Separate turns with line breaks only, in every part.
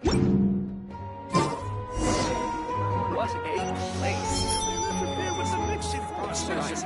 What a place. There was a mixing process.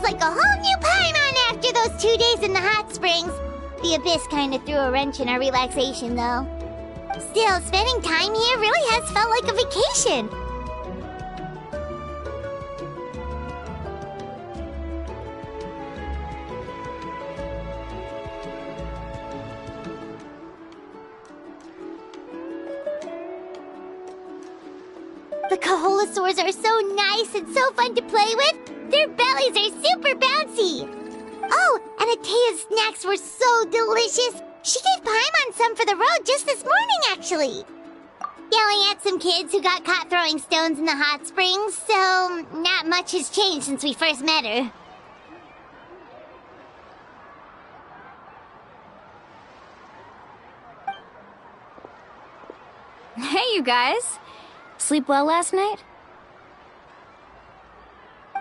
Like a whole new Paimon after those 2 days in the hot springs. The Abyss kind of threw a wrench in our relaxation, though. Still, spending time here really has felt like a vacation. The Kaholasaurs are so nice and so fun to play with. Their bellies are super bouncy! Oh, and Atea's snacks were so delicious! She gave Paimon some for the road just this morning, actually! Yelling at some kids who got caught throwing stones in the hot springs, so not much has changed since we first met her.
Hey, you guys! Sleep well last night?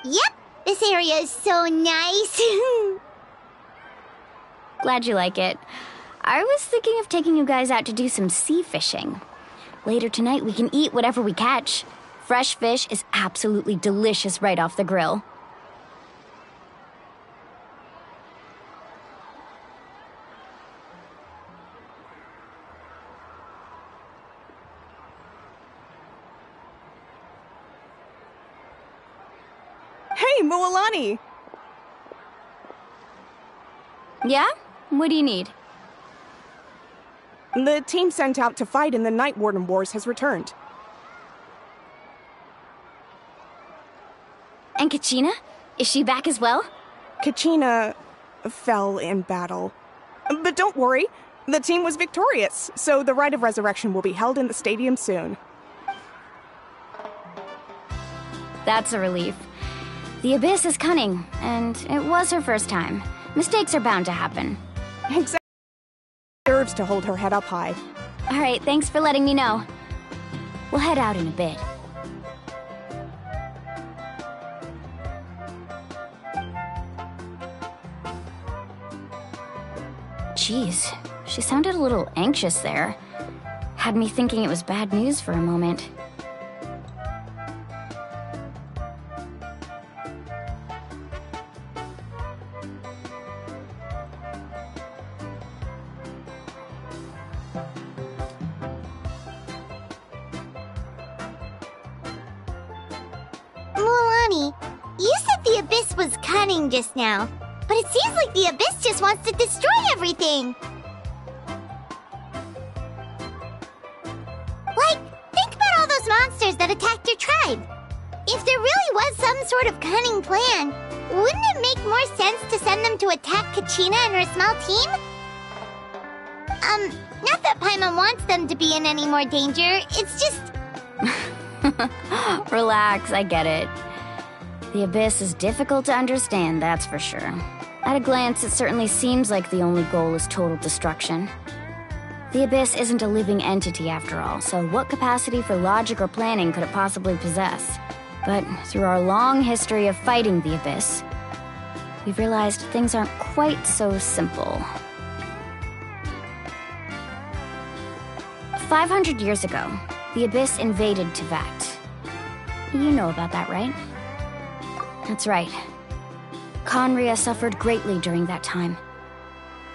Yep, this area is so nice.
Glad you like it. I was thinking of taking you guys out to do some sea fishing. Later tonight we can eat whatever we catch. Fresh fish is absolutely delicious right off the grill.
Hey, Mualani!
Yeah? What do you need?
The team sent out to fight in the Night Warden Wars has returned.
And Kachina? Is she back as well?
Kachina fell in battle. But don't worry, the team was victorious, so the rite of resurrection will be held in the stadium soon.
That's a relief. The Abyss is cunning, and it was her first time. Mistakes are bound to happen.
Exactly. Deserves to hold her head up high.
All right, thanks for letting me know. We'll head out in a bit. Jeez, she sounded a little anxious there. Had me thinking it was bad news for a moment.
Mualani, you said the Abyss was cunning just now, but it seems like the Abyss just wants to destroy everything. Like, think about all those monsters that attacked your tribe. If there really was some sort of cunning plan, wouldn't it make more sense to send them to attack Kachina and her small team? Not that Paimon wants them to be in any more danger, it's just...
Relax, I get it. The Abyss is difficult to understand, that's for sure. At a glance, it certainly seems like the only goal is total destruction. The Abyss isn't a living entity after all, so what capacity for logic or planning could it possibly possess? But through our long history of fighting the Abyss, we've realized things aren't quite so simple. 500 years ago, the Abyss invaded Teyvat. You know about that, right? That's right. Conria suffered greatly during that time.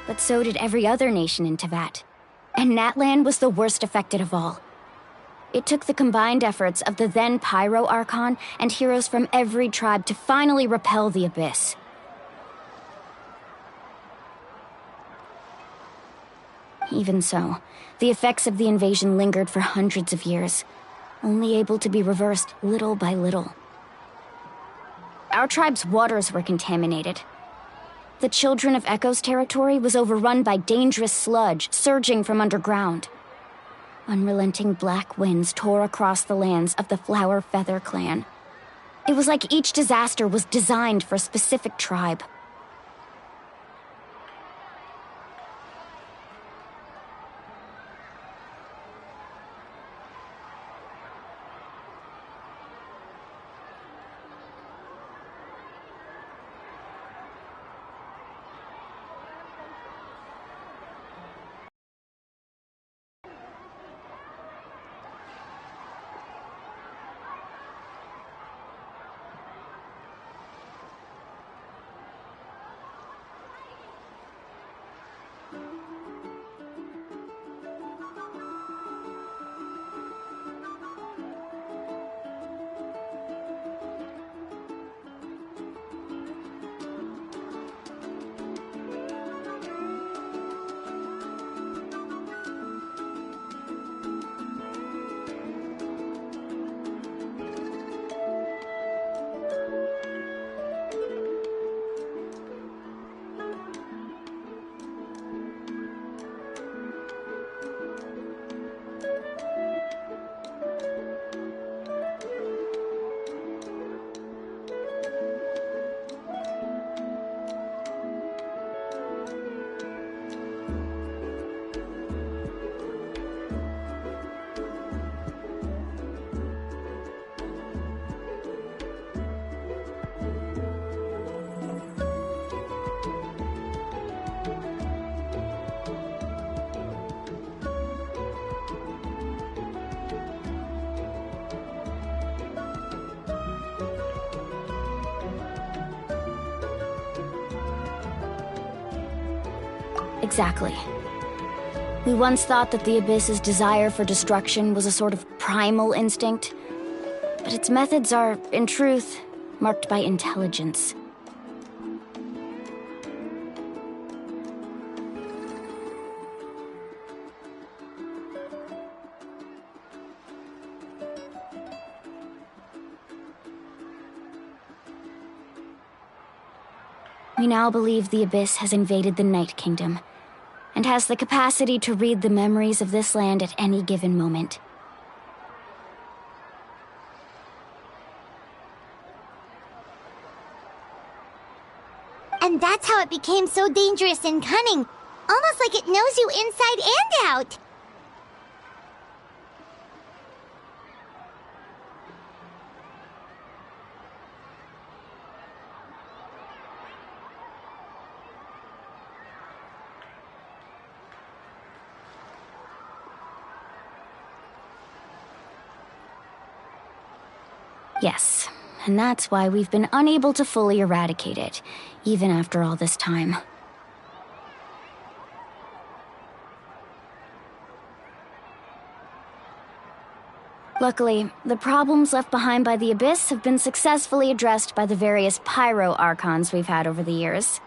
But so did every other nation in Teyvat. And Natlan was the worst affected of all. It took the combined efforts of the then Pyro Archon and heroes from every tribe to finally repel the Abyss. Even so, the effects of the invasion lingered for hundreds of years, only able to be reversed little by little. Our tribe's waters were contaminated. The Children of Echo's territory was overrun by dangerous sludge surging from underground. Unrelenting black winds tore across the lands of the Flower Feather clan. It was like each disaster was designed for a specific tribe. Exactly. We once thought that the Abyss's desire for destruction was a sort of primal instinct, but its methods are, in truth, marked by intelligence. We now believe the Abyss has invaded the Night Kingdom, and has the capacity to read the memories of this land at any given moment.
And that's how it became so dangerous and cunning. Almost like it knows you inside and out.
Yes, and that's why we've been unable to fully eradicate it, even after all this time. Luckily, the problems left behind by the Abyss have been successfully addressed by the various Pyro Archons we've had over the years.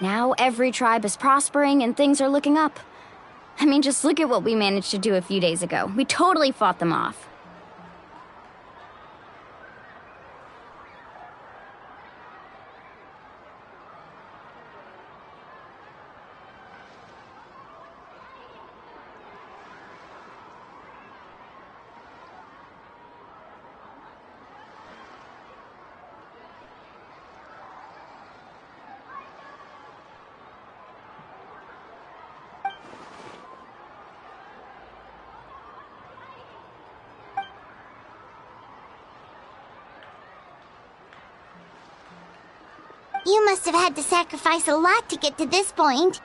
Now every tribe is prospering and things are looking up. I mean, just look at what we managed to do a few days ago. We totally fought them off.
You must have had to sacrifice a lot to get to this point.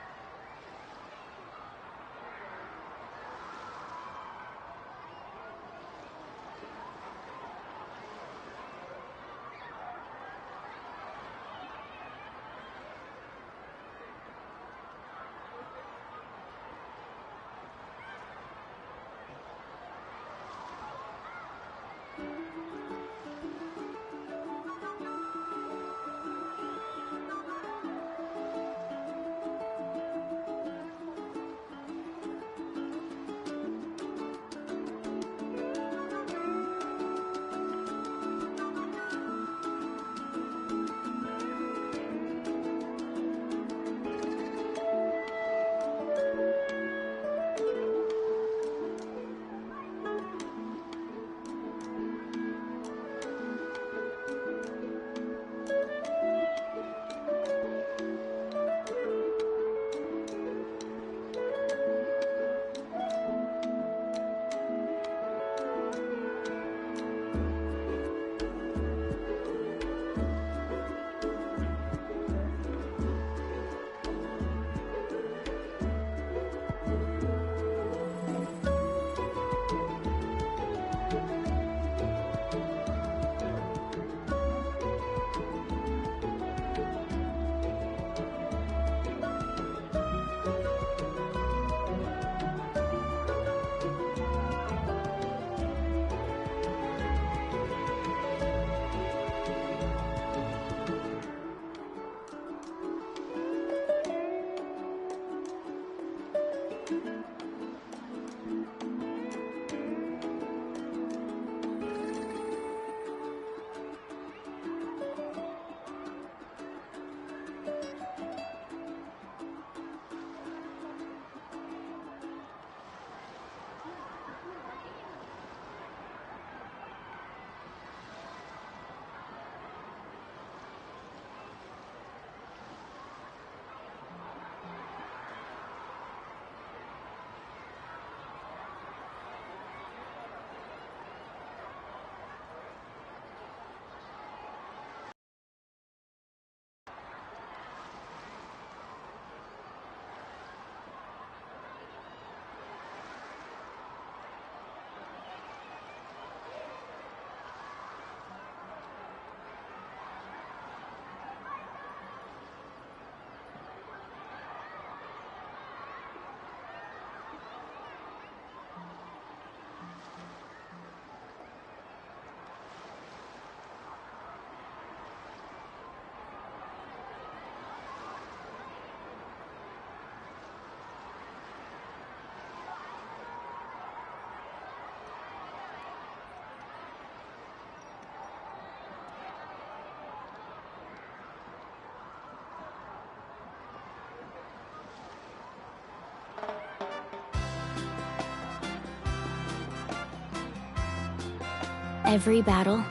Every battle,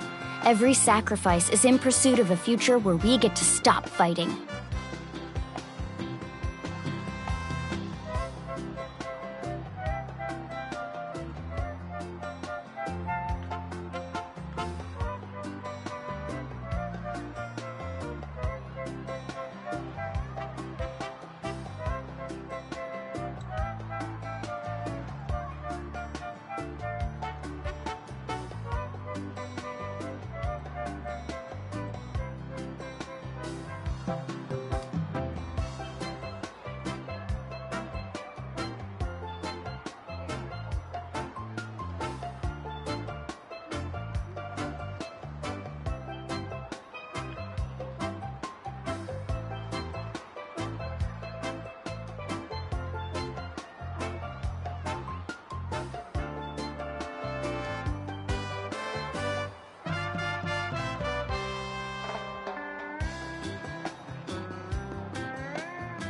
every sacrifice is in pursuit of a future where we get to stop fighting.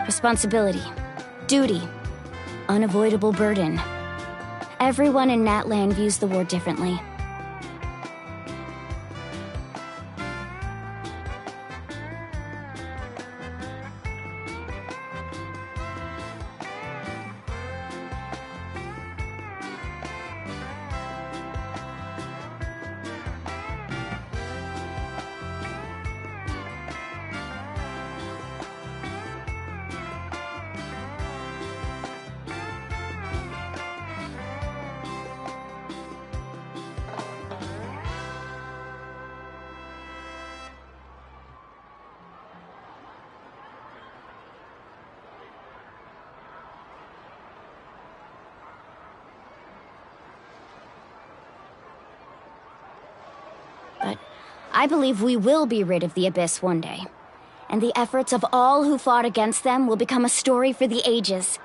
Responsibility. Duty. Unavoidable burden. Everyone in Natlan views the war differently. But I believe we will be rid of the Abyss one day. And the efforts of all who fought against them will become a story for the ages.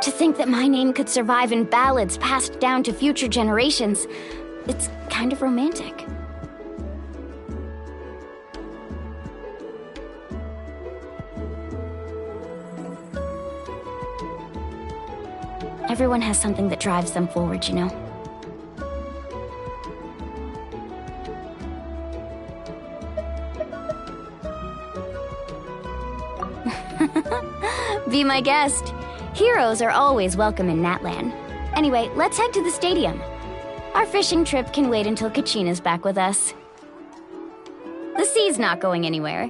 To think that my name could survive in ballads passed down to future generations, it's kind of romantic. Everyone has something that drives them forward, you know? Be my guest. Heroes are always welcome in Natlan. Anyway, let's head to the stadium. Our fishing trip can wait until Kachina's back with us. The sea's not going anywhere.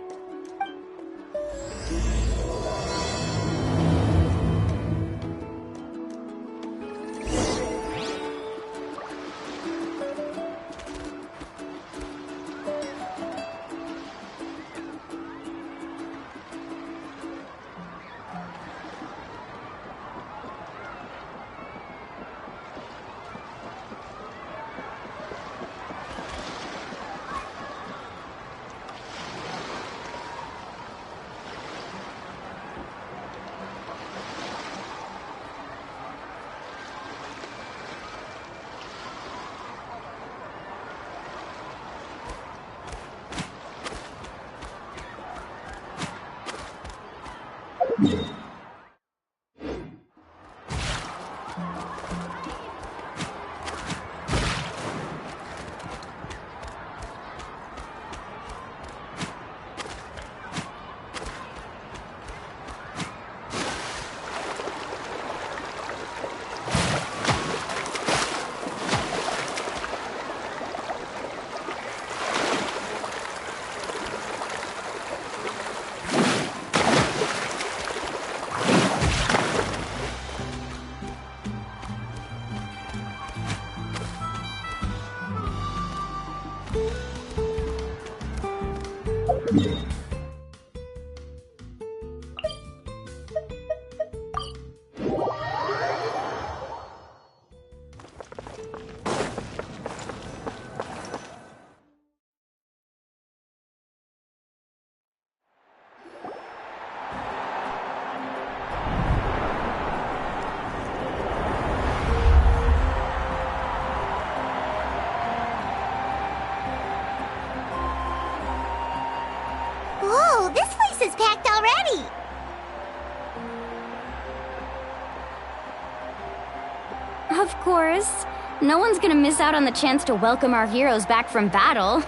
Of course. No one's gonna miss out on the chance to welcome our heroes back from battle.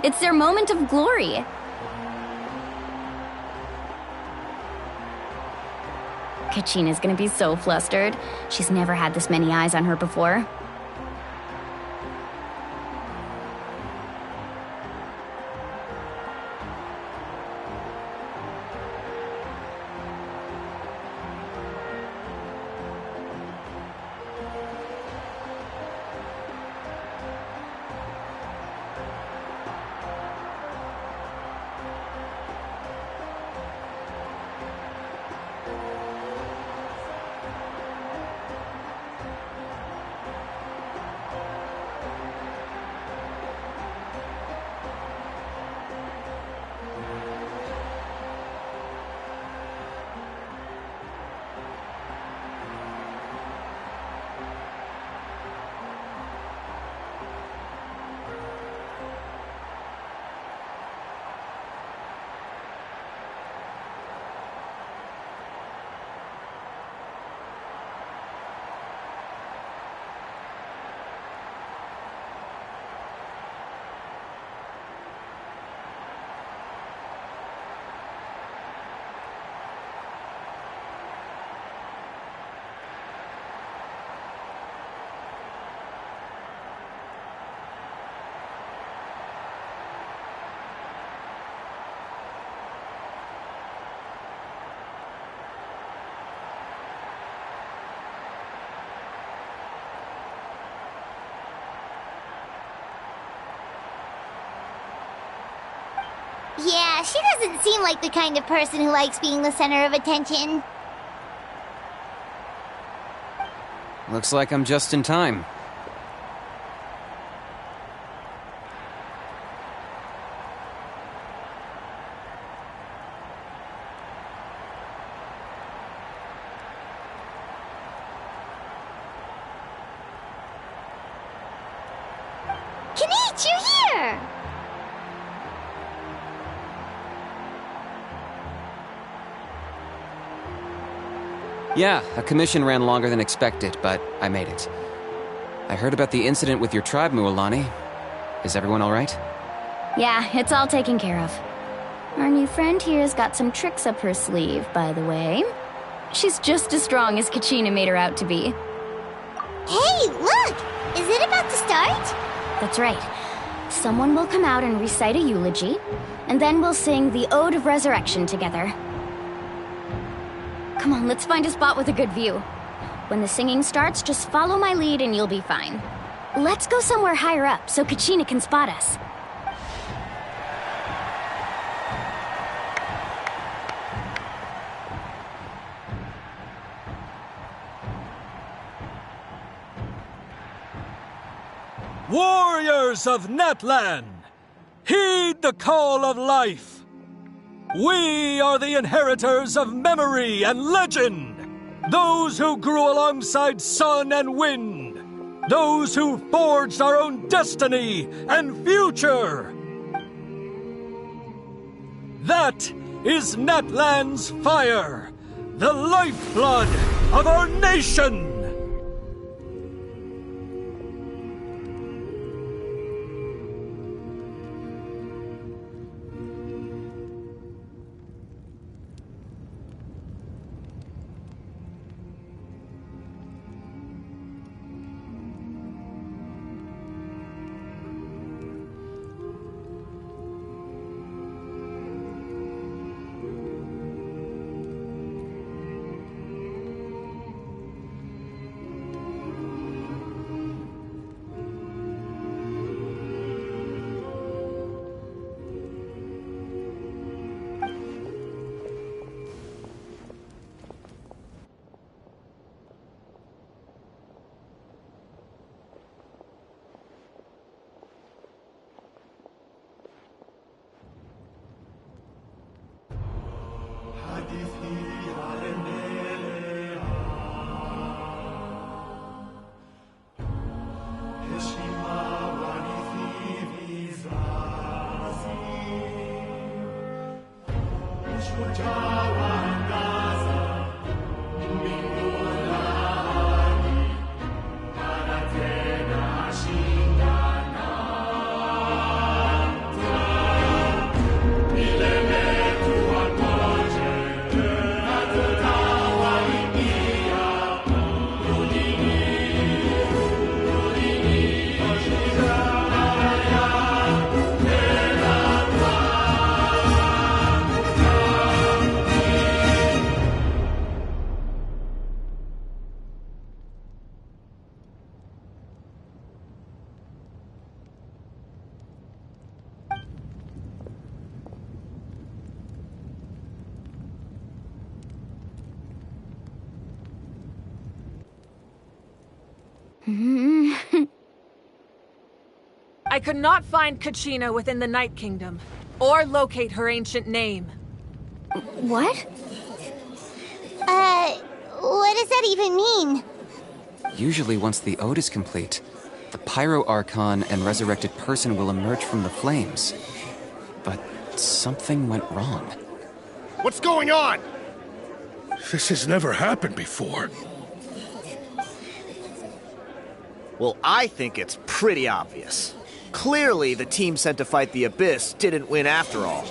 It's their moment of glory. Kachina's gonna be so flustered. She's never had this many eyes on her before.
Yeah, she doesn't seem like the kind of person who likes being the center of attention.
Looks like I'm just in time.
Kanich, you're here!
Yeah, a commission ran longer than expected, but I made it. I heard about the incident with your tribe, Mualani. Is everyone alright?
Yeah, it's all taken care of. Our new friend here's got some tricks up her sleeve, by the way. She's just as strong as Kachina made her out to be.
Hey, look! Is it about to start?
That's right. Someone will come out and recite a eulogy, and then we'll sing the Ode of Resurrection together. Come on, let's find a spot with a good view. When the singing starts, just follow my lead and you'll be fine. Let's go somewhere higher up so Kachina can spot us.
Warriors of Natlan, heed the call of life. We are the inheritors of memory and legend. Those who grew alongside sun and wind. Those who forged our own destiny and future. That is Natlan's fire, the lifeblood of our nation.
I could not find Kachina within the Night Kingdom, or locate her ancient name.
What?
What does that even mean?
Usually once the ode is complete, the Pyro Archon and resurrected person will emerge from the flames. But something went wrong.
What's going on? This has never happened before.
Well, I think it's pretty obvious. Clearly, the team sent to fight the Abyss didn't win after all.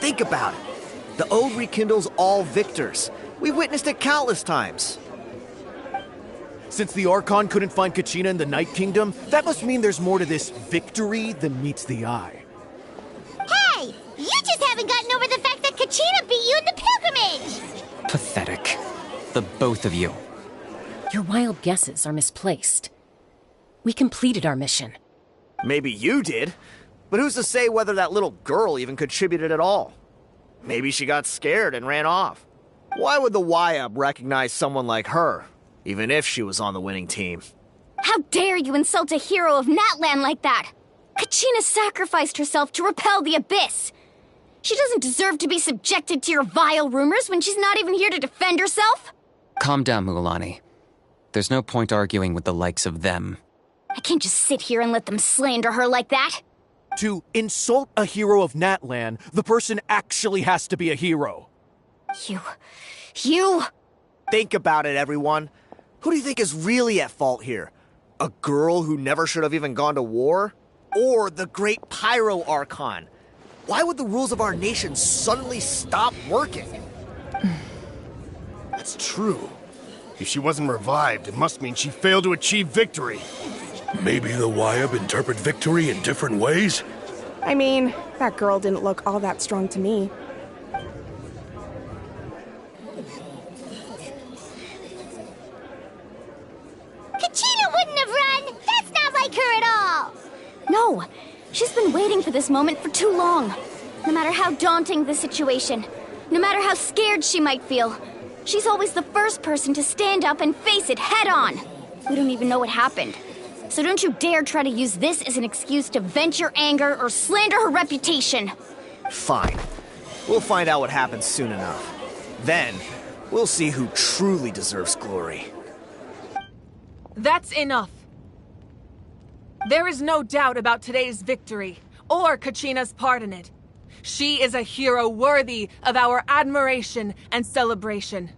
Think about it. The ode rekindles all victors. We witnessed it countless times.
Since the Archon couldn't find Kachina in the Night Kingdom, that must mean there's more to this victory than meets the eye.
Hey! You just haven't gotten over the fact that Kachina beat you in the pilgrimage!
Pathetic. The both of you.
Your wild guesses are misplaced. We completed our mission.
Maybe you did, but who's to say whether that little girl even contributed at all? Maybe she got scared and ran off. Why would the YUB recognize someone like her, even if she was on the winning team?
How dare you insult a hero of Natlan like that? Kachina sacrificed herself to repel the Abyss. She doesn't deserve to be subjected to your vile rumors when she's not even here to defend herself.
Calm down, Mualani. There's no point arguing with the likes of them.
I can't just sit here and let them slander her like that.
To insult a hero of Natlan, the person actually has to be a hero.
You...
Think about it, everyone. Who do you think is really at fault here? A girl who never should have even gone to war? Or the great Pyro Archon? Why would the rules of our nation suddenly stop working?
That's true. If she wasn't revived, it must mean she failed to achieve victory. Maybe the YUB interpret victory in different ways?
I mean, that girl didn't look all that strong to me.
Kachina wouldn't have run! That's not like her at all!
No, she's been waiting for this moment for too long. No matter how daunting the situation, no matter how scared she might feel, she's always the first person to stand up and face it head on. We don't even know what happened. So don't you dare try to use this as an excuse to vent your anger or slander her reputation.
Fine. We'll find out what happens soon enough. Then, we'll see who truly deserves glory.
That's enough. There is no doubt about today's victory, or Kachina's part in it. She is a hero worthy of our admiration and celebration.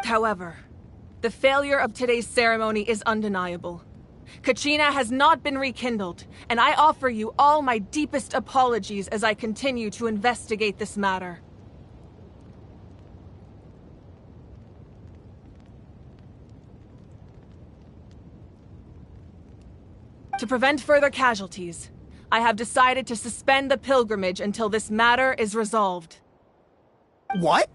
However, the failure of today's ceremony is undeniable. Kachina has not been rekindled, and I offer you all my deepest apologies as I continue to investigate this matter. To prevent further casualties, I have decided to suspend the pilgrimage until this matter is resolved.
What?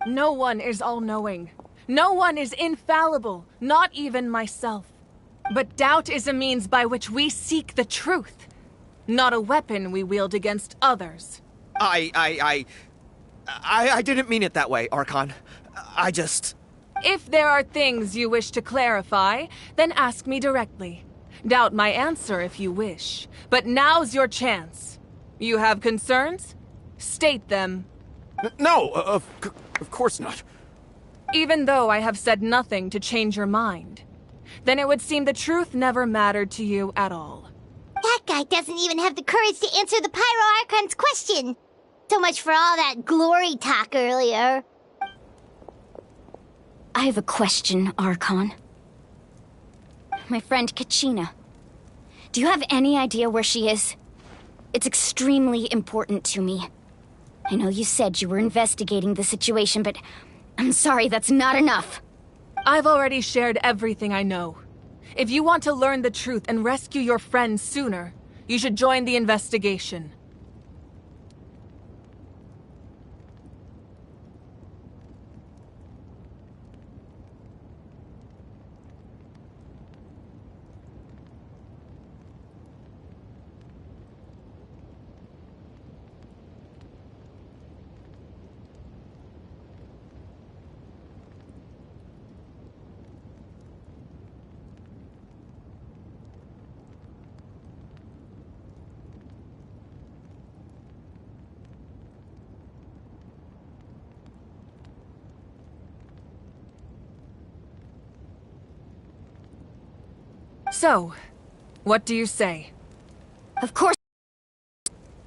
No one is all-knowing. No one is infallible, not even myself. But doubt is a means by which we seek the truth, not a weapon we wield against others.
I didn't mean it that way, Archon. I just...
If there are things you wish to clarify, then ask me directly. Doubt my answer if you wish, but now's your chance. You have concerns? State them.
No, of course not.
Even though I have said nothing to change your mind, then it would seem the truth never mattered to you at all.
That guy doesn't even have the courage to answer the Pyro Archon's question. So much for all that glory talk earlier.
I have a question, Archon. My friend Kachina. Do you have any idea where she is? It's extremely important to me. I know you said you were investigating the situation, but I'm sorry, that's not enough.
I've already shared everything I know. If you want to learn the truth and rescue your friend sooner, you should join the investigation. So, what do you say?
Of course.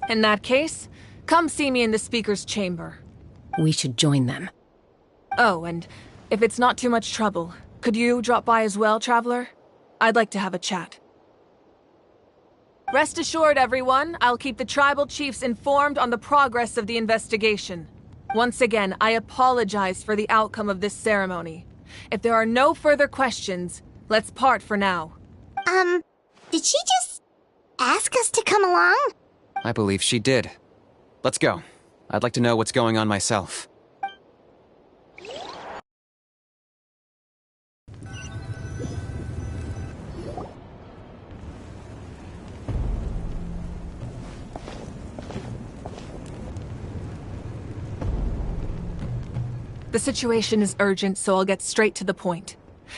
In that case, come see me in the speaker's chamber.
We should join them.
Oh, and if it's not too much trouble, could you drop by as well, Traveler? I'd like to have a chat. Rest assured, everyone, I'll keep the tribal chiefs informed on the progress of the investigation. Once again, I apologize for the outcome of this ceremony. If there are no further questions, let's part for now.
Did she just ask us to come along?
I believe she did. Let's go. I'd like to know what's going on myself.
The situation is urgent, so I'll get straight to the point.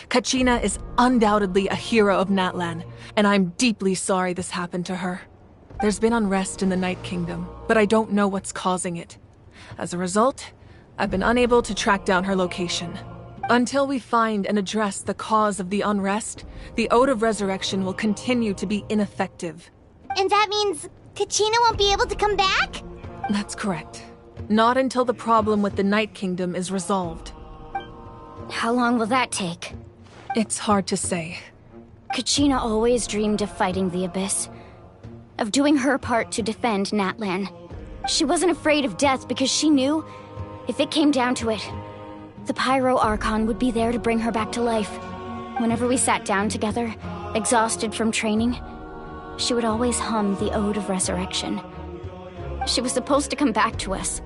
Kachina is undoubtedly a hero of Natlan, and I'm deeply sorry this happened to her. There's been unrest in the Night Kingdom, but I don't know what's causing it. As a result, I've been unable to track down her location. Until we find and address the cause of the unrest, the Ode of Resurrection will continue to be ineffective.
And that means Kachina won't be able to come back?
That's correct. Not until the problem with the Night Kingdom is resolved.
How long will that take?
It's hard to say.
Kachina always dreamed of fighting the Abyss. Of doing her part to defend Natlan. She wasn't afraid of death because she knew, if it came down to it, the Pyro Archon would be there to bring her back to life. Whenever we sat down together, exhausted from training, she would always hum the Ode of Resurrection. She was supposed to come back to us.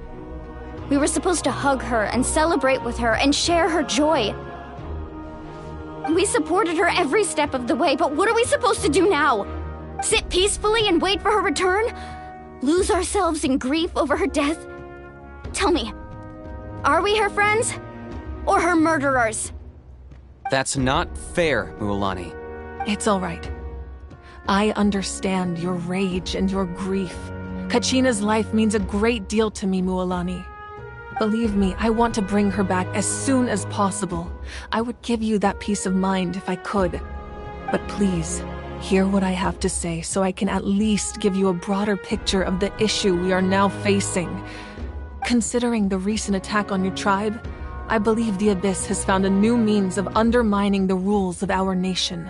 We were supposed to hug her and celebrate with her and share her joy. We supported her every step of the way, but what are we supposed to do now? Sit peacefully and wait for her return? Lose ourselves in grief over her death? Tell me, are we her friends? Or her murderers?
That's not fair, Mualani.
It's all right. I understand your rage and your grief. Kachina's life means a great deal to me, Mualani. Believe me, I want to bring her back as soon as possible. I would give you that peace of mind if I could. But please, hear what I have to say so I can at least give you a broader picture of the issue we are now facing. Considering the recent attack on your tribe, I believe the Abyss has found a new means of undermining the rules of our nation.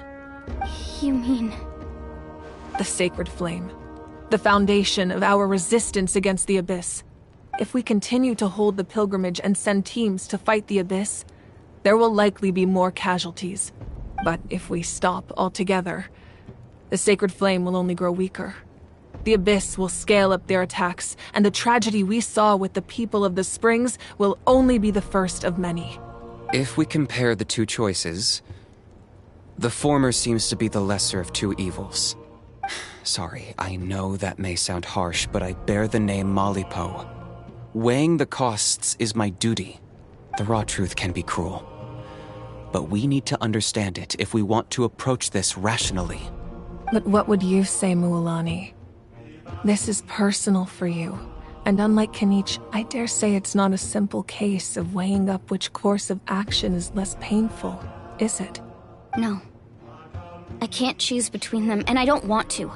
You mean...
The Sacred Flame. The foundation of our resistance against the Abyss. If we continue to hold the pilgrimage and send teams to fight the Abyss, there will likely be more casualties. But if we stop altogether, the Sacred Flame will only grow weaker. The Abyss will scale up their attacks, and the tragedy we saw with the people of the Springs will only be the first of many.
If we compare the two choices, the former seems to be the lesser of two evils. Sorry, I know that may sound harsh, but I bear the name Malipo. Weighing the costs is my duty. The raw truth can be cruel. But we need to understand it if we want to approach this rationally.
But what would you say, Mualani? This is personal for you, and unlike Kanich, I dare say it's not a simple case of weighing up which course of action is less painful, is it?
No. I can't choose between them, and I don't want to.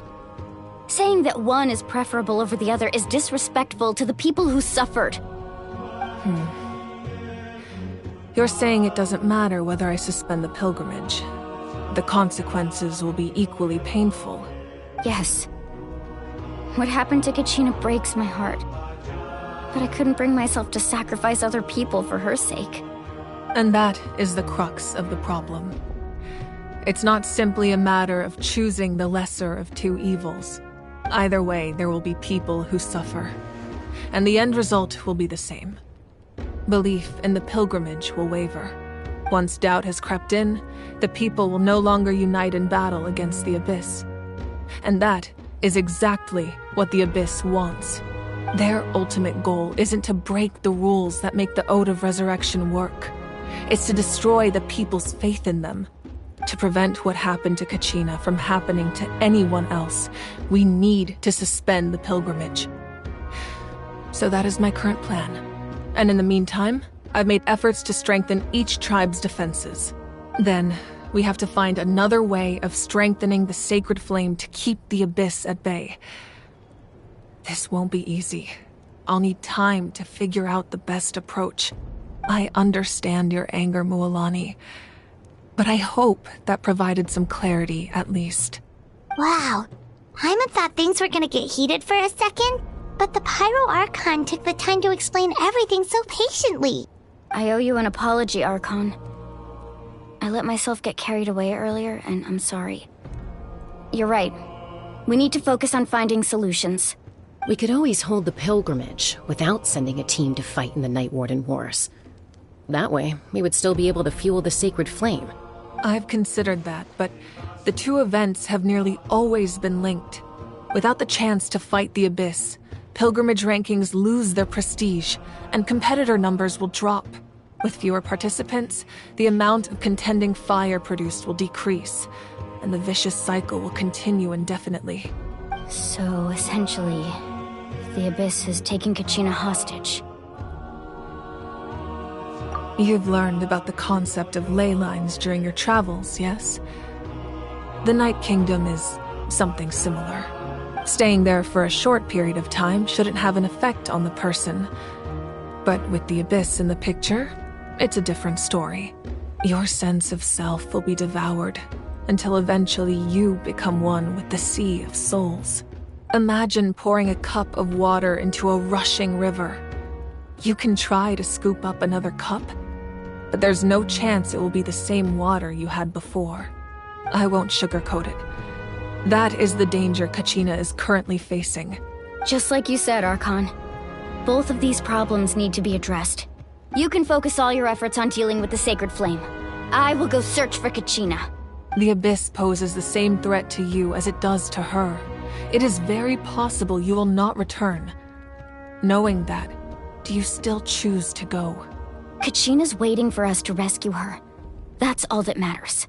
Saying that one is preferable over the other is disrespectful to the people who suffered.
You're saying it doesn't matter whether I suspend the pilgrimage. The consequences will be equally painful.
Yes. What happened to Kachina breaks my heart. But I couldn't bring myself to sacrifice other people for her sake.
And that is the crux of the problem. It's not simply a matter of choosing the lesser of two evils. Either way, there will be people who suffer. And the end result will be the same. Belief in the pilgrimage will waver. Once doubt has crept in, the people will no longer unite in battle against the Abyss. And that is exactly what the Abyss wants. Their ultimate goal isn't to break the rules that make the Ode of Resurrection work. It's to destroy the people's faith in them. To prevent what happened to Kachina from happening to anyone else, we need to suspend the pilgrimage. So that is my current plan. And in the meantime, I've made efforts to strengthen each tribe's defenses. Then, we have to find another way of strengthening the Sacred Flame to keep the Abyss at bay. This won't be easy. I'll need time to figure out the best approach. I understand your anger, Mualani, but I hope that provided some clarity at least.
Wow. Paimon thought things were gonna get heated for a second, but the Pyro Archon took the time to explain everything so patiently.
I owe you an apology, Archon. I let myself get carried away earlier, and I'm sorry. You're right. We need to focus on finding solutions.
We could always hold the pilgrimage without sending a team to fight in the Night Warden Wars. That way, we would still be able to fuel the Sacred Flame.
I've considered that, but the two events have nearly always been linked. Without the chance to fight the Abyss, pilgrimage rankings lose their prestige, and competitor numbers will drop. With fewer participants, the amount of contending fire produced will decrease, and the vicious cycle will continue indefinitely.
So, essentially, the Abyss is taking Kachina hostage.
You've learned about the concept of ley lines during your travels, yes? The Night Kingdom is something similar. Staying there for a short period of time shouldn't have an effect on the person. But with the Abyss in the picture, it's a different story. Your sense of self will be devoured, until eventually you become one with the Sea of Souls. Imagine pouring a cup of water into a rushing river. You can try to scoop up another cup, but there's no chance it will be the same water you had before. I won't sugarcoat it. That is the danger Kachina is currently facing.
Just like you said, Archon. Both of these problems need to be addressed. You can focus all your efforts on dealing with the Sacred Flame. I will go search for Kachina.
The Abyss poses the same threat to you as it does to her. It is very possible you will not return. Knowing that, do you still choose to go?
Kachina's waiting for us to rescue her. That's all that matters.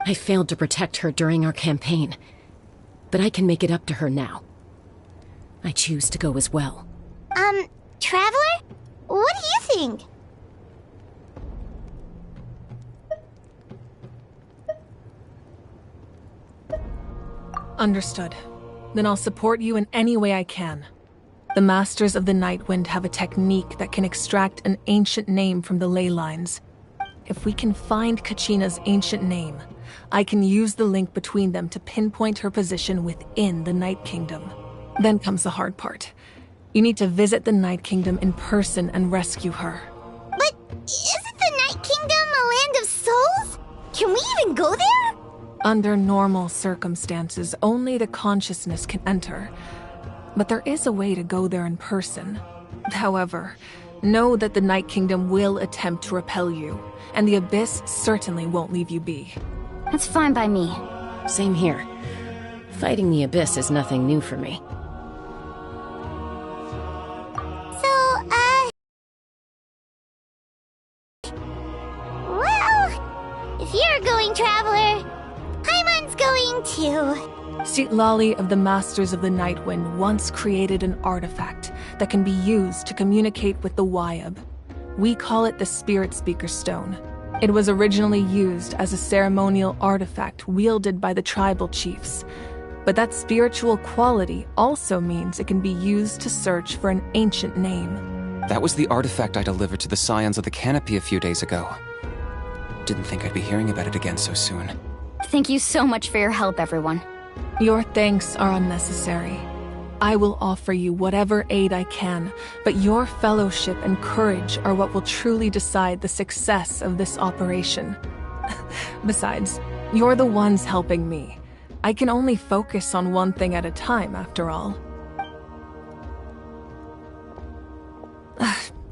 I failed to protect her during our campaign, but I can make it up to her now. I choose to go as well.
Traveler? What do you think?
Understood. Then I'll support you in any way I can. The Masters of the Nightwind have a technique that can extract an ancient name from the ley lines. If we can find Kachina's ancient name, I can use the link between them to pinpoint her position within the Night Kingdom. Then comes the hard part. You need to visit the Night Kingdom in person and rescue her.
But isn't the Night Kingdom a land of souls? Can we even go there?
Under normal circumstances, only the consciousness can enter. But there is a way to go there in person. However, know that the Night Kingdom will attempt to repel you, and the Abyss certainly won't leave you be.
That's fine by me.
Same here. Fighting the Abyss is nothing new for me.
Well, if you're going, Traveler, Paimon's going too.
Citlali of the Masters of the Nightwind once created an artifact that can be used to communicate with the Wyab. We call it the Spirit Speaker Stone. It was originally used as a ceremonial artifact wielded by the tribal chiefs. But that spiritual quality also means it can be used to search for an ancient name.
That was the artifact I delivered to the Scions of the Canopy a few days ago. Didn't think I'd be hearing about it again so soon.
Thank you so much for your help, everyone.
Your thanks are unnecessary. I will offer you whatever aid I can, but your fellowship and courage are what will truly decide the success of this operation. Besides, you're the ones helping me. I can only focus on one thing at a time, after all.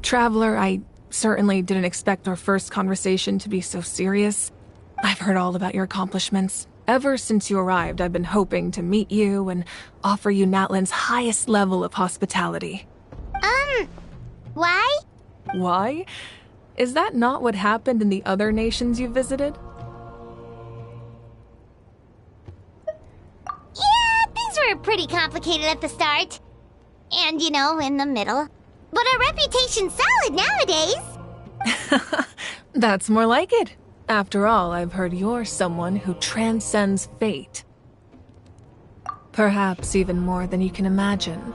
Traveler, I certainly didn't expect our first conversation to be so serious. I've heard all about your accomplishments. Ever since you arrived, I've been hoping to meet you and offer you Natlan's highest level of hospitality.
Why?
Why? Is that not what happened in the other nations you visited?
Yeah, things were pretty complicated at the start. And, in the middle. But our reputation's solid nowadays.
That's more like it. After all, I've heard you're someone who transcends fate. Perhaps even more than you can imagine.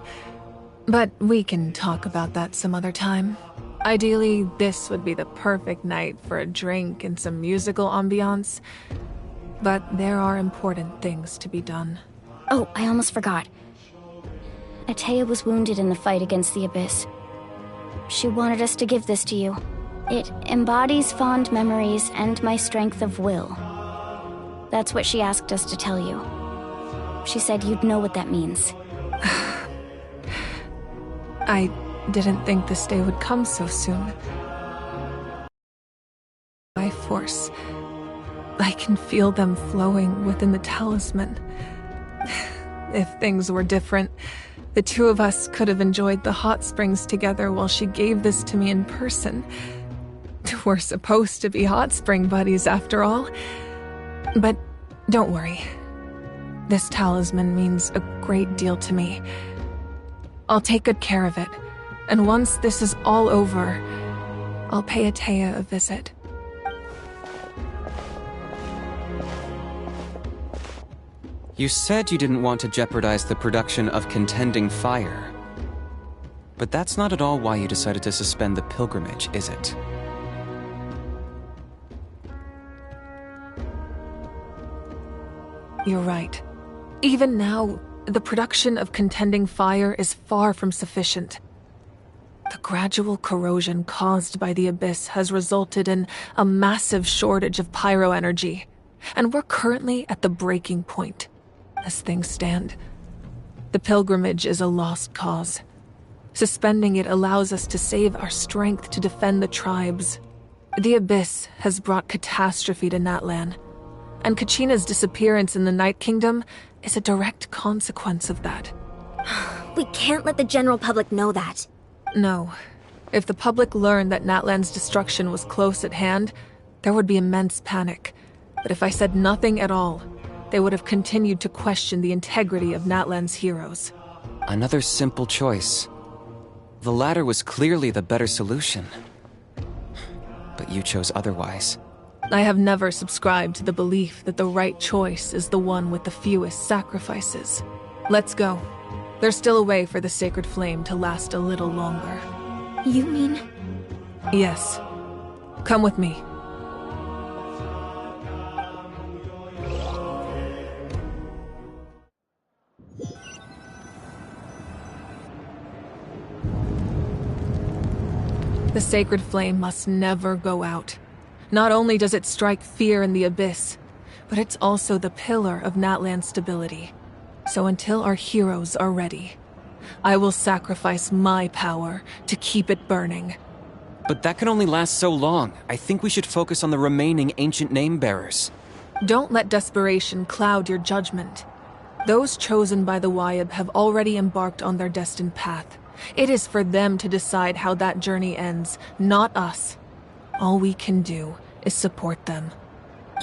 But we can talk about that some other time. Ideally, this would be the perfect night for a drink and some musical ambiance. But there are important things to be done.
Oh, I almost forgot. Atea was wounded in the fight against the Abyss. She wanted us to give this to you. It embodies fond memories and my strength of will. That's what she asked us to tell you. She said you'd know what that means.
I didn't think this day would come so soon. By force, I can feel them flowing within the talisman. If things were different, the two of us could have enjoyed the hot springs together while she gave this to me in person. We're supposed to be hot spring buddies after all. But don't worry. This talisman means a great deal to me. I'll take good care of it. And once this is all over, I'll pay Atea a visit.
You said you didn't want to jeopardize the production of Contending Fire. But that's not at all why you decided to suspend the pilgrimage, is it?
You're right. Even now, the production of Contending Fire is far from sufficient. The gradual corrosion caused by the Abyss has resulted in a massive shortage of pyro energy, and we're currently at the breaking point. As things stand, the pilgrimage is a lost cause. Suspending it allows us to save our strength to defend the tribes. The Abyss has brought catastrophe to Natlan, and Kachina's disappearance in the Night Kingdom is a direct consequence of that.
We can't let the general public know that.
No. If the public learned that Natlan's destruction was close at hand, there would be immense panic. But if I said nothing at all, they would have continued to question the integrity of Natlan's heroes.
Another simple choice. The latter was clearly the better solution. But you chose otherwise.
I have never subscribed to the belief that the right choice is the one with the fewest sacrifices. Let's go. There's still a way for the sacred flame to last a little longer.
You mean?
Yes. Come with me. The sacred flame must never go out. Not only does it strike fear in the abyss, but it's also the pillar of Natlan's stability. So until our heroes are ready, I will sacrifice my power to keep it burning.
But that can only last so long. I think we should focus on the remaining ancient name-bearers.
Don't let desperation cloud your judgment. Those chosen by the Wayab have already embarked on their destined path. It is for them to decide how that journey ends, not us. All we can do is support them.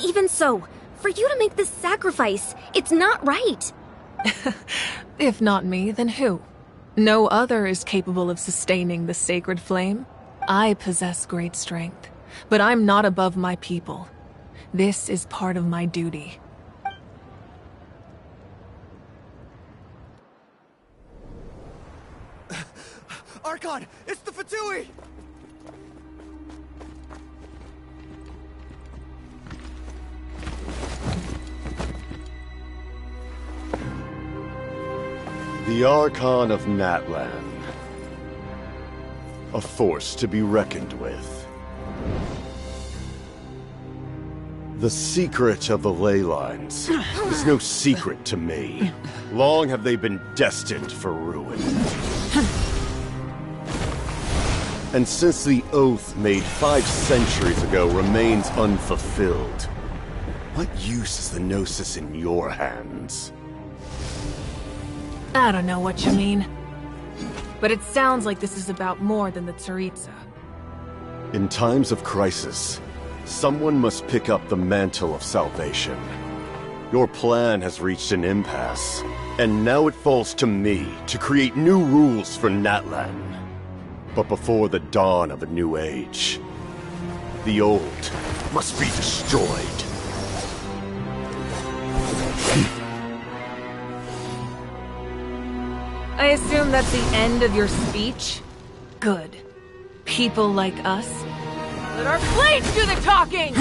Even so, for you to make this sacrifice, it's not right.
If not me, then who? No other is capable of sustaining the sacred flame. I possess great strength, but I'm not above my people. This is part of my duty.
Archon, it's the Fatui!
The Archon of Natlan. A force to be reckoned with. The secret of the ley lines is no secret to me. Long have they been destined for ruin. And since the oath made 5 centuries ago remains unfulfilled, what use is the Gnosis in your hands?
I don't know what you mean. But it sounds like this is about more than the Tsaritsa.
In times of crisis, someone must pick up the mantle of salvation. Your plan has reached an impasse, and now it falls to me to create new rules for Natlan. But before the dawn of a new age, the old must be destroyed.
I assume that's the end of your speech? Good. People like us. Let our blades do the talking!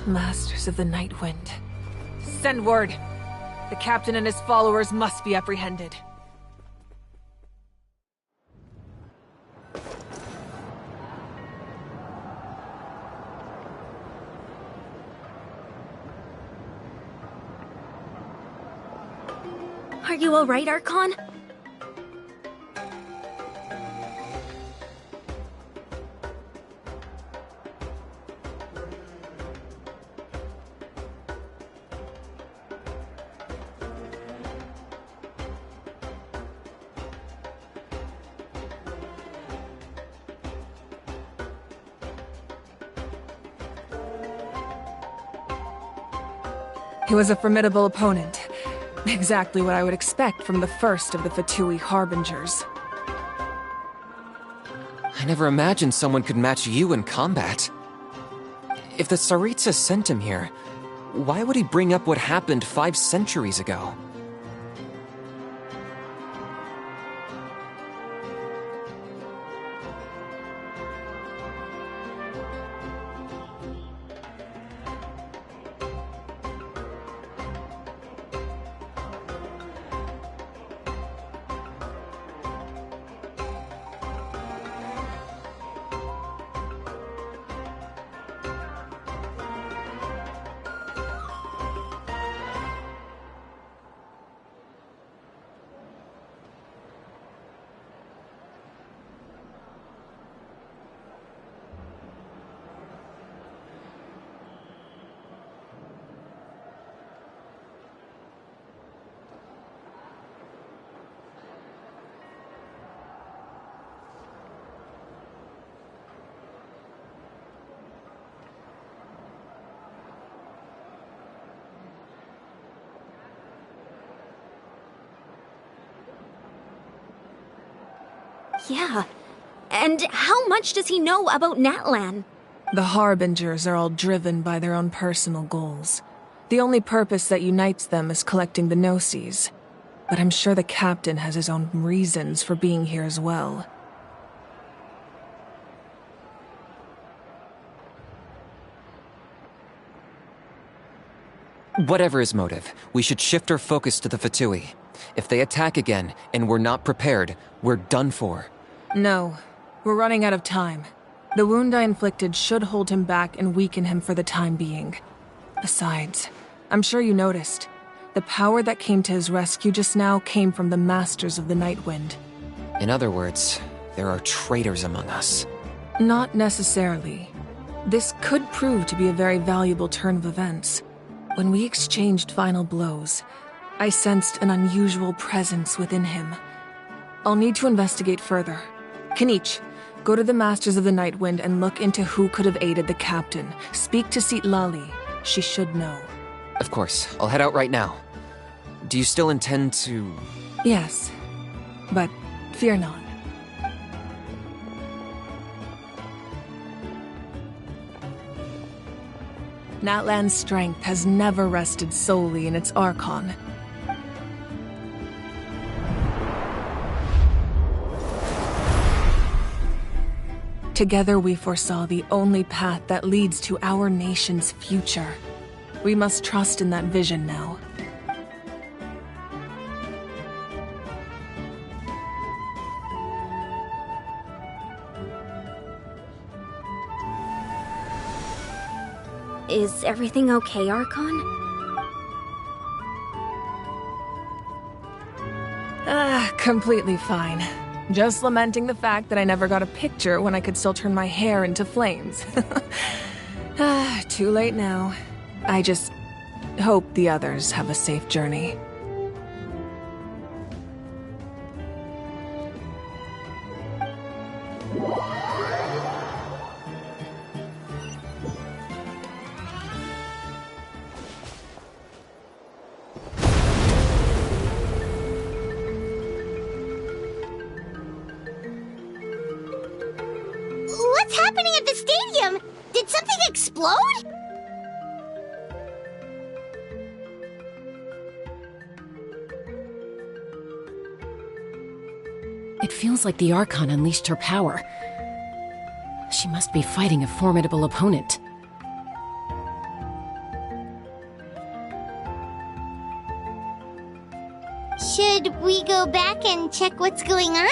Masters of the Night Wind. Send word. The captain and his followers must be apprehended.
Are you alright, Archon?
He was a formidable opponent. Exactly what I would expect from the first of the Fatui Harbingers.
I never imagined someone could match you in combat. If the Tsaritsa sent him here, why would he bring up what happened 5 centuries ago?
Yeah. And how much does he know about Natlan?
The Harbingers are all driven by their own personal goals. The only purpose that unites them is collecting the Gnosis. But I'm sure the captain has his own reasons for being here as well.
Whatever his motive, we should shift our focus to the Fatui. If they attack again, and we're not prepared, we're done for.
No. We're running out of time. The wound I inflicted should hold him back and weaken him for the time being. Besides, I'm sure you noticed. The power that came to his rescue just now came from the Masters of the Night Wind.
In other words, there are traitors among us.
Not necessarily. This could prove to be a very valuable turn of events. When we exchanged final blows, I sensed an unusual presence within him. I'll need to investigate further. Kinich, go to the Masters of the Night Wind and look into who could have aided the captain. Speak to Sitlali. She should know.
Of course, I'll head out right now. Do you still intend to...
Yes, but fear not. Natlan's strength has never rested solely in its Archon. Together we foresaw the only path that leads to our nation's future. We must trust in that vision now.
Is everything okay, Archon?
Completely fine. Just lamenting the fact that I never got a picture when I could still turn my hair into flames. Too late now. I just hope the others have a safe journey.
What's happening at the stadium? Did something explode?
It feels like the Archon unleashed her power. She must be fighting a formidable opponent.
Should we go back and check what's going on?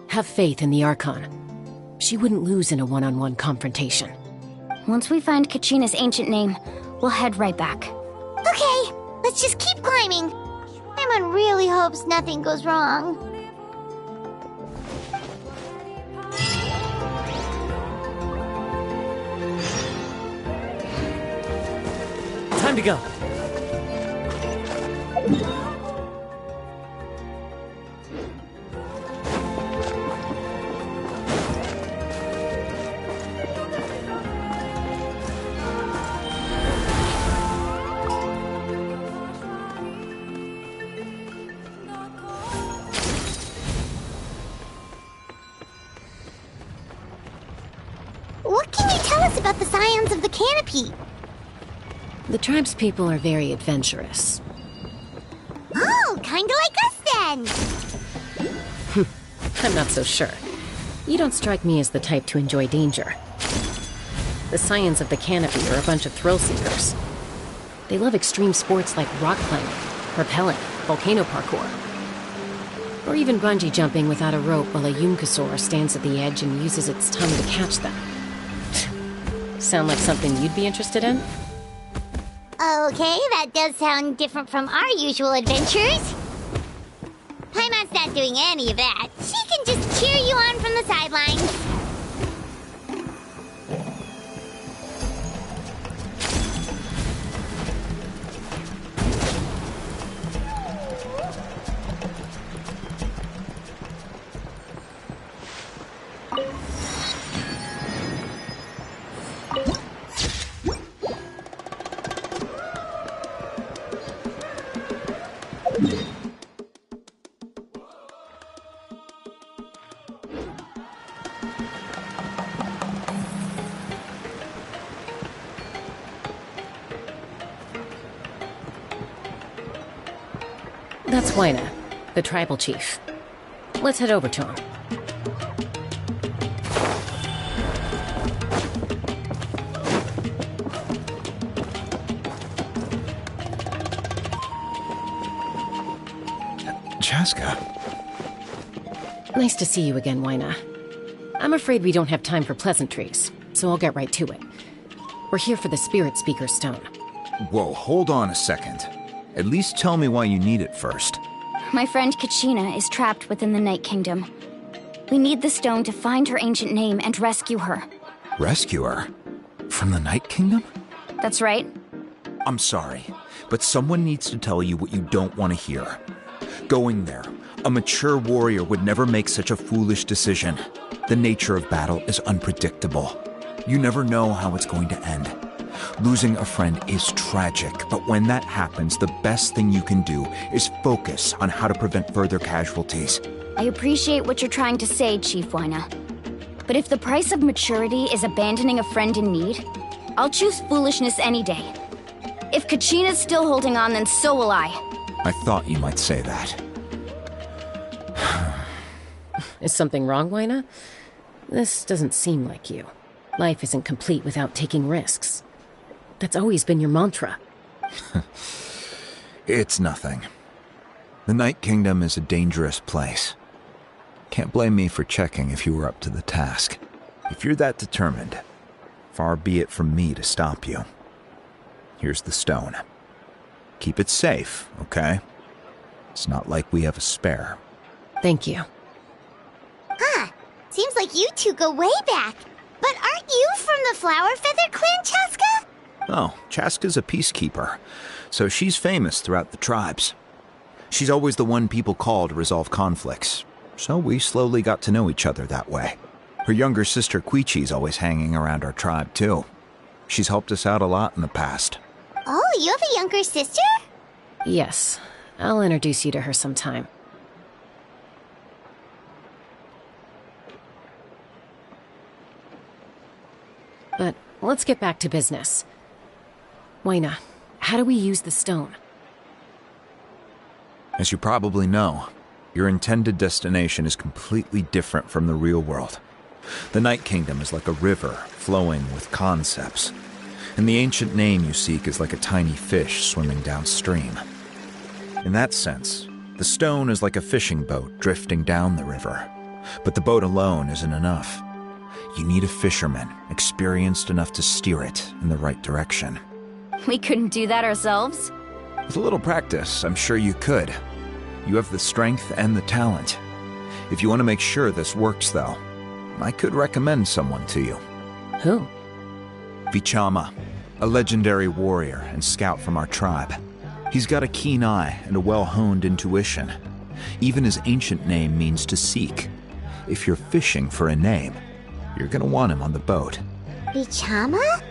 Have faith in the Archon. She wouldn't lose in a one-on-one confrontation.
Once we find Kachina's ancient name, we'll head right back.
Okay, let's just keep climbing. Paimon really hopes nothing goes wrong.
Time to go.
What can you tell us about the Scions of the Canopy?
The tribespeople are very adventurous.
Oh, kinda like us then!
I'm not so sure. You don't strike me as the type to enjoy danger. The Scions of the Canopy are a bunch of thrill-seekers. They love extreme sports like rock climbing, rappelling, volcano parkour, or even bungee jumping without a rope while a Yunkasaur stands at the edge and uses its tongue to catch them. Sound like something you'd be interested in?
Okay, that does sound different from our usual adventures. Paimon's not doing any of that. She can just cheer you on from the sidelines.
That's Wyna, the tribal chief. Let's head over to him.
Chaska.
Nice to see you again, Wyna. I'm afraid we don't have time for pleasantries, so I'll get right to it. We're here for the Spirit Speaker Stone.
Whoa, hold on a second. At least tell me why you need it first.
My friend Kachina is trapped within the Night Kingdom. We need the stone to find her ancient name and rescue her.
Rescue her? From the Night Kingdom?
That's right.
I'm sorry, but someone needs to tell you what you don't want to hear. Going there, a mature warrior would never make such a foolish decision. The nature of battle is unpredictable. You never know how it's going to end. Losing a friend is tragic, but when that happens, the best thing you can do is focus on how to prevent further casualties.
I appreciate what you're trying to say, Chief Wyna. But if the price of maturity is abandoning a friend in need, I'll choose foolishness any day. If Kachina's still holding on, then so will I.
I thought you might say that.
Is something wrong, Wyna? This doesn't seem like you. Life isn't complete without taking risks. That's always been your mantra.
It's nothing. The Night Kingdom is a dangerous place. Can't blame me for checking if you were up to the task. If you're that determined, far be it from me to stop you. Here's the stone. Keep it safe, okay? It's not like we have a spare.
Thank you.
Huh. Seems like you two go way back. But aren't you from the Flower Feather Clan, Chaska?
Oh, Chaska's a peacekeeper, so she's famous throughout the tribes. She's always the one people call to resolve conflicts, so we slowly got to know each other that way. Her younger sister Quichi's always hanging around our tribe, too. She's helped us out a lot in the past.
Oh, you have a younger sister?
Yes. I'll introduce you to her sometime. But let's get back to business. Wyna, how do we use the stone?
As you probably know, your intended destination is completely different from the real world. The Night Kingdom is like a river flowing with concepts, and the ancient name you seek is like a tiny fish swimming downstream. In that sense, the stone is like a fishing boat drifting down the river, but the boat alone isn't enough. You need a fisherman experienced enough to steer it in the right direction.
We couldn't do that ourselves?
With a little practice, I'm sure you could. You have the strength and the talent. If you want to make sure this works, though, I could recommend someone to you.
Who?
Vichama, a legendary warrior and scout from our tribe. He's got a keen eye and a well-honed intuition. Even his ancient name means to seek. If you're fishing for a name, you're gonna want him on the boat.
Bichama?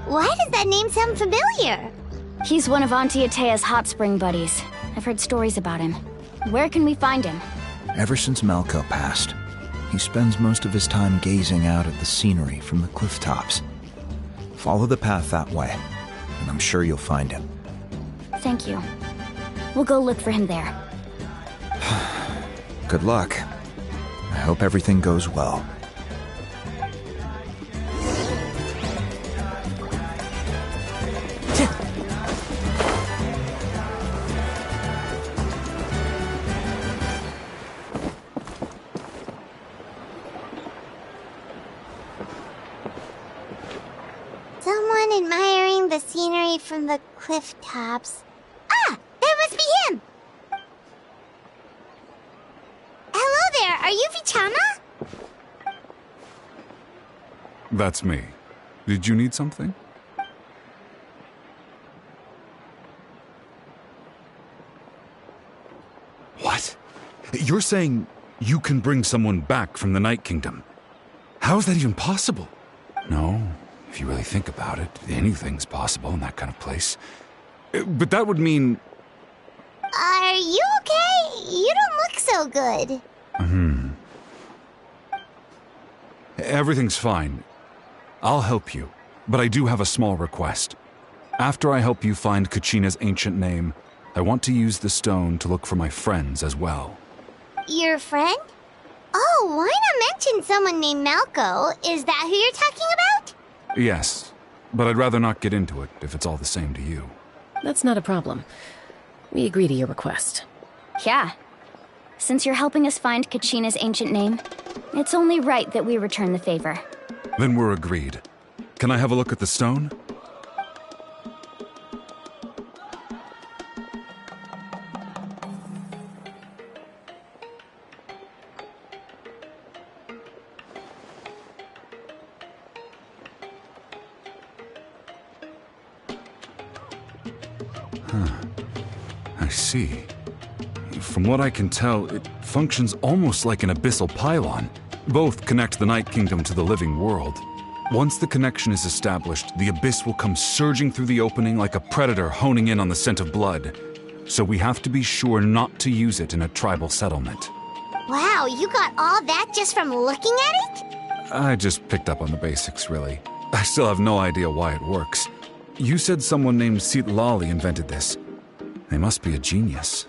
Why does that name sound familiar?
He's one of Auntie Atea's hot spring buddies. I've heard stories about him. Where can we find him?
Ever since Malco passed, he spends most of his time gazing out at the scenery from the cliff tops. Follow the path that way, and I'm sure you'll find him.
Thank you. We'll go look for him there.
Good luck. I hope everything goes well.
Someone admiring the scenery from the cliff tops. Ah! That must be him! Hello there, are you Vichama?
That's me. Did you need something? What? You're saying you can bring someone back from the Night Kingdom? How is that even possible? No, if you really think about it, anything's possible in that kind of place. But that would mean...
Are you okay? You don't look so good.
Everything's fine. I'll help you, but I do have a small request. After I help you find Kachina's ancient name, I want to use the stone to look for my friends as well.
Your friend? Oh, why not mention someone named Malco? Is that who you're talking about?
Yes, but I'd rather not get into it if it's all the same to you.
That's not a problem. We agree to your request.
Yeah. Since you're helping us find Kachina's ancient name, it's only right that we return the favor.
Then we're agreed. Can I have a look at the stone? I see. From what I can tell, it functions almost like an abyssal pylon. Both connect the Night Kingdom to the living world. Once the connection is established, the abyss will come surging through the opening like a predator honing in on the scent of blood. So we have to be sure not to use it in a tribal settlement.
Wow, you got all that just from looking at it?
I just picked up on the basics, really. I still have no idea why it works. You said someone named Lali invented this. They must be a genius.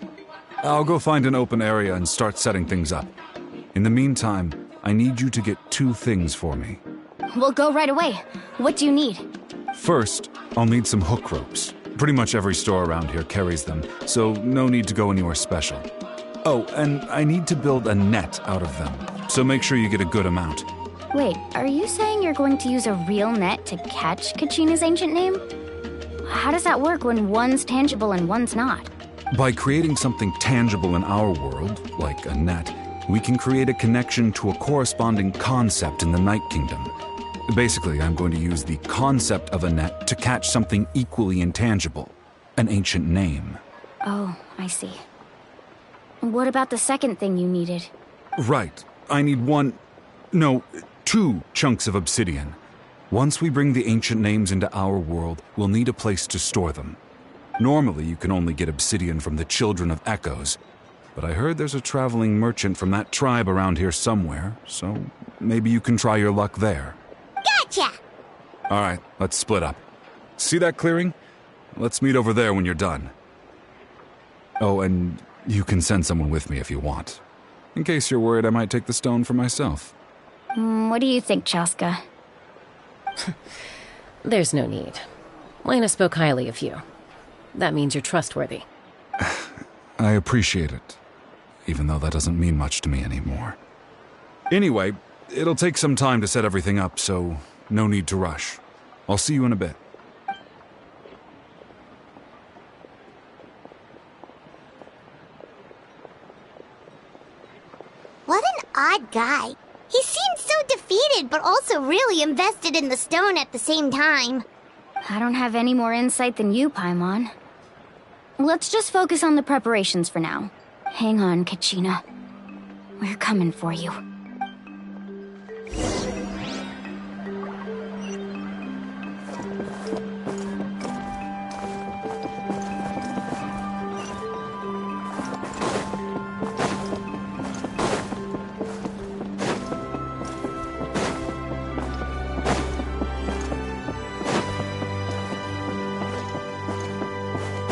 I'll go find an open area and start setting things up. In the meantime, I need you to get 2 things for me.
We'll go right away. What do you need?
First, I'll need some hook ropes. Pretty much every store around here carries them, so no need to go anywhere special. Oh, and I need to build a net out of them, so make sure you get a good amount.
Wait, are you saying you're going to use a real net to catch Kachina's ancient name? How does that work when one's tangible and one's not?
By creating something tangible in our world, like a net, we can create a connection to a corresponding concept in the Night Kingdom. Basically, I'm going to use the concept of a net to catch something equally intangible, an ancient name.
Oh, I see. What about the second thing you needed?
Right. I need 2 chunks of obsidian. Once we bring the ancient names into our world, we'll need a place to store them. Normally, you can only get obsidian from the Children of Echoes, but I heard there's a traveling merchant from that tribe around here somewhere, so maybe you can try your luck there.
Gotcha!
All right, let's split up. See that clearing? Let's meet over there when you're done. Oh, and You can send someone with me if you want. In case you're worried I might take the stone for myself.
What do you think, Chaska?
There's no need. Lena spoke highly of you. That means you're trustworthy.
I appreciate it, even though that doesn't mean much to me anymore. Anyway, it'll take some time to set everything up, so no need to rush. I'll see you in a bit.
What an odd guy. He seemed so defeated, but also really invested in the stone at the same time.
I don't have any more insight than you, Paimon. Let's just focus on the preparations for now. Hang on, Kachina. We're coming for you.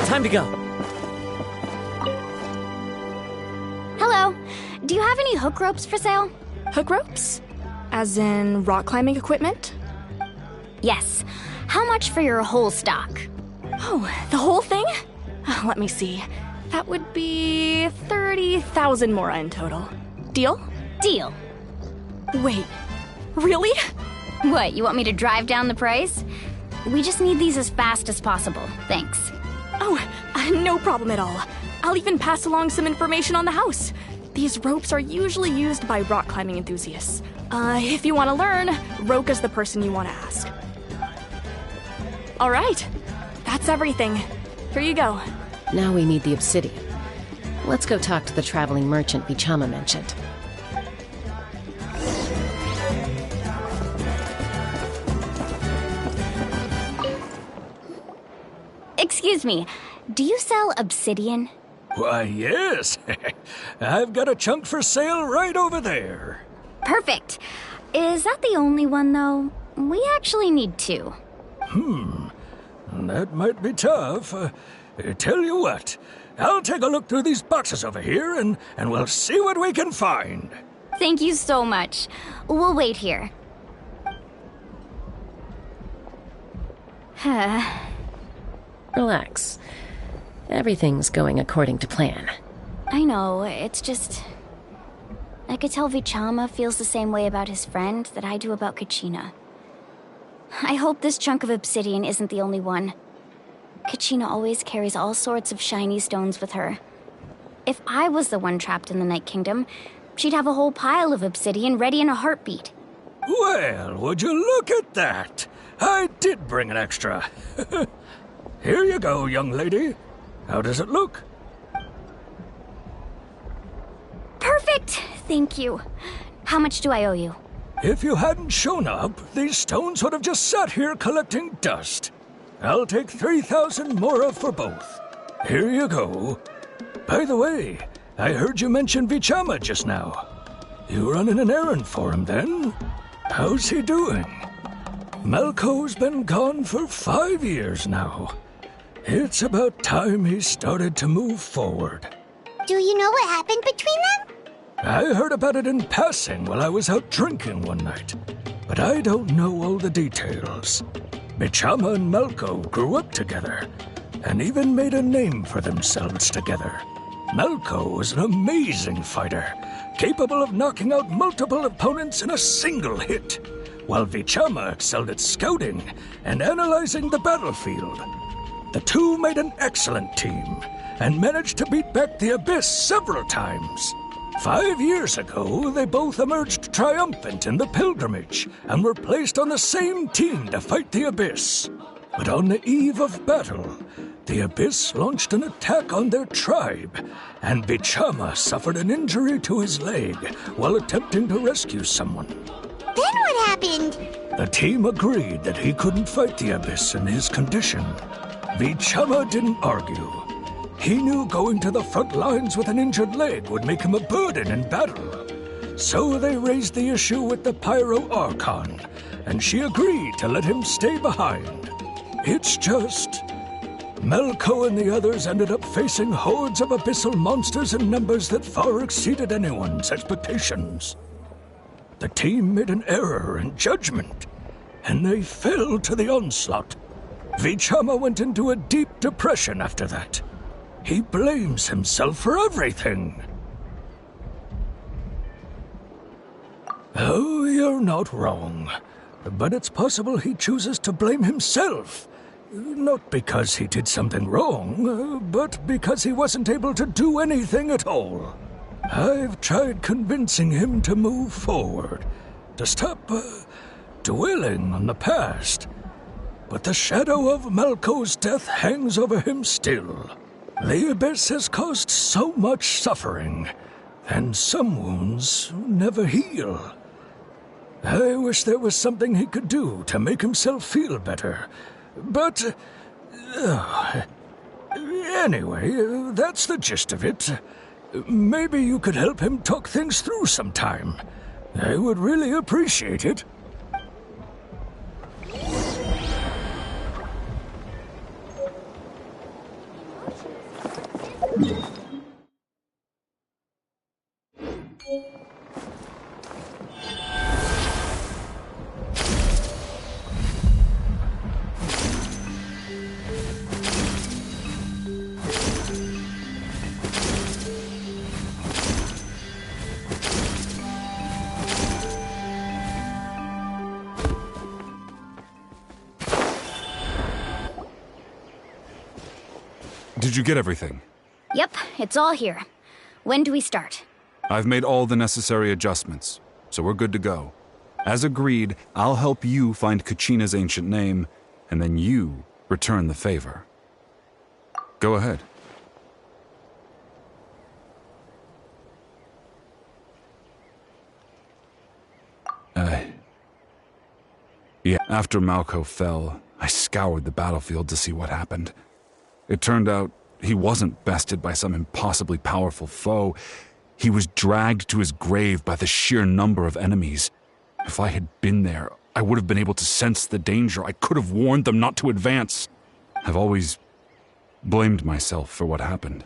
Time to go.
Hello. Do you have any hook ropes for sale?
Hook ropes? As in rock climbing equipment?
Yes. How much for your whole stock?
Oh, the whole thing? Let me see. That would be 30,000 mora in total. Deal?
Deal.
Wait, really?
What, you want me to drive down the price? We just need these as fast as possible. Thanks.
Oh, no problem at all. I'll even pass along some information on the house. These ropes are usually used by rock climbing enthusiasts. If you want to learn, Roka's the person you want to ask. All right, that's everything. Here you go.
Now we need the obsidian. Let's go talk to the traveling merchant Vichama mentioned.
Excuse me, do you sell obsidian?
Why, yes. I've got a chunk for sale right over there.
Perfect. Is that the only one, though? We actually need two.
That might be tough. Tell you what, I'll take a look through these boxes over here, and we'll see what we can find.
Thank you so much. We'll wait here.
Relax. Everything's going according to plan.
I know, it's just... I could tell Vichama feels the same way about his friend that I do about Kachina. I hope this chunk of obsidian isn't the only one. Kachina always carries all sorts of shiny stones with her. If I was the one trapped in the Night Kingdom, she'd have a whole pile of obsidian ready in a heartbeat.
Well, would you look at that? I did bring an extra. Here you go, young lady. How does it look?
Perfect! Thank you. How much do I owe you?
If you hadn't shown up, these stones would have just sat here collecting dust. I'll take 3,000 mora for both. Here you go. By the way, I heard you mention Vichama just now. You running an errand for him, then? How's he doing? Malko's been gone for 5 years now. It's about time he started to move forward.
Do you know what happened between them?
I heard about it in passing while I was out drinking one night, but I don't know all the details. Vichama and Malko grew up together, and even made a name for themselves together. Malko was an amazing fighter, capable of knocking out multiple opponents in a single hit, while Vichama excelled at scouting and analyzing the battlefield. The two made an excellent team, and managed to beat back the Abyss several times. 5 years ago, they both emerged triumphant in the pilgrimage, and were placed on the same team to fight the Abyss. But on the eve of battle, the Abyss launched an attack on their tribe, and Vichama suffered an injury to his leg while attempting to rescue someone.
Then what happened?
The team agreed that he couldn't fight the Abyss in his condition. Vichama didn't argue. He knew going to the front lines with an injured leg would make him a burden in battle. So they raised the issue with the Pyro Archon, and she agreed to let him stay behind. It's just... Melko and the others ended up facing hordes of abyssal monsters in numbers that far exceeded anyone's expectations. The team made an error in judgment, and they fell to the onslaught. Vichama went into a deep depression after that. He blames himself for everything. Oh, you're not wrong. But it's possible he chooses to blame himself. Not because he did something wrong, but because he wasn't able to do anything at all. I've tried convincing him to move forward, to stop dwelling on the past. But the shadow of Malko's death hangs over him still. The Abyss has caused so much suffering, and some wounds never heal. I wish there was something he could do to make himself feel better. But, anyway, that's the gist of it. Maybe you could help him talk things through sometime. I would really appreciate it.
Did you get everything?
Yep, it's all here. When do we start?
I've made all the necessary adjustments, so we're good to go. As agreed, I'll help you find Kachina's ancient name, and then you return the favor. Go ahead. Yeah, after Malko fell, I scoured the battlefield to see what happened. It turned out he wasn't bested by some impossibly powerful foe. He was dragged to his grave by the sheer number of enemies. If I had been there, I would have been able to sense the danger. I could have warned them not to advance. I've always blamed myself for what happened.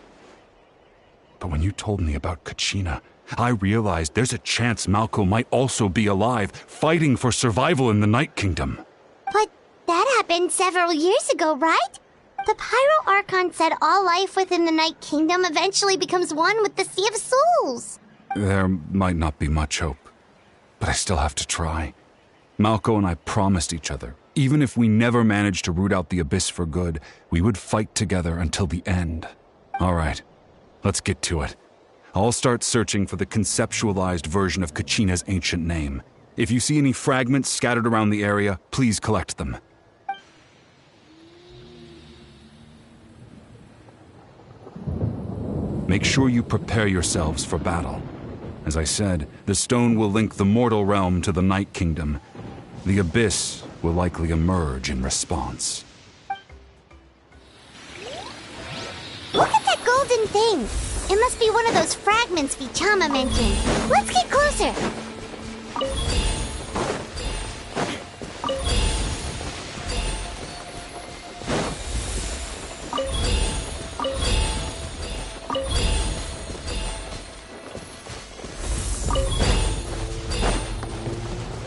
But when you told me about Kachina, I realized there's a chance Malko might also be alive, fighting for survival in the Night Kingdom.
But that happened several years ago, right? The Pyro Archon said all life within the Night Kingdom eventually becomes one with the Sea of Souls.
There might not be much hope, but I still have to try. Malko and I promised each other, even if we never managed to root out the Abyss for good, we would fight together until the end. All right, let's get to it. I'll start searching for the conceptualized version of Kachina's ancient name. If you see any fragments scattered around the area, please collect them. Make sure you prepare yourselves for battle. As I said, the stone will link the mortal realm to the Night Kingdom. The Abyss will likely emerge in response.
Look at that golden thing! It must be one of those fragments Vichama mentioned. Let's get closer!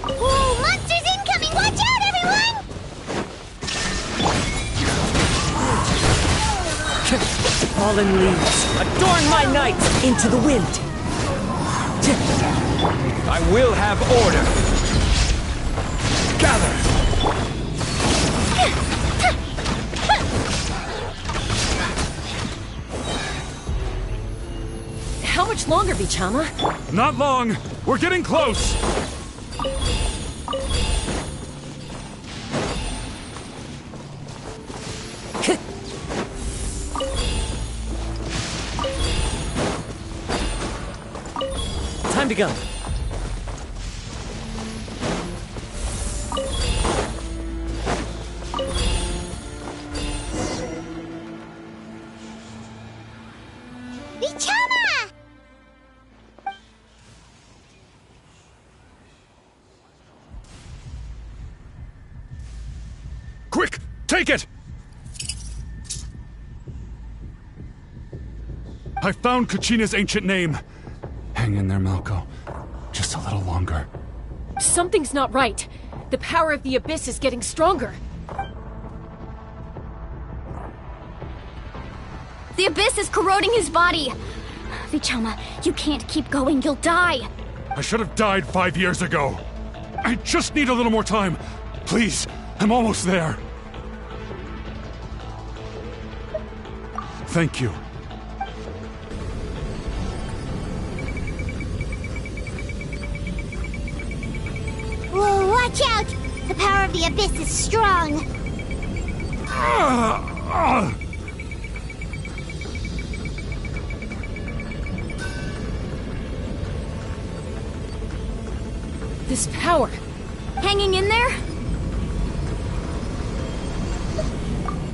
Whoa, monsters incoming! Watch out, everyone!
Fallen leaves, adorn my night into the wind.
I will have order. Gather.
How much longer, Vichama?
Not long. We're getting close.
Time to go.
Vichama!
Quick, take it! I found Kachina's ancient name. Hang in there, Malko. Just a little longer.
Something's not right. The power of the Abyss is getting stronger.
The Abyss is corroding his body. Vichama, you can't keep going. You'll die.
I should have died 5 years ago. I just need a little more time. Please, I'm almost there. Thank you.
Whoa, watch out! The power of the Abyss is strong.
This power.
Hanging in there?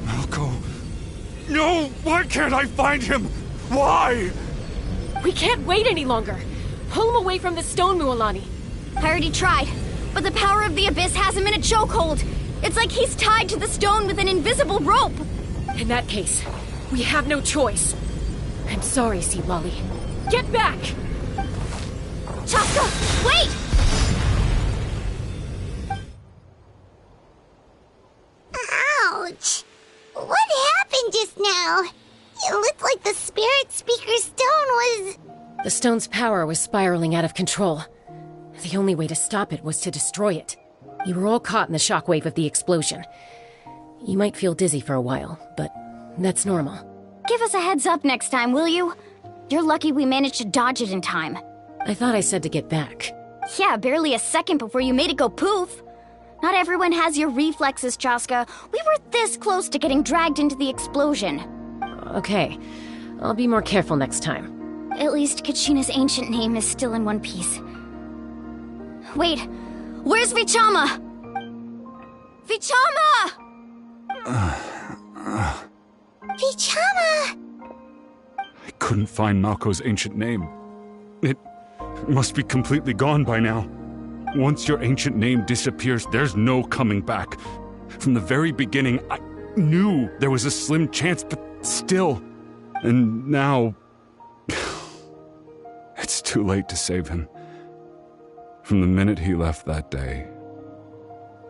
Malko. No! Why can't I find him? Why?
We can't wait any longer. Pull him away from the stone, Mualani.
I already tried, but the power of the Abyss has him in a chokehold. It's like he's tied to the stone with an invisible rope.
In that case, we have no choice. I'm sorry, Sea Wally. Get back!
Chaska, wait!
Ouch! What happened just now? It looked like the Spirit Speaker's stone was...
The stone's power was spiraling out of control. The only way to stop it was to destroy it. You were all caught in the shockwave of the explosion. You might feel dizzy for a while, but that's normal.
Give us a heads up next time, will you? You're lucky we managed to dodge it in time.
I thought I said to get back.
Yeah, barely a second before you made it go poof. Not everyone has your reflexes, Chaska. We were this close to getting dragged into the explosion.
Okay, I'll be more careful next time.
At least Kachina's ancient name is still in one piece. Wait, where's Vichama? Vichama!
Vichama!
I couldn't find Malko's ancient name. It must be completely gone by now. Once your ancient name disappears, there's no coming back. From the very beginning, I knew there was a slim chance, but still. And now... it's too late to save him. From the minute he left that day,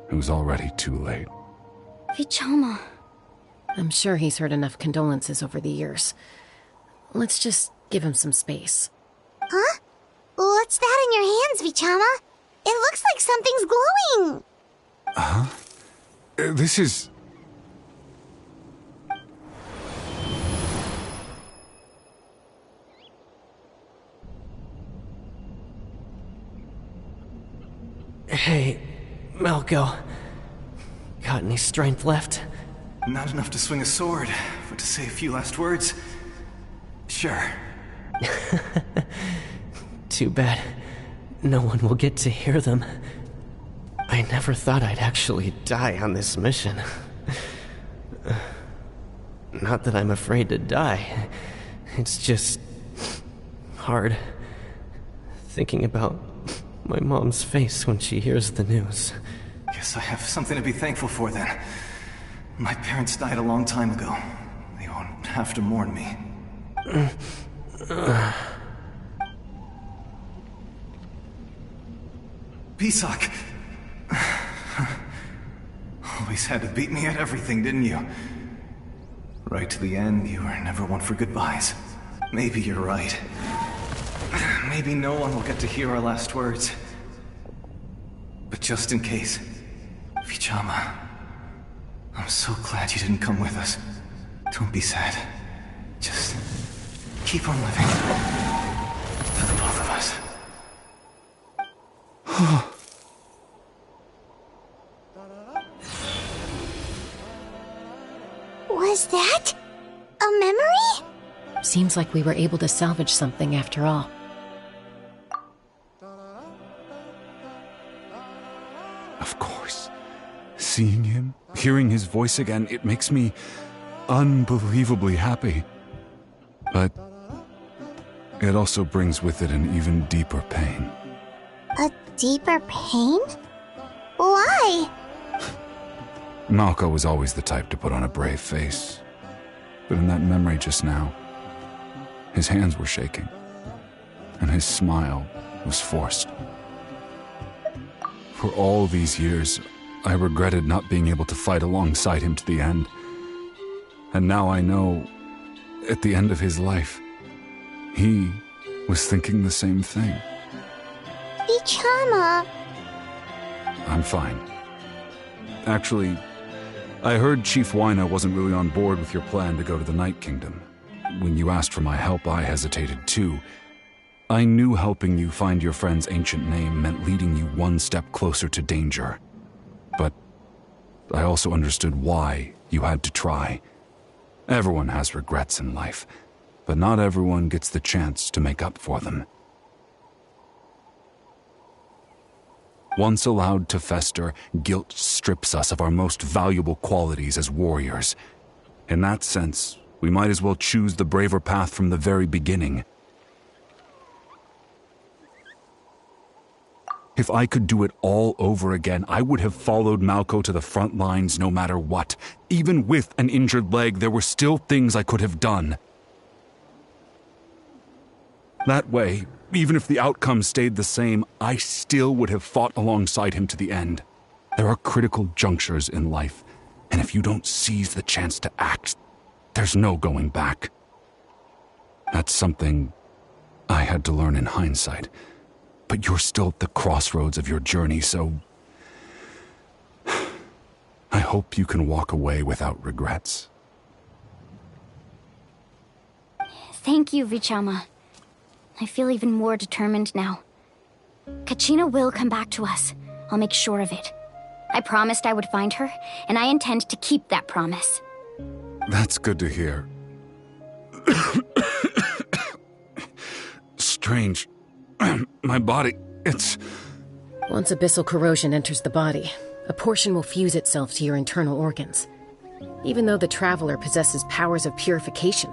it was already too late.
Vichama.
I'm sure he's heard enough condolences over the years. Let's just give him some space.
Huh? What's that in your hands, Vichama? It looks like something's glowing!
Huh? This is...
Hey, Malko. Got any strength left?
Not enough to swing a sword, but to say a few last words? Sure.
Too bad. No one will get to hear them. I never thought I'd actually die on this mission. Not that I'm afraid to die. It's just... hard. Thinking about my mom's face when she hears the news.
Guess I have something to be thankful for then. My parents died a long time ago. They won't have to mourn me. Pisak! Always had to beat me at everything, didn't you? Right to the end, you were never one for goodbyes. Maybe you're right. Maybe no one will get to hear our last words. But just in case, Vichama, I'm so glad you didn't come with us. Don't be sad. Just keep on living. For the both of us.
Was that a memory?
Seems like we were able to salvage something after all.
Of course. Seeing him, hearing his voice again, it makes me unbelievably happy. But it also brings with it an even deeper pain.
A deeper pain? Why?
Malko was always the type to put on a brave face. But in that memory just now, His hands were shaking, and his smile was forced. For all these years, I regretted not being able to fight alongside him to the end. And now I know, at the end of his life, he was thinking the same thing.
Vichama.
I'm fine. Actually, I heard Chief Wyna wasn't really on board with your plan to go to the Night Kingdom. When you asked for my help, I hesitated too. I knew helping you find your friend's ancient name meant leading you one step closer to danger. But I also understood why you had to try. Everyone has regrets in life, but not everyone gets the chance to make up for them. Once allowed to fester, guilt strips us of our most valuable qualities as warriors. In that sense, we might as well choose the braver path from the very beginning. If I could do it all over again, I would have followed Malco to the front lines no matter what. Even with an injured leg, there were still things I could have done. That way, even if the outcome stayed the same, I still would have fought alongside him to the end. There are critical junctures in life, and if you don't seize the chance to act, there's no going back. That's something I had to learn in hindsight. But you're still at the crossroads of your journey, so I hope you can walk away without regrets.
Thank you, Vichama. I feel even more determined now. Kachina will come back to us. I'll make sure of it. I promised I would find her, and I intend to keep that promise.
That's good to hear. Strange. My body, it's...
Once abyssal corrosion enters the body, a portion will fuse itself to your internal organs. Even though the Traveler possesses powers of purification,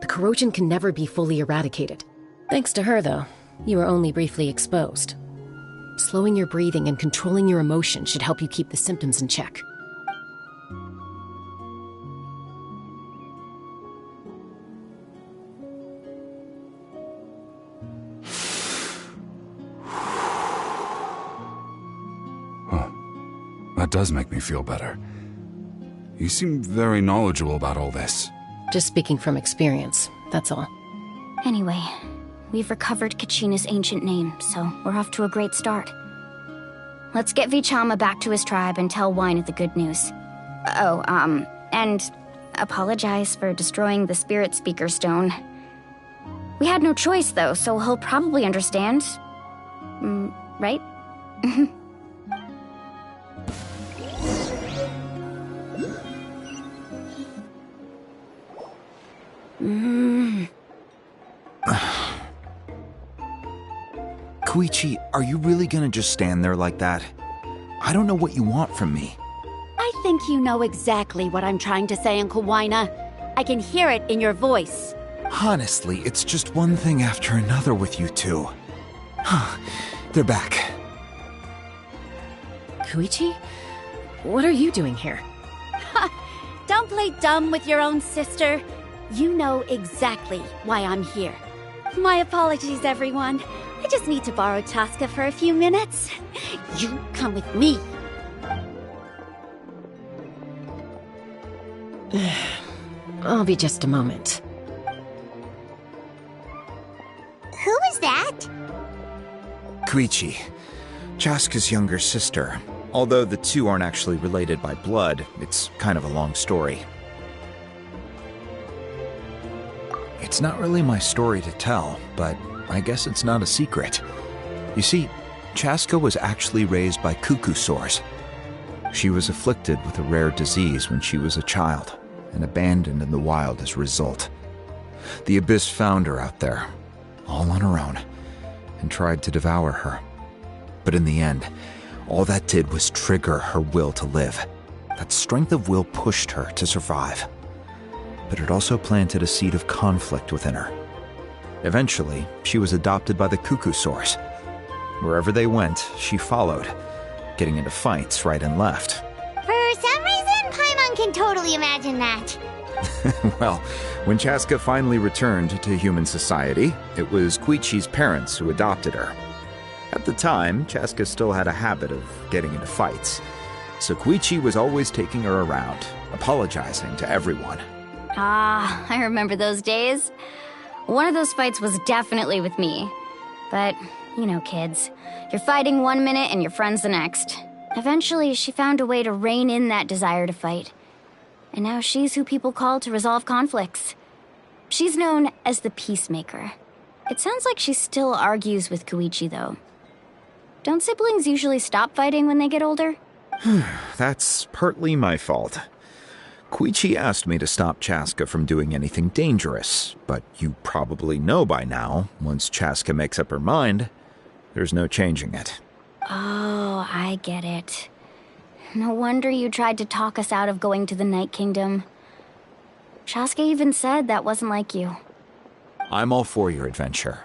the corrosion can never be fully eradicated. Thanks to her, though, you are only briefly exposed. Slowing your breathing and controlling your emotions should help you keep the symptoms in check.
That does make me feel better. You seem very knowledgeable about all this.
Just speaking from experience, that's all.
Anyway, we've recovered Kachina's ancient name, so we're off to a great start. Let's get Vichama back to his tribe and tell Wyna the good news. And apologize for destroying the Spirit Speaker Stone. We had no choice, though, so he'll probably understand. Right?
Koichi, are you really gonna just stand there like that? I don't know what you want from me.
I think you know exactly what I'm trying to say, Uncle Wyna. I can hear it in your voice.
Honestly, it's just one thing after another with you two. They're back.
Koichi? What are you doing here?
Don't play dumb with your own sister. You know exactly why I'm here. My apologies, everyone. I just need to borrow Tosca for a few minutes. You come with me.
I'll be just a moment.
Who is that?
Koichi, Chaska's younger sister. Although the two aren't actually related by blood, it's kind of a long story. It's not really my story to tell, but I guess it's not a secret. You see, Chaska was actually raised by cuckoo sores. She was afflicted with a rare disease when she was a child, and abandoned in the wild as a result. The Abyss found her out there, all on her own, and tried to devour her. But in the end, all that did was trigger her will to live. That strength of will pushed her to survive. But it also planted a seed of conflict within her. Eventually, she was adopted by the cuckoo sores. Wherever they went, she followed, getting into fights right and left.
For some reason, Paimon can totally imagine that.
Well, when Chaska finally returned to human society, it was Koichi's parents who adopted her. At the time, Chaska still had a habit of getting into fights, so Koichi was always taking her around, apologizing to everyone.
Ah, I remember those days. One of those fights was definitely with me. But, you know, kids. You're fighting one minute and your friend's the next. Eventually, she found a way to rein in that desire to fight. And now she's who people call to resolve conflicts. She's known as the Peacemaker. It sounds like she still argues with Koichi, though. Don't siblings usually stop fighting when they get older?
That's partly my fault. Koichi asked me to stop Chaska from doing anything dangerous, but you probably know by now, once Chaska makes up her mind, there's no changing it.
Oh, I get it. No wonder you tried to talk us out of going to the Night Kingdom. Chaska even said that wasn't like you.
I'm all for your adventure.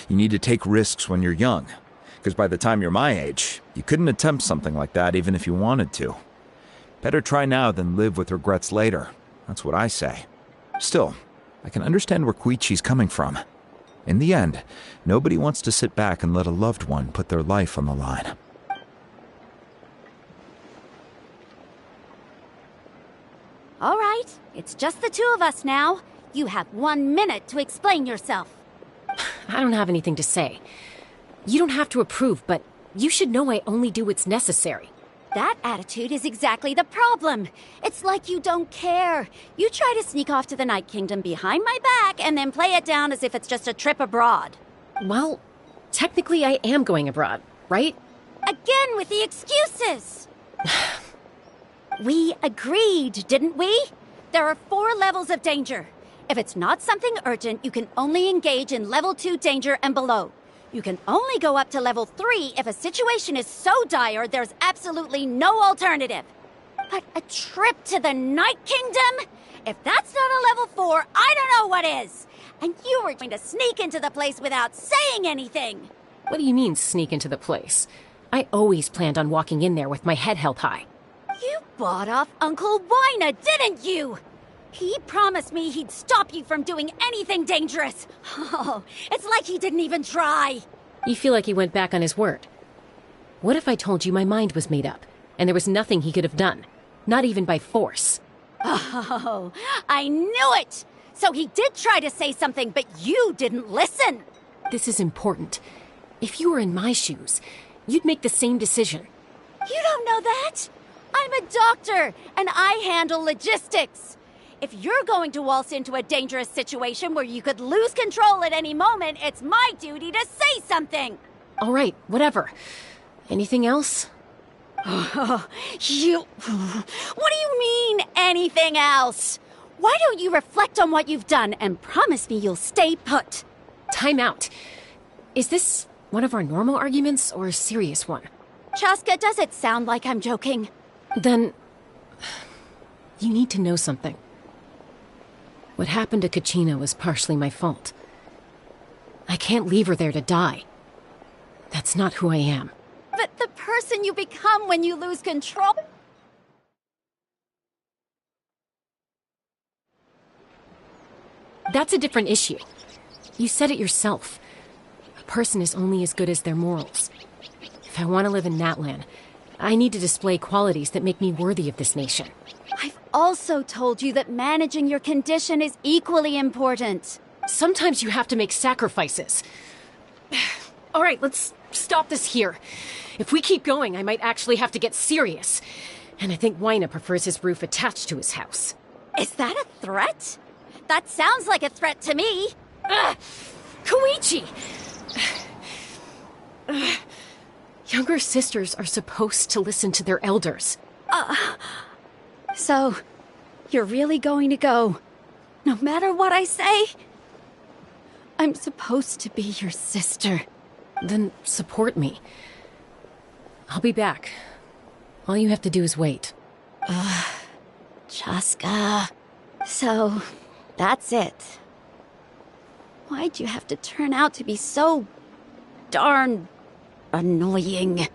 You need to take risks when you're young, because by the time you're my age, you couldn't attempt something like that even if you wanted to. Better try now than live with regrets later. That's what I say. Still, I can understand where Koichi's coming from. In the end, nobody wants to sit back and let a loved one put their life on the line.
All right, it's just the two of us now. You have 1 minute to explain yourself.
I don't have anything to say. You don't have to approve, but you should know I only do what's necessary.
That attitude is exactly the problem. It's like you don't care. You try to sneak off to the Night Kingdom behind my back and then play it down as if it's just a trip abroad.
Well, technically I am going abroad, right?
Again with the excuses! We agreed, didn't we? There are 4 levels of danger. If it's not something urgent, you can only engage in level 2 danger and below. You can only go up to level 3 if a situation is so dire there's absolutely no alternative. But a trip to the Night Kingdom? If that's not a level 4, I don't know what is. And you were trying to sneak into the place without saying anything.
What do you mean, sneak into the place? I always planned on walking in there with my head held high.
You bought off Uncle Wina, didn't you? He promised me he'd stop you from doing anything dangerous. Oh, it's like he didn't even try.
You feel like he went back on his word. What if I told you my mind was made up, and there was nothing he could have done? Not even by force.
Oh, I knew it! So he did try to say something, but you didn't listen.
This is important. If you were in my shoes, you'd make the same decision.
You don't know that? I'm a doctor, and I handle logistics. If you're going to waltz into a dangerous situation where you could lose control at any moment, it's my duty to say something.
All right, whatever. Anything else?
What do you mean, anything else? Why don't you reflect on what you've done and promise me you'll stay put?
Time out. Is this one of our normal arguments or a serious one?
Chaska, does it sound like I'm joking?
Then, you need to know something. What happened to Kachina was partially my fault. I can't leave her there to die. That's not who I am.
But the person you become when you lose control...
That's a different issue. You said it yourself. A person is only as good as their morals. If I want to live in Natlan, I need to display qualities that make me worthy of this nation.
I've also told you that managing your condition is equally important.
Sometimes you have to make sacrifices. All right, let's stop this here. If we keep going, I might actually have to get serious. And I think Wina prefers his roof attached to his house.
Is that a threat? That sounds like a threat to me.
Koichi! Younger sisters are supposed to listen to their elders.
So, you're really going to go, no matter what I say? I'm supposed to be your sister.
Then support me. I'll be back. All you have to do is wait.
Chaska. So, that's it. Why'd you have to turn out to be so darn annoying?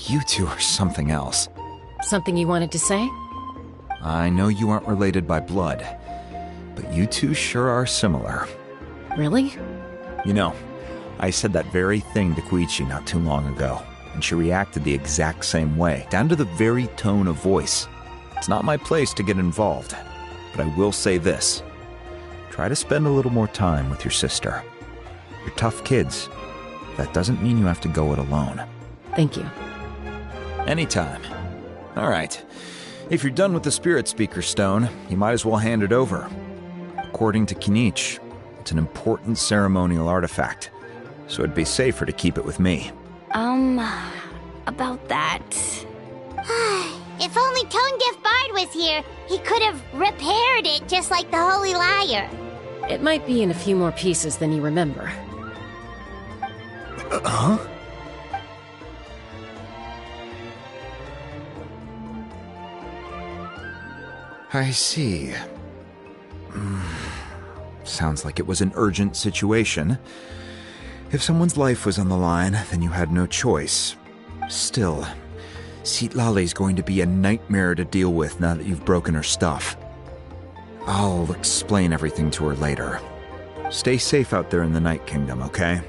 You two are something else.
Something you wanted to say?
I know you aren't related by blood, but you two sure are similar.
Really?
You know, I said that very thing to Koichi not too long ago, and she reacted the exact same way, down to the very tone of voice. It's not my place to get involved, but I will say this. Try to spend a little more time with your sister. You're tough kids. That doesn't mean you have to go it alone.
Thank you.
Anytime. All right. If you're done with the Spirit Speaker Stone, you might as well hand it over. According to Kinich, it's an important ceremonial artifact, so it'd be safer to keep it with me.
About that...
If only Tone Deaf Bard was here, he could have repaired it just like the Holy Liar.
It might be in a few more pieces than you remember.
Huh? I see. Sounds like it was an urgent situation. If someone's life was on the line, then you had no choice. Still, Citlali's going to be a nightmare to deal with now that you've broken her stuff. I'll explain everything to her later. Stay safe out there in the Night Kingdom, okay?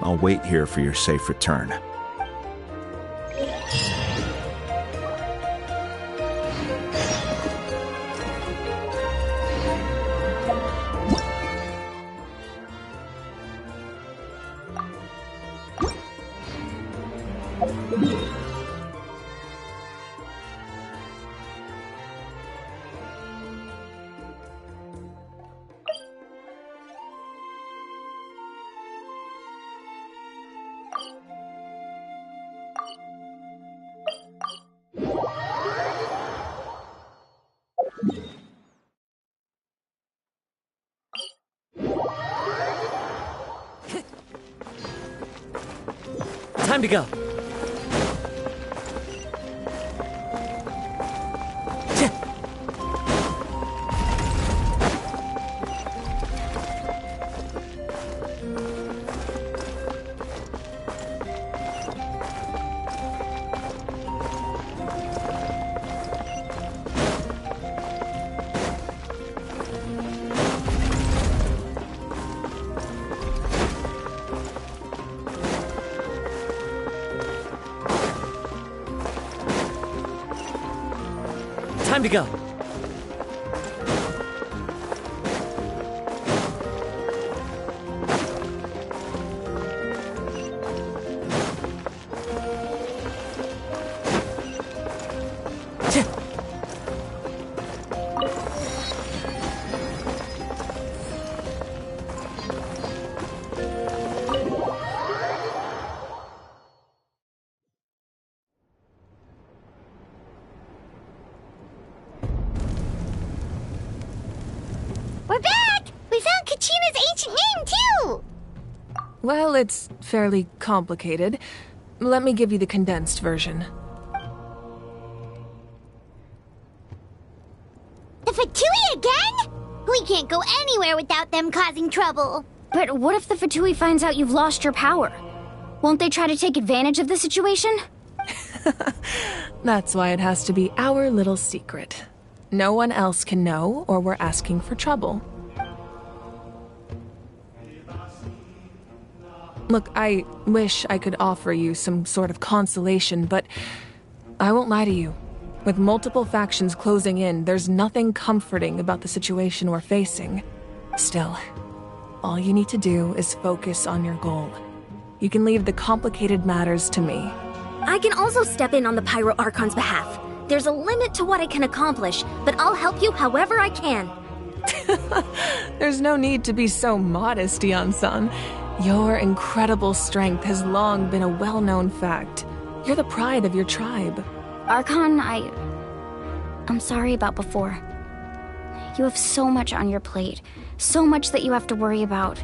I'll wait here for your safe return.
Time to go. Time to go.
We're back! We found Kachina's ancient name, too!
Well, it's fairly complicated. Let me give you the condensed version.
The Fatui again? We can't go anywhere without them causing trouble.
But what if the Fatui finds out you've lost your power? Won't they try to take advantage of the situation?
That's why it has to be our little secret. No one else can know, or we're asking for trouble. Look, I wish I could offer you some sort of consolation, but I won't lie to you. With multiple factions closing in, there's nothing comforting about the situation we're facing. Still, all you need to do is focus on your goal. You can leave the complicated matters to me.
I can also step in on the Pyro Archon's behalf. There's a limit to what I can accomplish, but I'll help you however I can.
There's no need to be so modest, Dion-san. Your incredible strength has long been a well-known fact. You're the pride of your tribe.
Archon, I'm sorry about before. You have so much on your plate, so much that you have to worry about.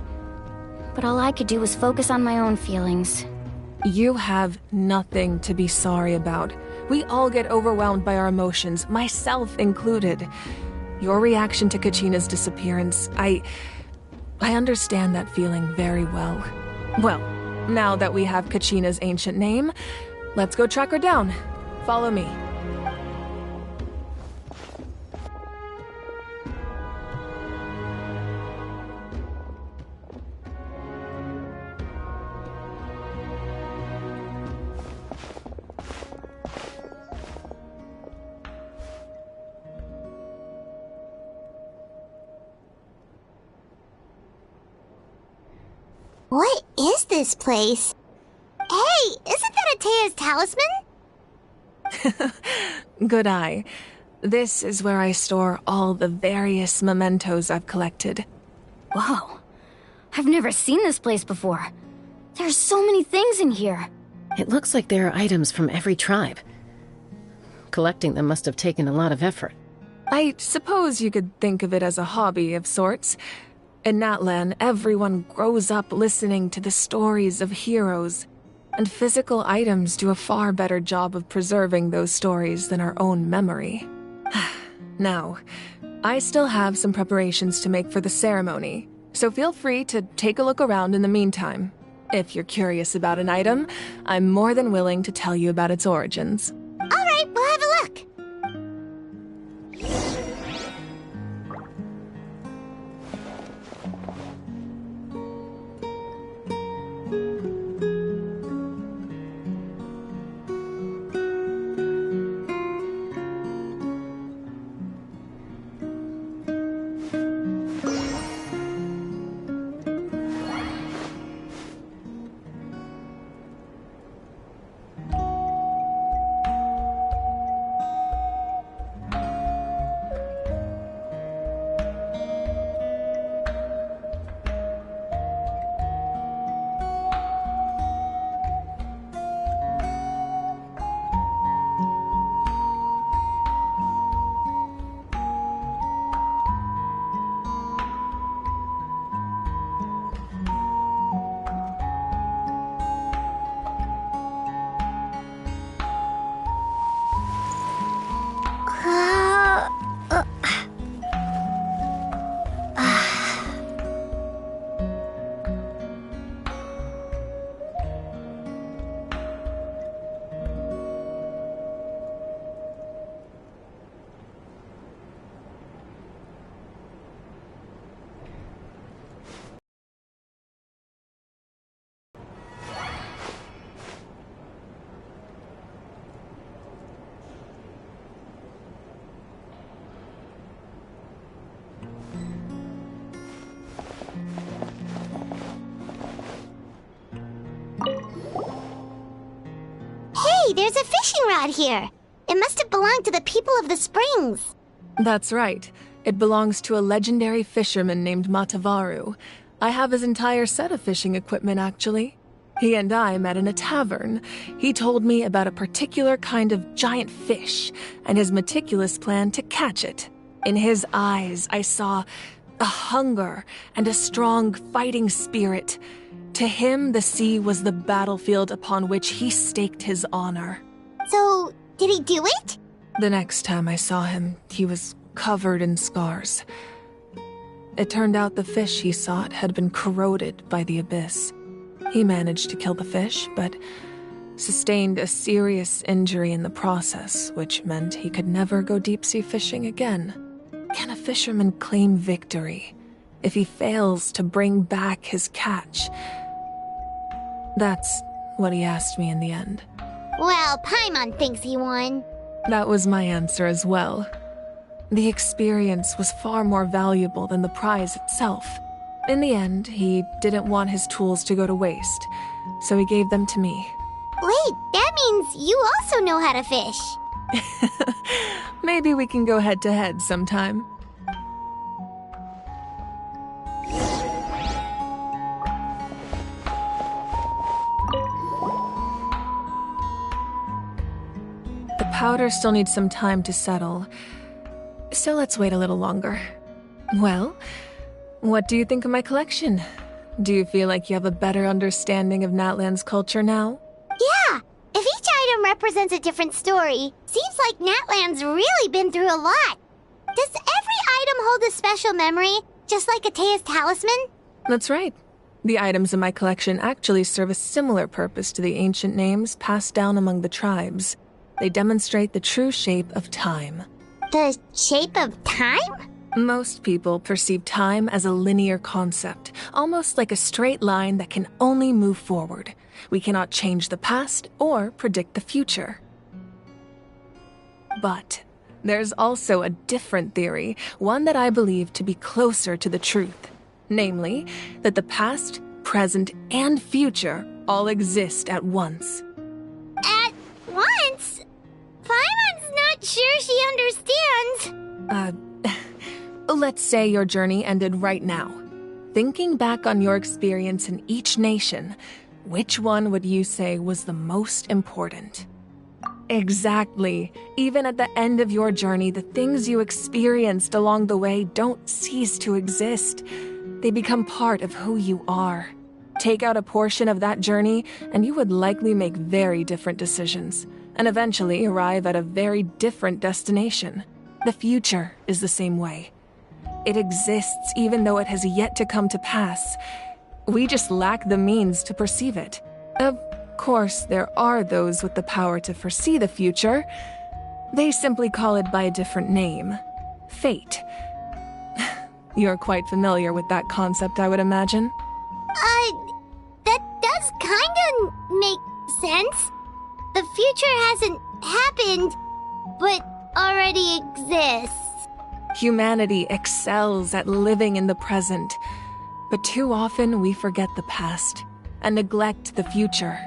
But all I could do was focus on my own feelings.
You have nothing to be sorry about. We all get overwhelmed by our emotions, myself included. Your reaction to Kachina's disappearance, I understand that feeling very well. Well, Now that we have Kachina's ancient name, let's go track her down. Follow me.
What is this place? Hey, isn't that Atea's talisman?
Good eye. This is where I store all the various mementos I've collected.
Whoa. I've never seen this place before. There's so many things in here.
It looks like there are items from every tribe. Collecting them must have taken a lot of effort.
I suppose you could think of it as a hobby of sorts. In Natlan, everyone grows up listening to the stories of heroes, and physical items do a far better job of preserving those stories than our own memory. Now, I still have some preparations to make for the ceremony, so feel free to take a look around in the meantime. If you're curious about an item, I'm more than willing to tell you about its origins.
All right, we'll have a look. Hey, there's a fishing rod here. It must have belonged to the people of the springs.
That's right. It belongs to a legendary fisherman named Matavaru. I have his entire set of fishing equipment, actually. He and I met in a tavern. He told me about a particular kind of giant fish and his meticulous plan to catch it. In his eyes, I saw a hunger and a strong fighting spirit. To him, the sea was the battlefield upon which he staked his honor.
So, did he do it?
The next time I saw him, he was covered in scars. It turned out the fish he sought had been corroded by the abyss. He managed to kill the fish, but sustained a serious injury in the process, which meant he could never go deep-sea fishing again. Can a fisherman claim victory if he fails to bring back his catch? That's what he asked me in the end.
Well, Paimon thinks he won.
That was my answer as well. The experience was far more valuable than the prize itself. In the end, he didn't want his tools to go to waste, so he gave them to me.
Wait, that means you also know how to fish.
Maybe we can go head-to-head sometime. The powder still needs some time to settle, so let's wait a little longer. Well, what do you think of my collection? Do you feel like you have a better understanding of Natlan's culture now?
Yeah! If each item represents a different story, seems like Natlan's really been through a lot. Does every item hold a special memory, just like Atea's talisman?
That's right. The items in my collection actually serve a similar purpose to the ancient names passed down among the tribes. They demonstrate the true shape of time.
The shape of time?
Most people perceive time as a linear concept, almost like a straight line that can only move forward. We cannot change the past or predict the future. But there's also a different theory, one that I believe to be closer to the truth. Namely, that the past, present, and future all exist at once.
At once? Paimon's not sure she understands.
Let's say your journey ended right now. Thinking back on your experience in each nation, which one would you say was the most important? Exactly. Even at the end of your journey, the things you experienced along the way don't cease to exist. They become part of who you are. Take out a portion of that journey, and you would likely make very different decisions, and eventually arrive at a very different destination. The future is the same way. It exists even though it has yet to come to pass. We just lack the means to perceive it. Of course, there are those with the power to foresee the future. They simply call it by a different name. Fate. You're quite familiar with that concept, I would imagine.
That does kinda make sense. The future hasn't happened, but already exists.
Humanity excels at living in the present, but too often we forget the past and neglect the future.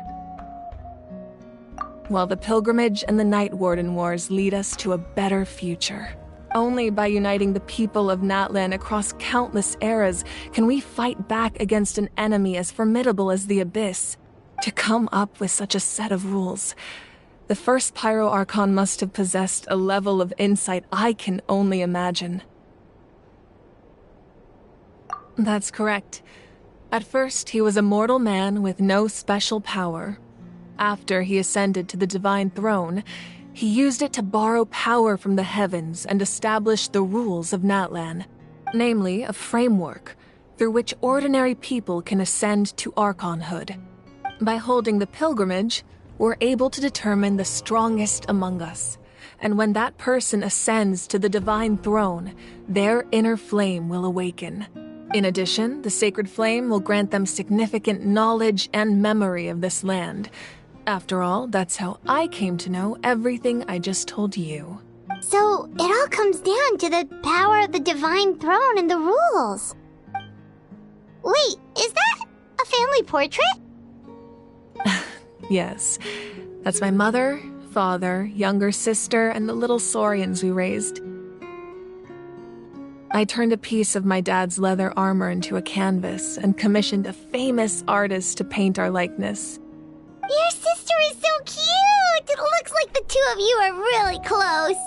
While the pilgrimage and the Night Warden Wars lead us to a better future. Only by uniting the people of Natlan across countless eras can we fight back against an enemy as formidable as the Abyss. To come up with such a set of rules, the first Pyro Archon must have possessed a level of insight I can only imagine. That's correct. At first, he was a mortal man with no special power. After he ascended to the Divine Throne, he used it to borrow power from the heavens and establish the rules of Natlan, namely a framework through which ordinary people can ascend to Archonhood. By holding the pilgrimage, we're able to determine the strongest among us, and when that person ascends to the Divine Throne, their inner flame will awaken. In addition, the sacred flame will grant them significant knowledge and memory of this land. After all, that's how I came to know everything I just told you.
So, it all comes down to the power of the Divine Throne and the rules. Wait, is that a family portrait?
Yes, that's my mother, father, younger sister, and the little saurians we raised. I turned a piece of my dad's leather armor into a canvas and commissioned a famous artist to paint our likeness.
Your sister is so cute! It looks like the two of you are really close.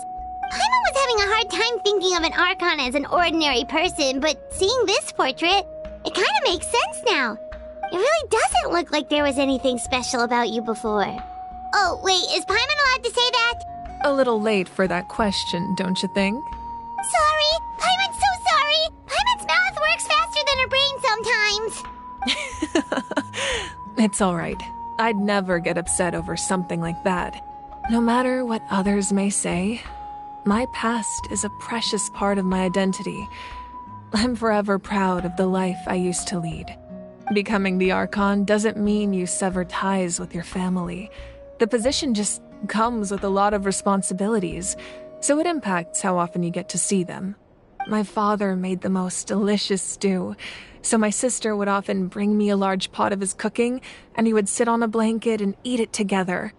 Paimon was having a hard time thinking of an Archon as an ordinary person, but seeing this portrait, it kind of makes sense now. It really doesn't look like there was anything special about you before. Oh, wait, is Paimon allowed to say that?
A little late for that question, don't you think?
Sorry! Paimon's so sorry! Paimon's mouth works faster than her brain sometimes.
It's all right. I'd never get upset over something like that. No matter what others may say, my past is a precious part of my identity. I'm forever proud of the life I used to lead. Becoming the Archon doesn't mean you sever ties with your family. The position just comes with a lot of responsibilities, so it impacts how often you get to see them. My father made the most delicious stew, so my sister would often bring me a large pot of his cooking, and he would sit on a blanket and eat it together.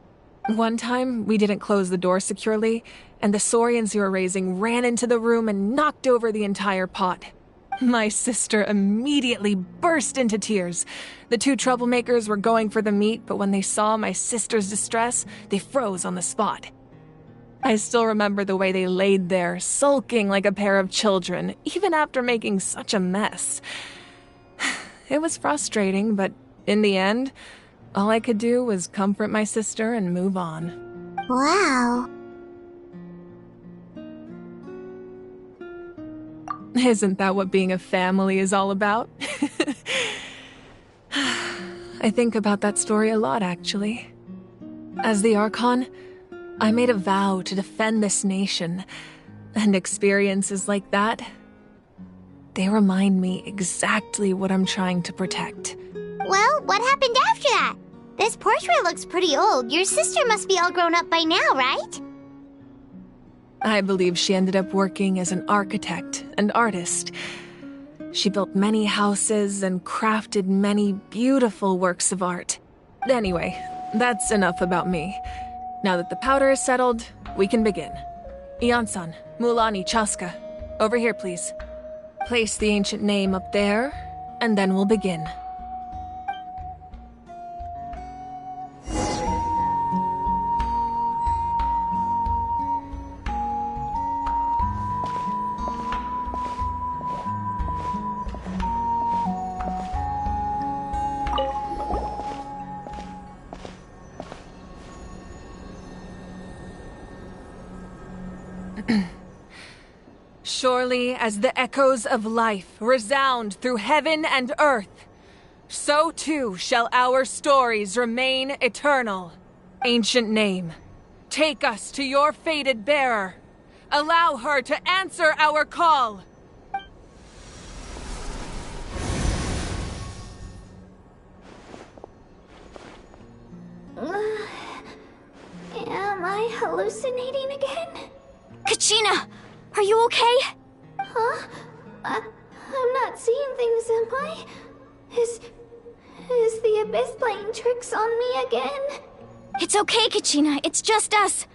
One time, we didn't close the door securely, and the saurians we were raising ran into the room and knocked over the entire pot. My sister immediately burst into tears. The two troublemakers were going for the meat, but when they saw my sister's distress, they froze on the spot. I still remember the way they laid there, sulking like a pair of children, even after making such a mess. It was frustrating, but in the end, all I could do was comfort my sister and move on.
Wow.
Isn't that what being a family is all about? I think about that story a lot, actually. As the Archon, I made a vow to defend this nation, and experiences like that, they remind me exactly what I'm trying to protect.
Well, what happened after that? This portrait looks pretty old. Your sister must be all grown up by now, right?
I believe she ended up working as an architect and artist. She built many houses and crafted many beautiful works of art. Anyway, that's enough about me. Now that the powder is settled, we can begin. Ian-san, Mulani, Chaska, over here, please. Place the ancient name up there, and then we'll begin. Surely as the echoes of life resound through heaven and earth, so too shall our stories remain eternal. Ancient name, take us to your fated bearer. Allow her to answer our call.
Am I hallucinating again?
Kachina! Are you okay?
Huh? I'm not seeing things, am I? Is the Abyss playing tricks on me again?
It's okay, Kachina. It's just us.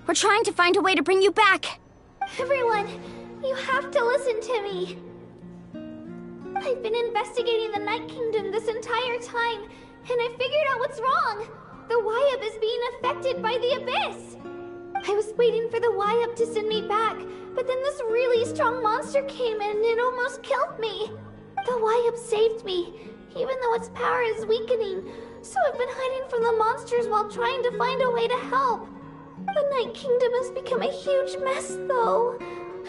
We're trying to find a way to bring you back.
Everyone, you have to listen to me. I've been investigating the Night Kingdom this entire time, and I figured out what's wrong. The Wyup is being affected by the Abyss. I was waiting for the Wyup to send me back, but then this really strong monster came in and it almost killed me. The Wyup saved me, even though its power is weakening, so I've been hiding from the monsters while trying to find a way to help. The Night Kingdom has become a huge mess, though.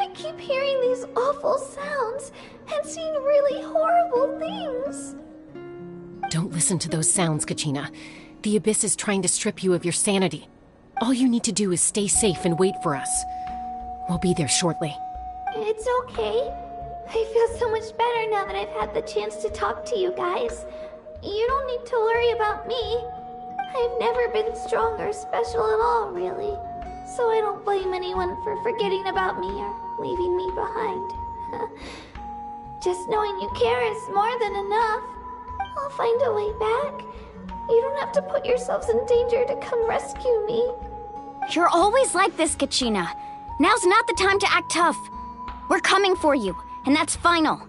I keep hearing these awful sounds and seeing really horrible things.
Don't listen to those sounds, Kachina. The Abyss is trying to strip you of your sanity. All you need to do is stay safe and wait for us. We'll be there shortly.
It's okay. I feel so much better now that I've had the chance to talk to you guys. You don't need to worry about me. I've never been strong or special at all, really. So I don't blame anyone for forgetting about me or leaving me behind. Just knowing you care is more than enough. I'll find a way back. You don't have to put yourselves in danger to come rescue me.
You're always like this, Kachina. Now's not the time to act tough. We're coming for you, and that's final.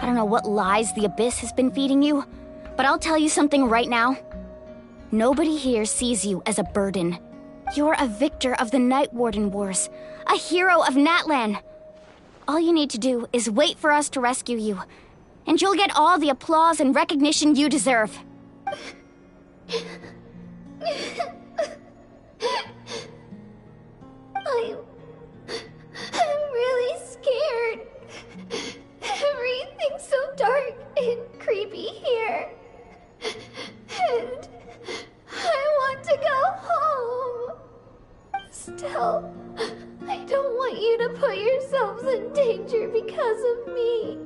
I don't know what lies the Abyss has been feeding you, but I'll tell you something right now. Nobody here sees you as a burden. You're a victor of the Night Warden Wars, a hero of Natlan. All you need to do is wait for us to rescue you, and you'll get all the applause and recognition you deserve.
I'm really scared. Everything's so dark and creepy here. And I want to go home. Still, I don't want you to put yourselves in danger because of me.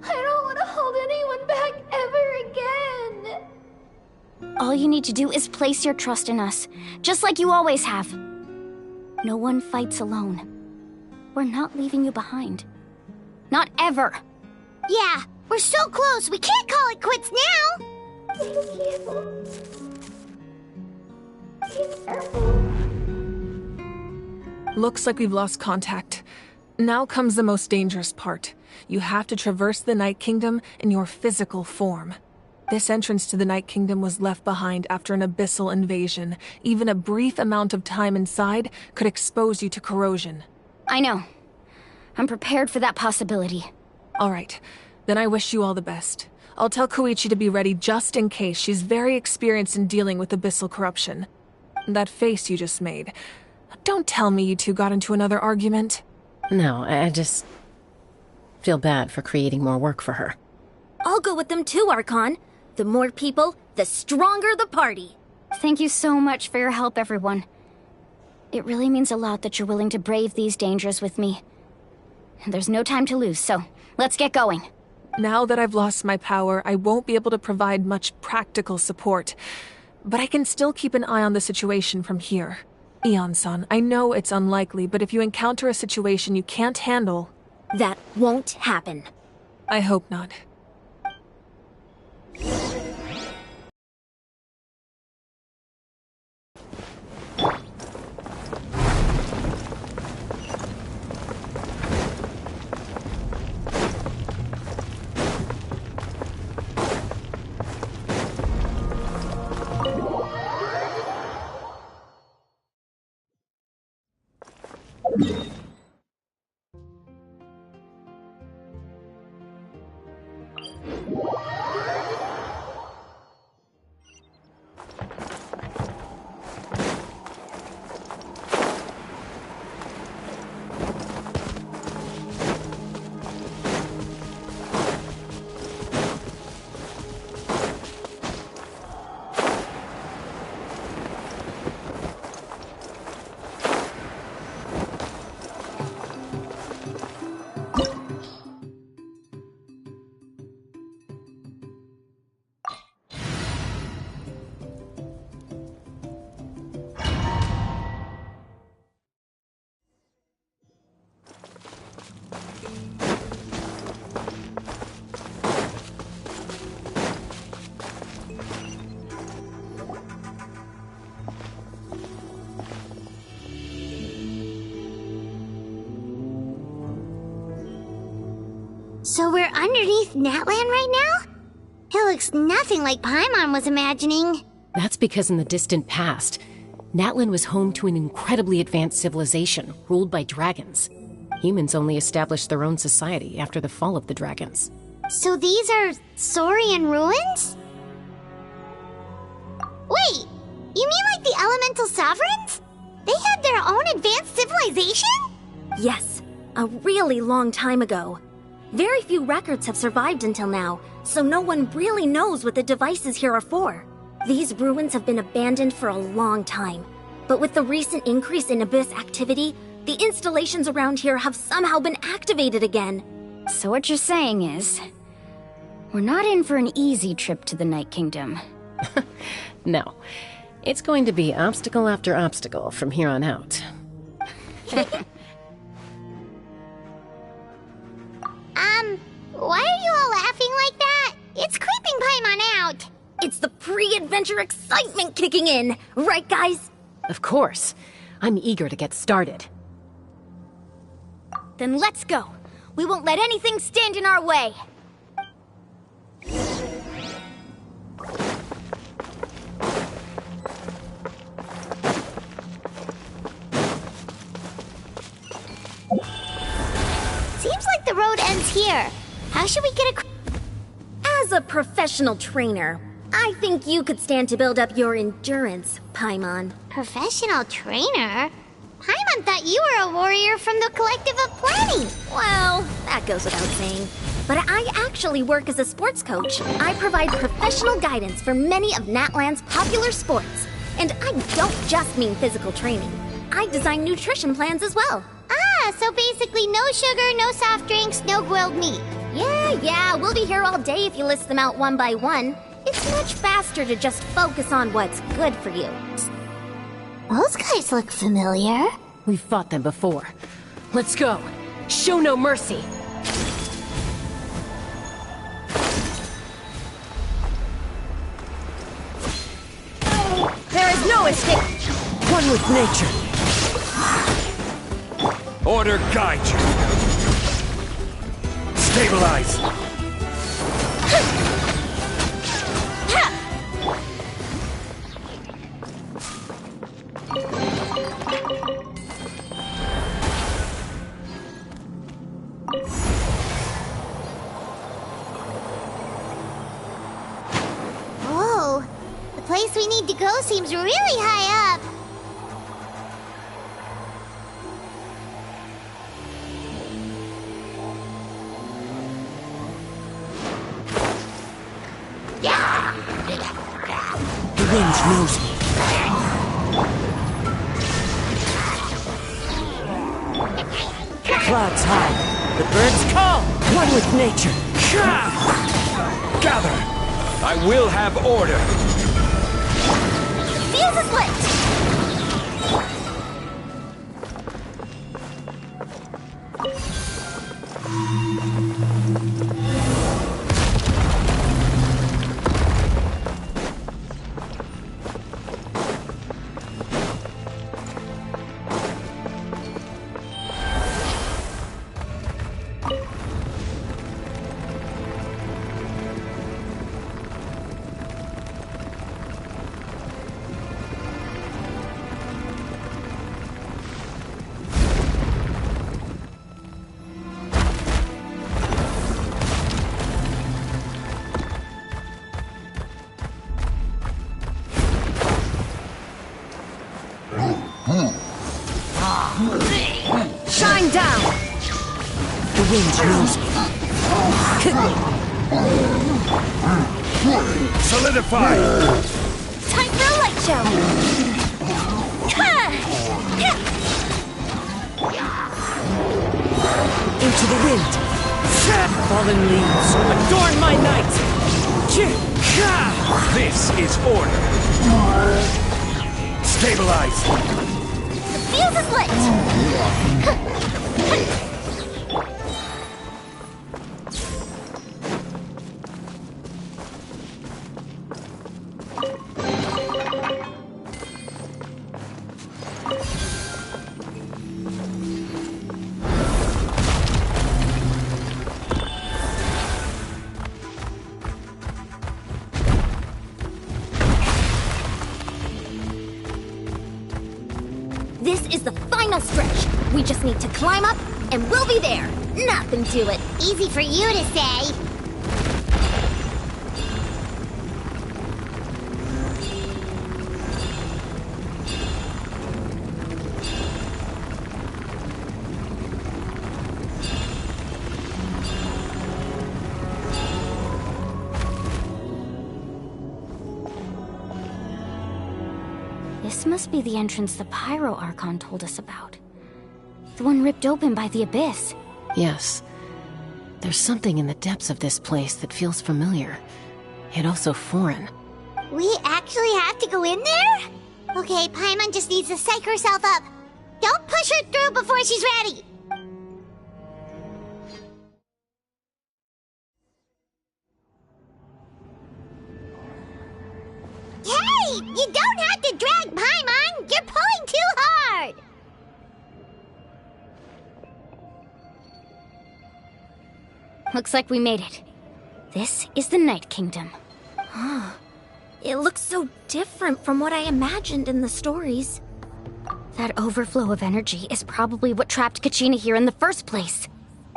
I don't want to hold anyone back ever again.
All you need to do is place your trust in us, just like you always have. No one fights alone. We're not leaving you behind. Not ever.
Yeah, we're so close. We can't call it quits now. Thank you. Be careful.
Looks like we've lost contact. Now comes the most dangerous part. You have to traverse the Night Kingdom in your physical form. This entrance to the Night Kingdom was left behind after an abyssal invasion. Even a brief amount of time inside could expose you to corrosion.
I know. I'm prepared for that possibility.
All right. Then I wish you all the best. I'll tell Koichi to be ready just in case. She's very experienced in dealing with abyssal corruption. That face you just made. Don't tell me you two got into another argument.
No, I just feel bad for creating more work for her.
I'll go with them too, Archon. The more people, the stronger the party.
Thank you so much for your help, everyone. It really means a lot that you're willing to brave these dangers with me. There's no time to lose, so let's get going.
Now that I've lost my power, I won't be able to provide much practical support. But I can still keep an eye on the situation from here. Eon-san, I know it's unlikely, but if you encounter a situation you can't handle...
That won't happen.
I hope not.
So we're underneath Natlan right now? It looks nothing like Paimon was imagining.
That's because in the distant past, Natlan was home to an incredibly advanced civilization ruled by dragons. Humans only established their own society after the fall of the dragons.
So these are Saurian ruins? Wait, you mean like the elemental sovereigns? They had their own advanced civilization?
Yes, a really long time ago. Very few records have survived until now, so no one really knows what the devices here are for. These ruins have been abandoned for a long time, but with the recent increase in Abyss activity, the installations around here have somehow been activated again.
So what you're saying is, we're not in for an easy trip to the Night Kingdom.
No. It's going to be obstacle after obstacle from here on out.
Why are you all laughing like that? It's creeping Paimon out.
It's the pre-adventure excitement kicking in, right guys?
Of course. I'm eager to get started.
Then let's go. We won't let anything stand in our way.
Seems like the road ends here. How should we get
As a professional trainer, I think you could stand to build up your endurance, Paimon.
Professional trainer? Paimon thought you were a warrior from the Collective of Plenty.
Well, that goes without saying. But I actually work as a sports coach. I provide professional guidance for many of Natlan's popular sports. And I don't just mean physical training. I design nutrition plans as well.
Ah, so basically no sugar, no soft drinks, no grilled meat.
Yeah, we'll be here all day if you list them out one by one. It's much faster to just focus on what's good for you.
Those guys look familiar.
We've fought them before. Let's go. Show no mercy.
There is no escape.
One with nature.
Order guide you. Stabilize.
Whoa, the place we need to go seems really high up.
wind knows me. Clouds high, the birds call, one with nature.
Gather! I will have order!
Fuse is lit!
Shine down! The wind knows me.
Solidify!
Time for a light show!
Into the wind. Fallen leaves, adorn my night!
This is order! Stabilize!
Fuse is lit! This is the final stretch. We just need to climb up, and we'll be there. Nothing to it. Easy for you to say.
This must be the entrance the Pyro Archon told us about. The one ripped open by the Abyss.
Yes. There's something in the depths of this place that feels familiar, yet also foreign.
We actually have to go in there? Okay, Paimon just needs to psych herself up. Don't push her through before she's ready. Hey! You don't have to drag Paimon! You're pulling too hard!
Looks like we made it. This is the Night Kingdom.
It looks so different from what I imagined in the stories.
That overflow of energy is probably what trapped Kachina here in the first place.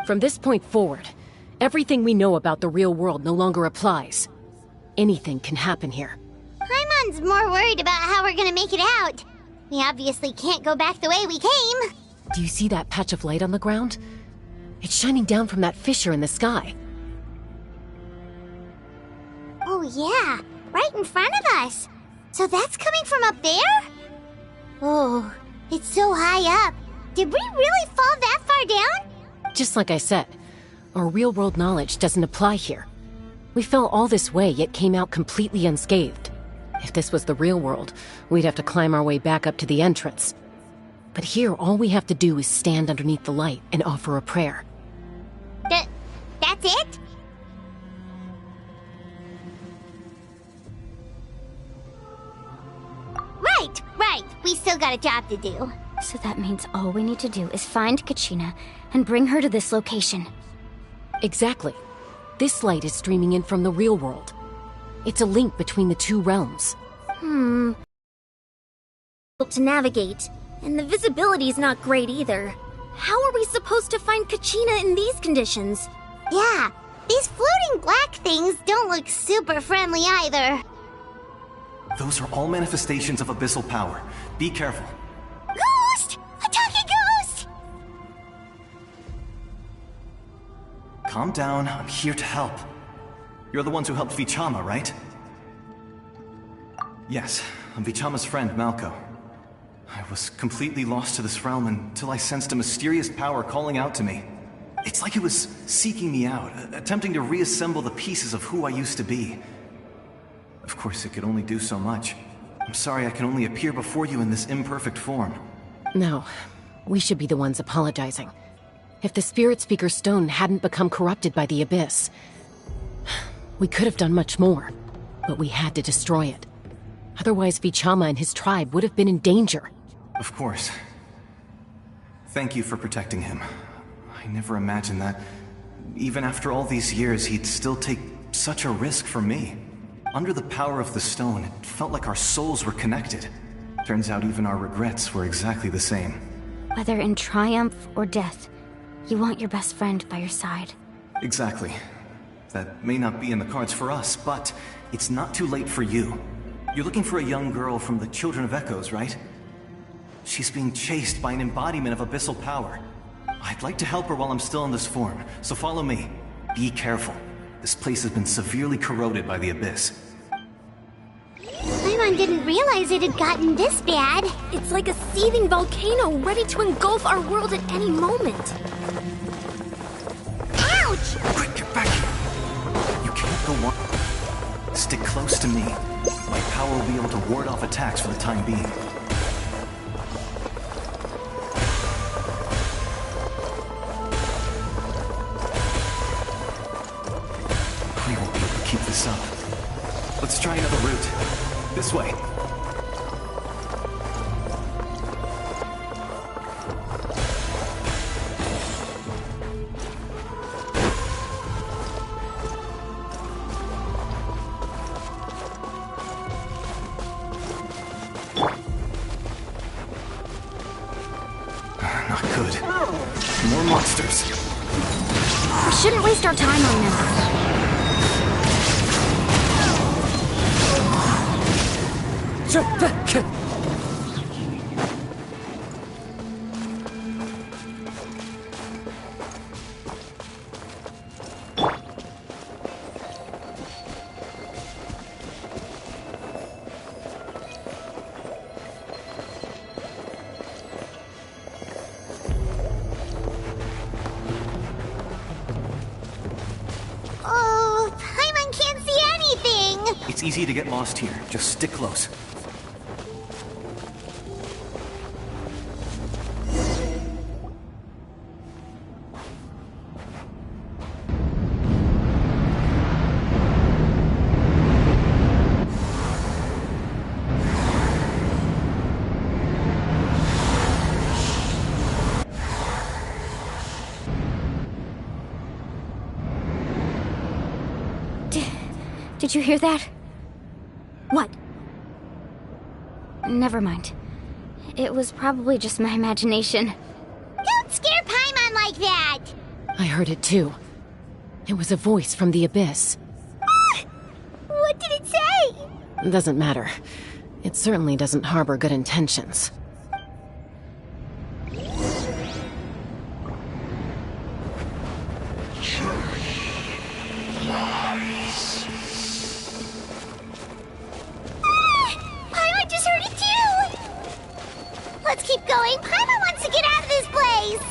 From this point forward, everything we know about the real world no longer applies. Anything can happen here.
Paimon's more worried about how we're gonna make it out. We obviously can't go back the way we came.
Do you see that patch of light on the ground? It's shining down from that fissure in the sky.
Oh yeah, right in front of us. So that's coming from up there? Oh, it's so high up. Did we really fall that far down?
Just like I said, our real-world knowledge doesn't apply here. We fell all this way, yet came out completely unscathed. If this was the real world, we'd have to climb our way back up to the entrance. But here, all we have to do is stand underneath the light and offer a prayer.
That's it? Right. We still got a job to do.
So that means all we need to do is find Kachina and bring her to this location.
Exactly. This light is streaming in from the real world. It's a link between the two realms.
To navigate, and the visibility's not great either. How are we supposed to find Kachina in these conditions?
Yeah, these floating black things don't look super friendly either.
Those are all manifestations of abyssal power. Be careful.
Ghost! A talking ghost!
Calm down, I'm here to help. You're the ones who helped Vichama, right? Yes, I'm Vichama's friend, Malko. I was completely lost to this realm until I sensed a mysterious power calling out to me. It's like it was seeking me out, attempting to reassemble the pieces of who I used to be. Of course, it could only do so much. I'm sorry I can only appear before you in this imperfect form.
No, we should be the ones apologizing. If the Spirit Speaker Stone hadn't become corrupted by the Abyss, we could have done much more, but we had to destroy it. Otherwise, Vichama and his tribe would have been in danger.
Of course. Thank you for protecting him. I never imagined that, even after all these years, he'd still take such a risk for me. Under the power of the stone, it felt like our souls were connected. Turns out even our regrets were exactly the same.
Whether in triumph or death, you want your best friend by your side.
Exactly. That may not be in the cards for us, but it's not too late for you. You're looking for a young girl from the Children of Echoes, right? She's being chased by an embodiment of abyssal power. I'd like to help her while I'm still in this form, so follow me. Be careful. This place has been severely corroded by the Abyss.
Paimon didn't realize it had gotten this bad.
It's like a seething volcano ready to engulf our world at any moment.
Ouch!
Quick, get back here! You can't go on. Stick close to me. My power will be able to ward off attacks for the time being. We won't be able to keep this up. Let's try another route. This way. Not good. More monsters.
We shouldn't waste our time on them.
Oh, Paimon can't see anything!
It's easy to get lost here. Just stick close.
Did you hear that?
What?
Never mind. It was probably just my imagination.
Don't scare Paimon like that!
I heard it too. It was a voice from the Abyss.
What did it say?
Doesn't matter. It certainly doesn't harbor good intentions.
Paimon just heard it too! Let's keep going. Paimon wants to get out of this place!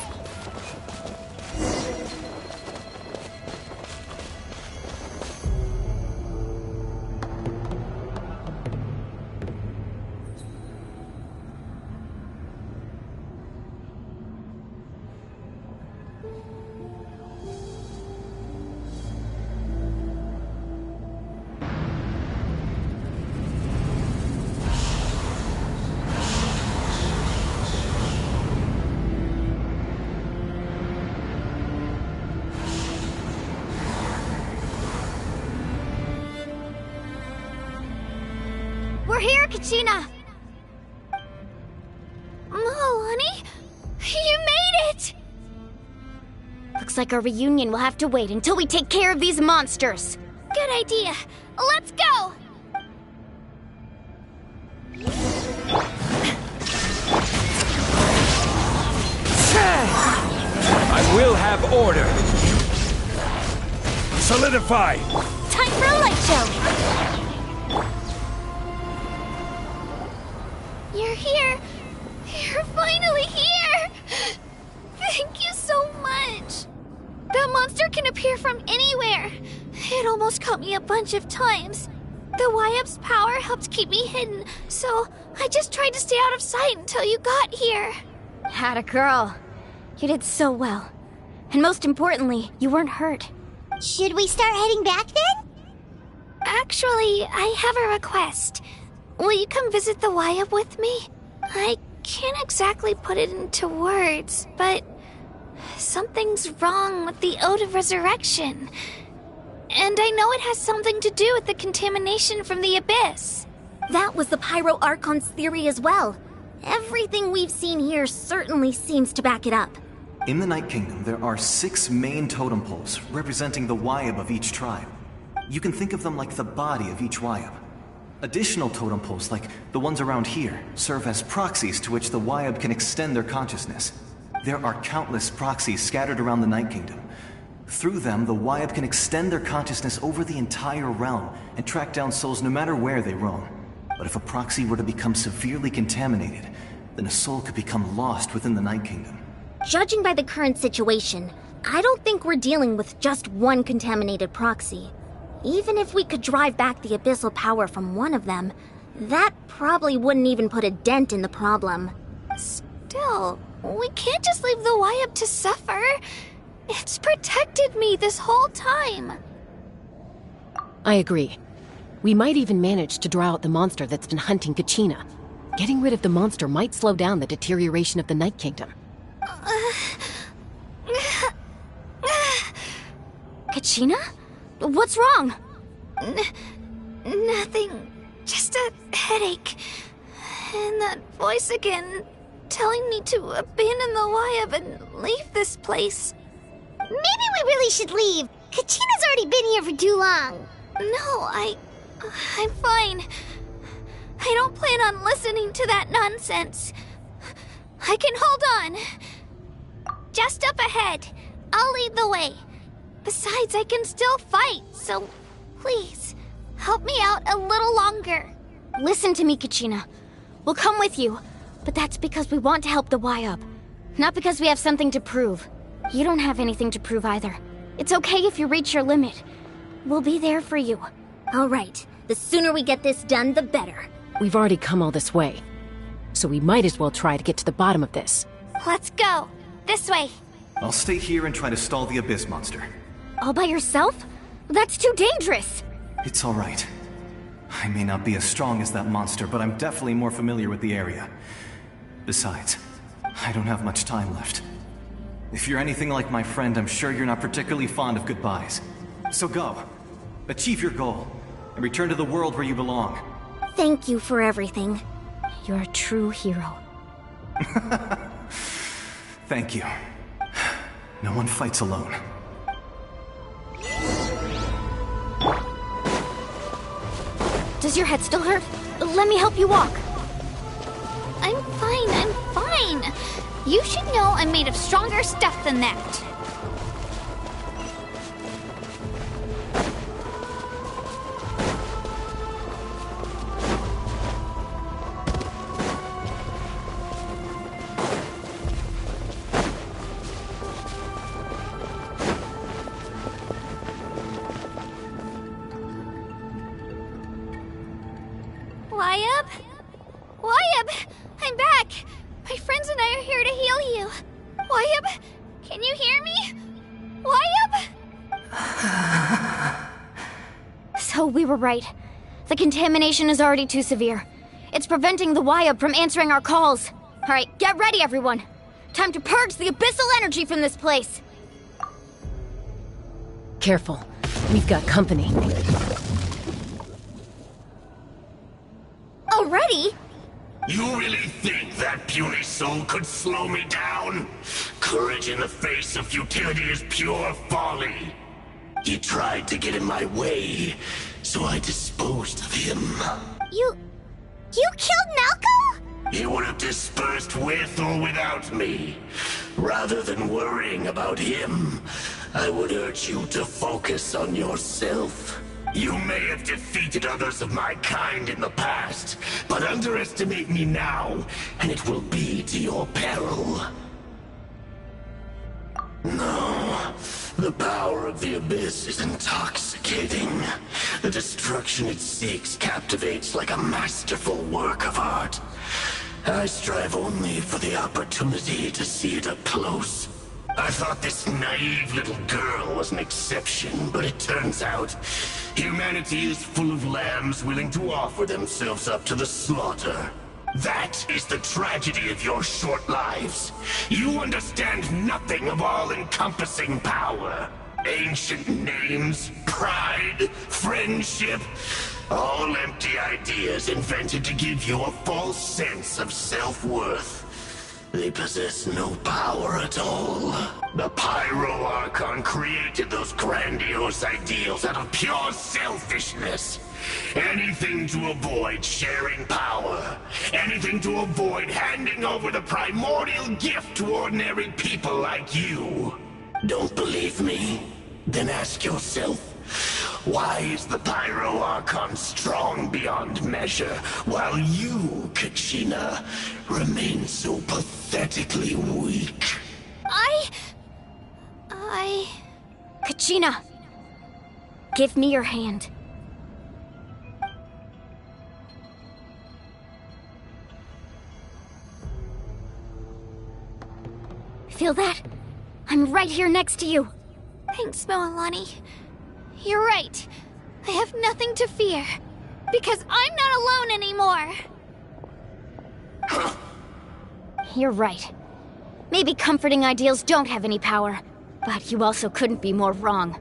We're here, Kachina!
Oh, honey?
You made it! Looks like our reunion will have to wait until we take care of these monsters.
Good idea. Let's go!
I will have order. Solidify.
Time for a light show! bunch of times. The YF's power helped keep me hidden, so I just tried to stay out of sight until you got here.
Had a girl. You did so well. And most importantly, you weren't hurt.
Should we start heading back then? Actually, I have a request. Will you come visit the YF with me? I can't exactly put it into words, but something's wrong with the Ode of Resurrection. And I know it has something to do with the contamination from the Abyss.
That was the Pyro Archon's theory as well. Everything we've seen here certainly seems to back it up.
In the Night Kingdom, there are 6 main totem poles representing the Wyab of each tribe. You can think of them like the body of each Wyab. Additional totem poles, like the ones around here, serve as proxies to which the Wyab can extend their consciousness. There are countless proxies scattered around the Night Kingdom. Through them, the Wyab can extend their consciousness over the entire realm and track down souls no matter where they roam. But if a proxy were to become severely contaminated, then a soul could become lost within the Night Kingdom.
Judging by the current situation, I don't think we're dealing with just one contaminated proxy. Even if we could drive back the abyssal power from one of them, that probably wouldn't even put a dent in the problem.
Still, we can't just leave the YF to suffer. It's protected me this whole time.
I agree. We might even manage to draw out the monster that's been hunting Kachina. Getting rid of the monster might slow down the deterioration of the Night Kingdom.
Kachina? What's wrong?
Nothing. Just a headache. And that voice again, telling me to abandon the YF and leave this place. Maybe we really should leave. Kachina's already been here for too long. No, I'm fine. I don't plan on listening to that nonsense. I can hold on. Just up ahead. I'll lead the way. Besides, I can still fight, so please, help me out a little longer.
Listen to me, Kachina. We'll come with you, but that's because we want to help the YUB. Not because we have something to prove. You don't have anything to prove either. It's okay if you reach your limit. We'll be there for you.
All right. The sooner we get this done, the better.
We've already come all this way, so we might as well try to get to the bottom of this.
Let's go. This way.
I'll stay here and try to stall the Abyss monster.
All by yourself? That's too dangerous.
It's all right. I may not be as strong as that monster, but I'm definitely more familiar with the area. Besides, I don't have much time left. If you're anything like my friend, I'm sure you're not particularly fond of goodbyes. So go. Achieve your goal, and return to the world where you belong.
Thank you for everything.
You're a true hero.
Thank you. No one fights alone.
Does your head still hurt? Let me help you walk.
I'm fine. You should know I'm made of stronger stuff than that. YUB! I'm back! My friends and I are here to heal you. YUB, can you hear me? YUB?
So we were right. The contamination is already too severe. It's preventing the YUB from answering our calls. Alright, get ready everyone. Time to purge the abyssal energy from this place.
Careful. We've got company.
Already?
You really think that puny soul could slow me down? Courage in the face of futility is pure folly. He tried to get in my way, so I disposed of him.
You killed Malcolm?
He would have dispersed with or without me. Rather than worrying about him, I would urge you to focus on yourself. You may have defeated others of my kind in the past, but underestimate me now, and it will be to your peril. No, The power of the Abyss is intoxicating. The destruction it seeks captivates like a masterful work of art. I strive only for the opportunity to see it up close. I thought this naive little girl was an exception, but it turns out humanity is full of lambs willing to offer themselves up to the slaughter. That is the tragedy of your short lives. You understand nothing of all-encompassing power. Ancient names, pride, friendship, all empty ideas invented to give you a false sense of self-worth. They possess no power at all. The Pyro Archon created those grandiose ideals out of pure selfishness. Anything to avoid sharing power. Anything to avoid handing over the primordial gift to ordinary people like you. Don't believe me? Then ask yourself, why is the Pyro Archon strong beyond measure, while you, Kachina, remain so pathetically weak?
Kachina! Give me your hand. Feel that? I'm right here next to you.
Thanks, Moalani. You're right. I have nothing to fear. Because I'm not alone anymore.
You're right. Maybe comforting ideals don't have any power, but you also couldn't be more wrong.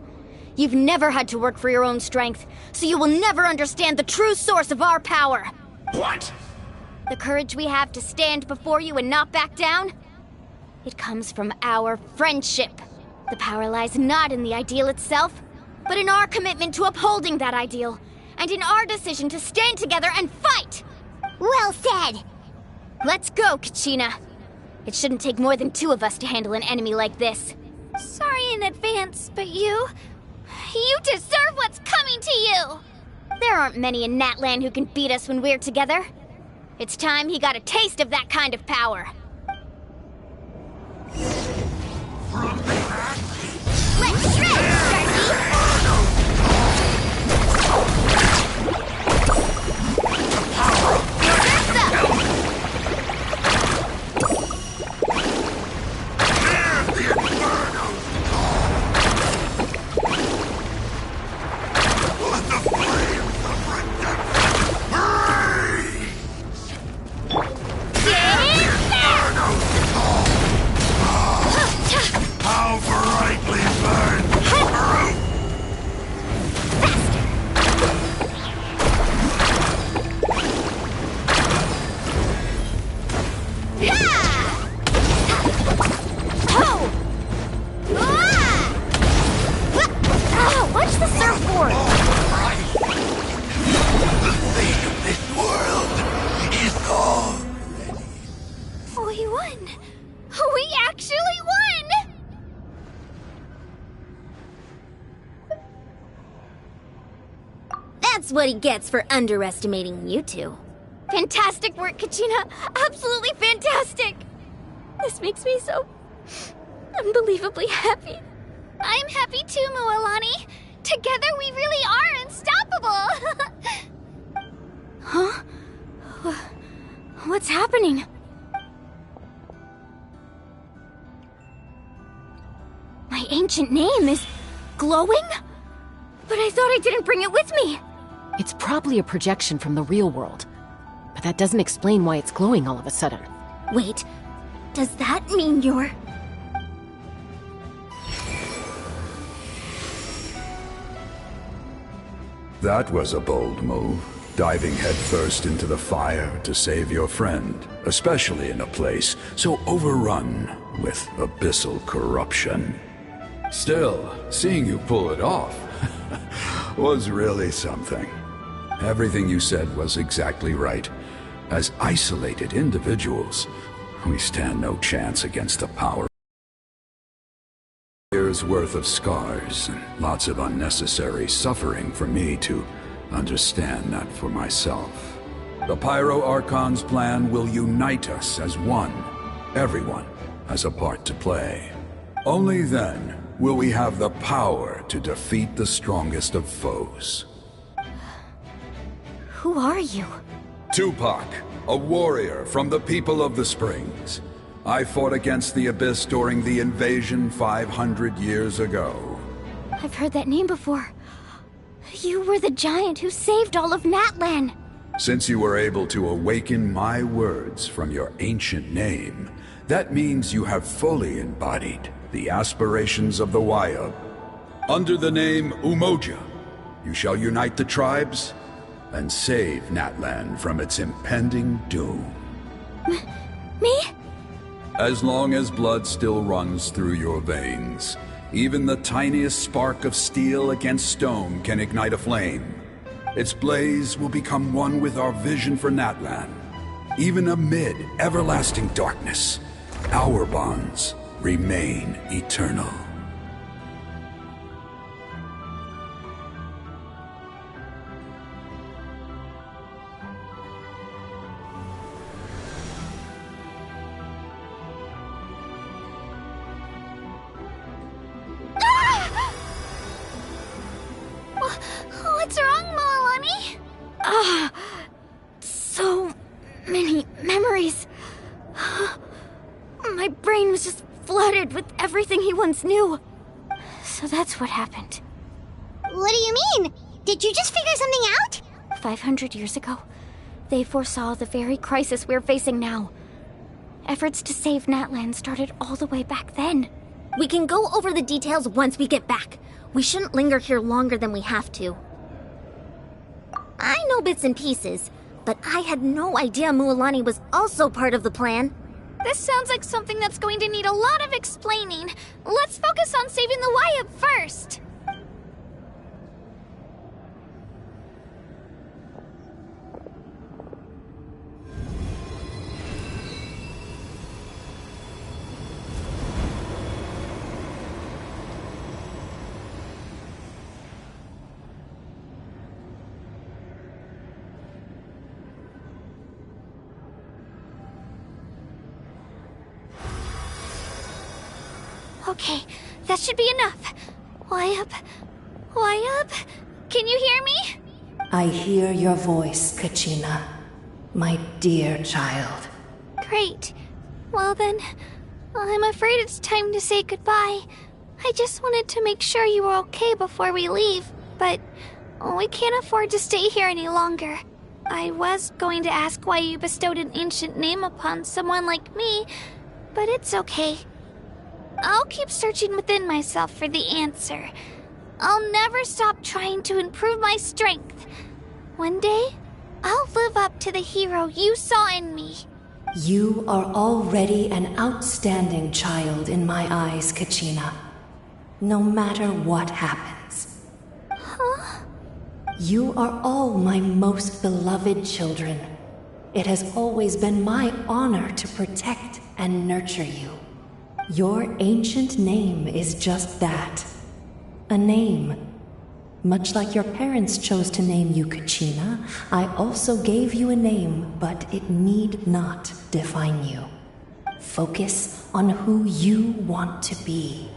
You've never had to work for your own strength, so you will never understand the true source of our power.
What?
The courage we have to stand before you and not back down? It comes from our friendship. The power lies not in the ideal itself, but in our commitment to upholding that ideal, and in our decision to stand together and fight!
Well said!
Let's go, Kachina. It shouldn't take more than two of us to handle an enemy like this.
Sorry in advance, but you deserve what's coming to you!
There aren't many in Natlan who can beat us when we're together. It's time he got a taste of that kind of power.
Let's shred, Darcy!
That's what he gets for underestimating you two.
Fantastic work, Kachina! Absolutely fantastic! This makes me so unbelievably happy.
I'm happy too, Moalani. Together we really are unstoppable!
Huh? What's happening? My ancient name is glowing? But I thought I didn't bring it with me.
It's probably a projection from the real world. But that doesn't explain why it's glowing all of a sudden.
Wait, does that mean you're...
That was a bold move, diving headfirst into the fire to save your friend, especially in a place so overrun with abyssal corruption. Still, seeing you pull it off was really something. Everything you said was exactly right. As isolated individuals, we stand no chance against the power. Years worth of scars and lots of unnecessary suffering for me to understand that for myself. The Pyro Archon's plan will unite us as one. Everyone has a part to play. Only then will we have the power to defeat the strongest of foes.
Who are you?
Tupac, a warrior from the people of the Springs. I fought against the Abyss during the invasion 500 years ago.
I've heard that name before. You were the giant who saved all of Natlan.
Since you were able to awaken my words from your ancient name, that means you have fully embodied the aspirations of the Wayub. Under the name Umoja, you shall unite the tribes and save Natlan from its impending doom.
Me?
As long as blood still runs through your veins, even the tiniest spark of steel against stone can ignite a flame. Its blaze will become one with our vision for Natlan. Even amid everlasting darkness, our bonds remain eternal.
What's wrong, Milani?
So many memories. My brain was just flooded with everything he once knew. So that's what happened.
What do you mean? Did you just figure something out?
500 years ago, they foresaw the very crisis we're facing now. Efforts to save Natlan started all the way back then.
We can go over the details once we get back. We shouldn't linger here longer than we have to. I know bits and pieces, but I had no idea Mualani was also part of the plan.
This sounds like something that's going to need a lot of explaining. Let's focus on saving the Wayub first. Okay, that should be enough. Wayub? Can you hear me?
I hear your voice, Kachina, my dear child.
Great. Well then, I'm afraid it's time to say goodbye. I just wanted to make sure you were okay before we leave, but we can't afford to stay here any longer. I was going to ask why you bestowed an ancient name upon someone like me, but it's okay. I'll keep searching within myself for the answer. I'll never stop trying to improve my strength. One day, I'll live up to the hero you saw in me.
You are already an outstanding child in my eyes, Kachina. No matter what happens.
Huh?
You are all my most beloved children. It has always been my honor to protect and nurture you. Your ancient name is just that. A name. Much like your parents chose to name you Kachina, I also gave you a name, but it need not define you. Focus on who you want to be.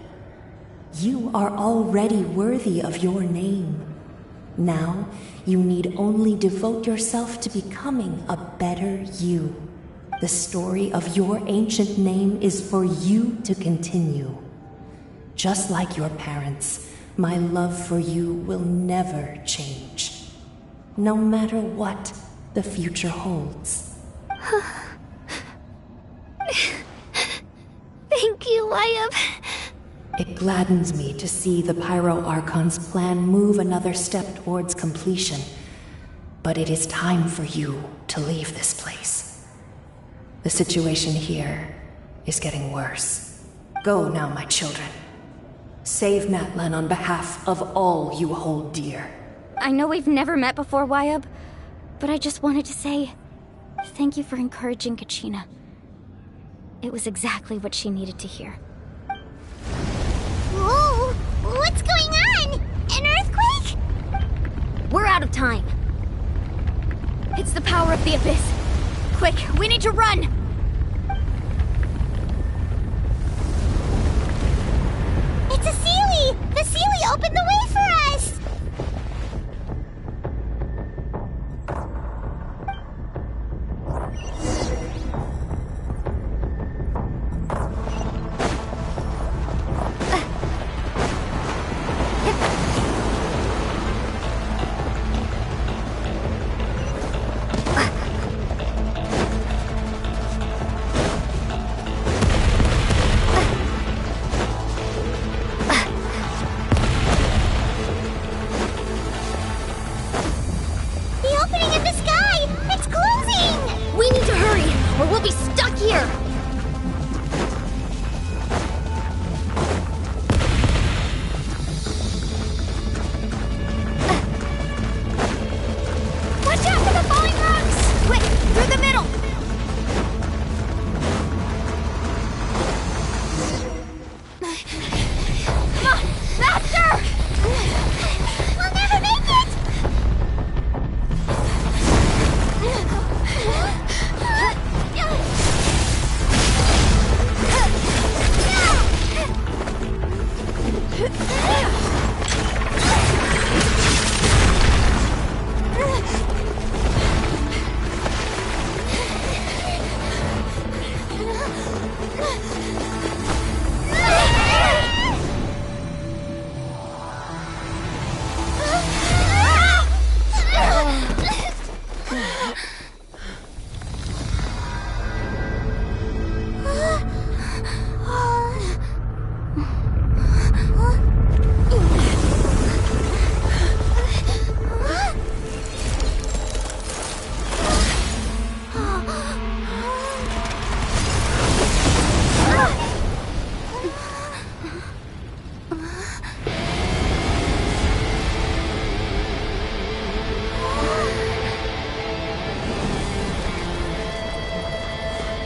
You are already worthy of your name. Now, you need only devote yourself to becoming a better you. The story of your ancient name is for you to continue. Just like your parents, my love for you will never change. No matter what the future holds.
Thank you, Wayub.
It gladdens me to see the Pyro Archon's plan move another step towards completion. But it is time for you to leave this place. The situation here is getting worse. Go now, my children. Save Natlan on behalf of all you hold dear.
I know we've never met before, Wayub, but I just wanted to say thank you for encouraging Kachina. It was exactly what she needed to hear.
Whoa! What's going on? An earthquake?
We're out of time.
It's the power of the Abyss. Quick, we need to run!
It's a seal! The Sealy opened the way for us!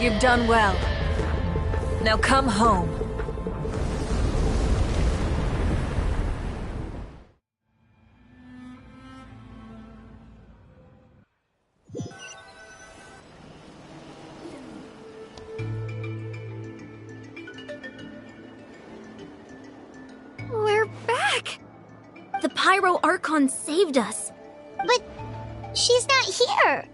You've done well. Now come home.
We're back! The Pyro Archon saved us.
But she's not here.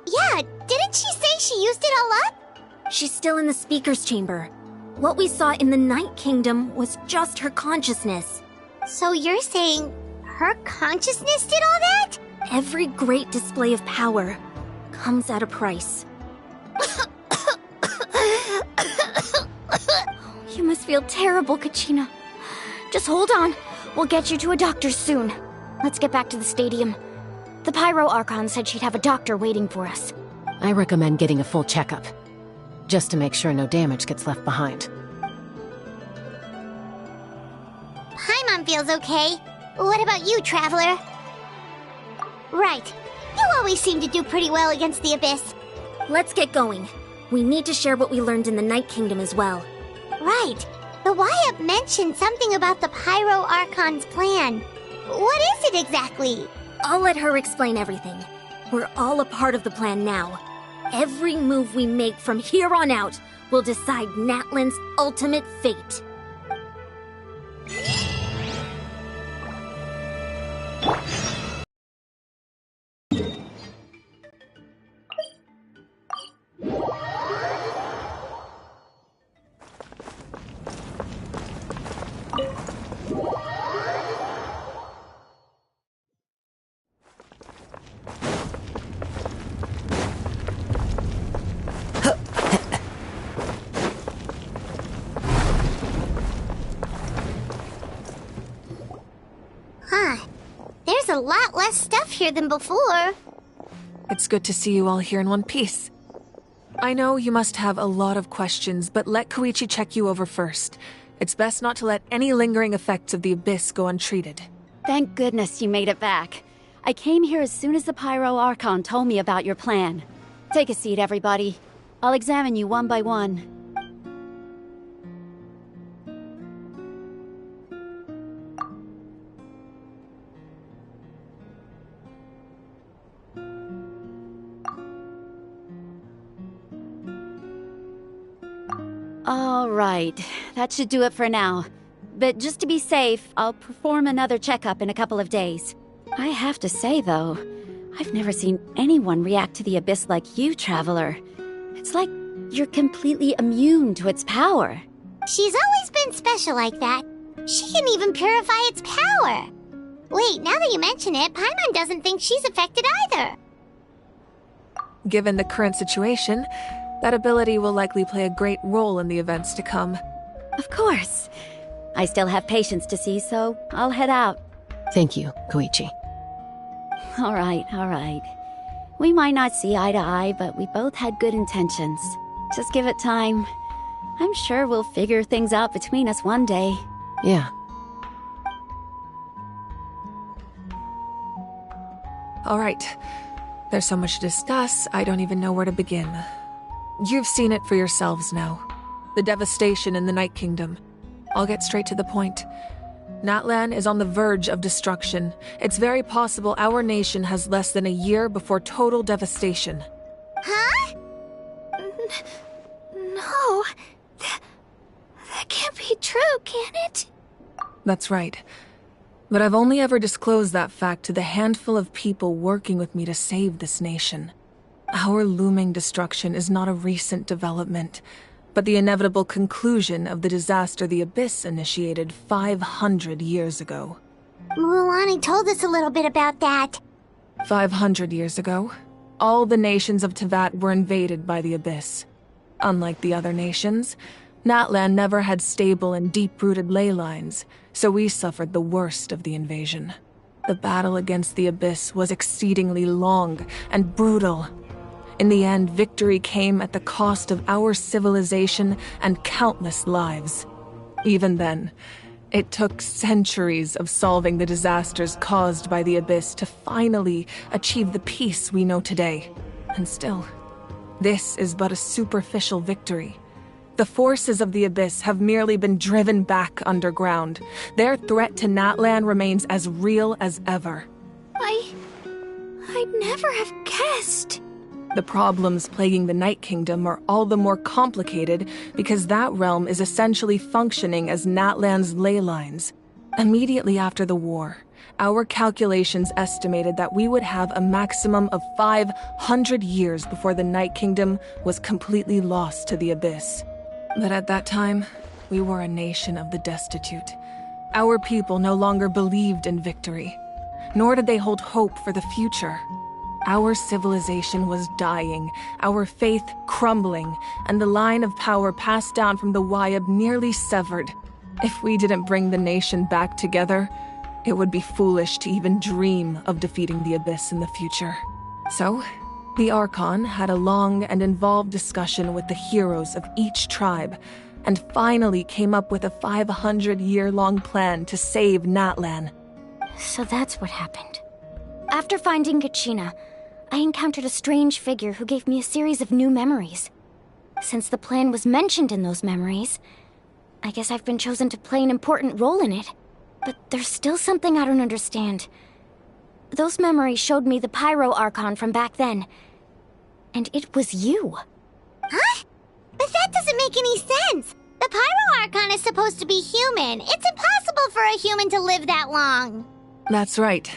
Yeah, didn't she say she used it all up?
She's still in the Speaker's Chamber. What we saw in the Night Kingdom was just her consciousness.
So you're saying her consciousness did all that?
Every great display of power comes at a price.
You must feel terrible, Kachina. Just hold on. We'll get you to a doctor soon. Let's get back to the stadium. The Pyro Archon said she'd have a doctor waiting for us.
I recommend getting a full checkup, just to make sure no damage gits left behind.
Paimon feels okay. What about you, Traveler? Right. You always seem to do pretty well against the Abyss.
Let's get going. We need to share what we learned in the Night Kingdom as well.
Right. The Wyatt mentioned something about the Pyro Archon's plan. What is it exactly?
I'll let her explain everything. We're all a part of the plan now. Every move we make from here on out will decide Natlan's ultimate fate.
There's a lot less stuff here than before.
It's good to see you all here in one piece. I know you must have a lot of questions, but let Koichi check you over first. It's best not to let any lingering effects of the Abyss go untreated.
Thank goodness you made it back. I came here as soon as the Pyro Archon told me about your plan. Take a seat, everybody. I'll examine you one by one. All right, that should do it for now. But just to be safe, I'll perform another checkup in a couple of days. I have to say, though, I've never seen anyone react to the Abyss like you, Traveler. It's like you're completely immune to its power.
She's always been special like that. She can even purify its power. Wait, now that you mention it, Paimon doesn't think she's affected either.
Given the current situation, that ability will likely play a great role in the events to come.
Of course. I still have patients to see, so I'll head out.
Thank you, Koichi.
All right. We might not see eye to eye, but we both had good intentions. Just give it time. I'm sure we'll figure things out between us one day.
Yeah.
All right. There's so much to discuss, I don't even know where to begin. You've seen it for yourselves now. The devastation in the Night Kingdom. I'll get straight to the point. Natlan is on the verge of destruction. It's very possible our nation has less than a year before total devastation.
Huh?
No. That can't be true, can it?
That's right. But I've only ever disclosed that fact to the handful of people working with me to save this nation. Our looming destruction is not a recent development, but the inevitable conclusion of the disaster the Abyss initiated 500 years ago.
Mulani told us a little bit about that.
500 years ago, all the nations of Teyvat were invaded by the Abyss. Unlike the other nations, Natlan never had stable and deep-rooted ley lines, so we suffered the worst of the invasion. The battle against the Abyss was exceedingly long and brutal. In the end, victory came at the cost of our civilization and countless lives. Even then, it took centuries of solving the disasters caused by the Abyss to finally achieve the peace we know today. And still, this is but a superficial victory. The forces of the Abyss have merely been driven back underground. Their threat to Natlan remains as real as ever.
I'd never have guessed.
The problems plaguing the Night Kingdom are all the more complicated because that realm is essentially functioning as Natlan's ley lines. Immediately after the war, our calculations estimated that we would have a maximum of 500 years before the Night Kingdom was completely lost to the Abyss. But at that time, we were a nation of the destitute. Our people no longer believed in victory, nor did they hold hope for the future. Our civilization was dying, our faith crumbling, and the line of power passed down from the Wayab nearly severed. If we didn't bring the nation back together, it would be foolish to even dream of defeating the Abyss in the future. So, the Archon had a long and involved discussion with the heroes of each tribe, and finally came up with a 500-year-long plan to save Natlan.
So that's what happened. After finding Kachina, I encountered a strange figure who gave me a series of new memories. Since the plan was mentioned in those memories, I guess I've been chosen to play an important role in it. But there's still something I don't understand. Those memories showed me the Pyro Archon from back then. And it was you.
Huh? But that doesn't make any sense. The Pyro Archon is supposed to be human. It's impossible for a human to live that long.
That's right.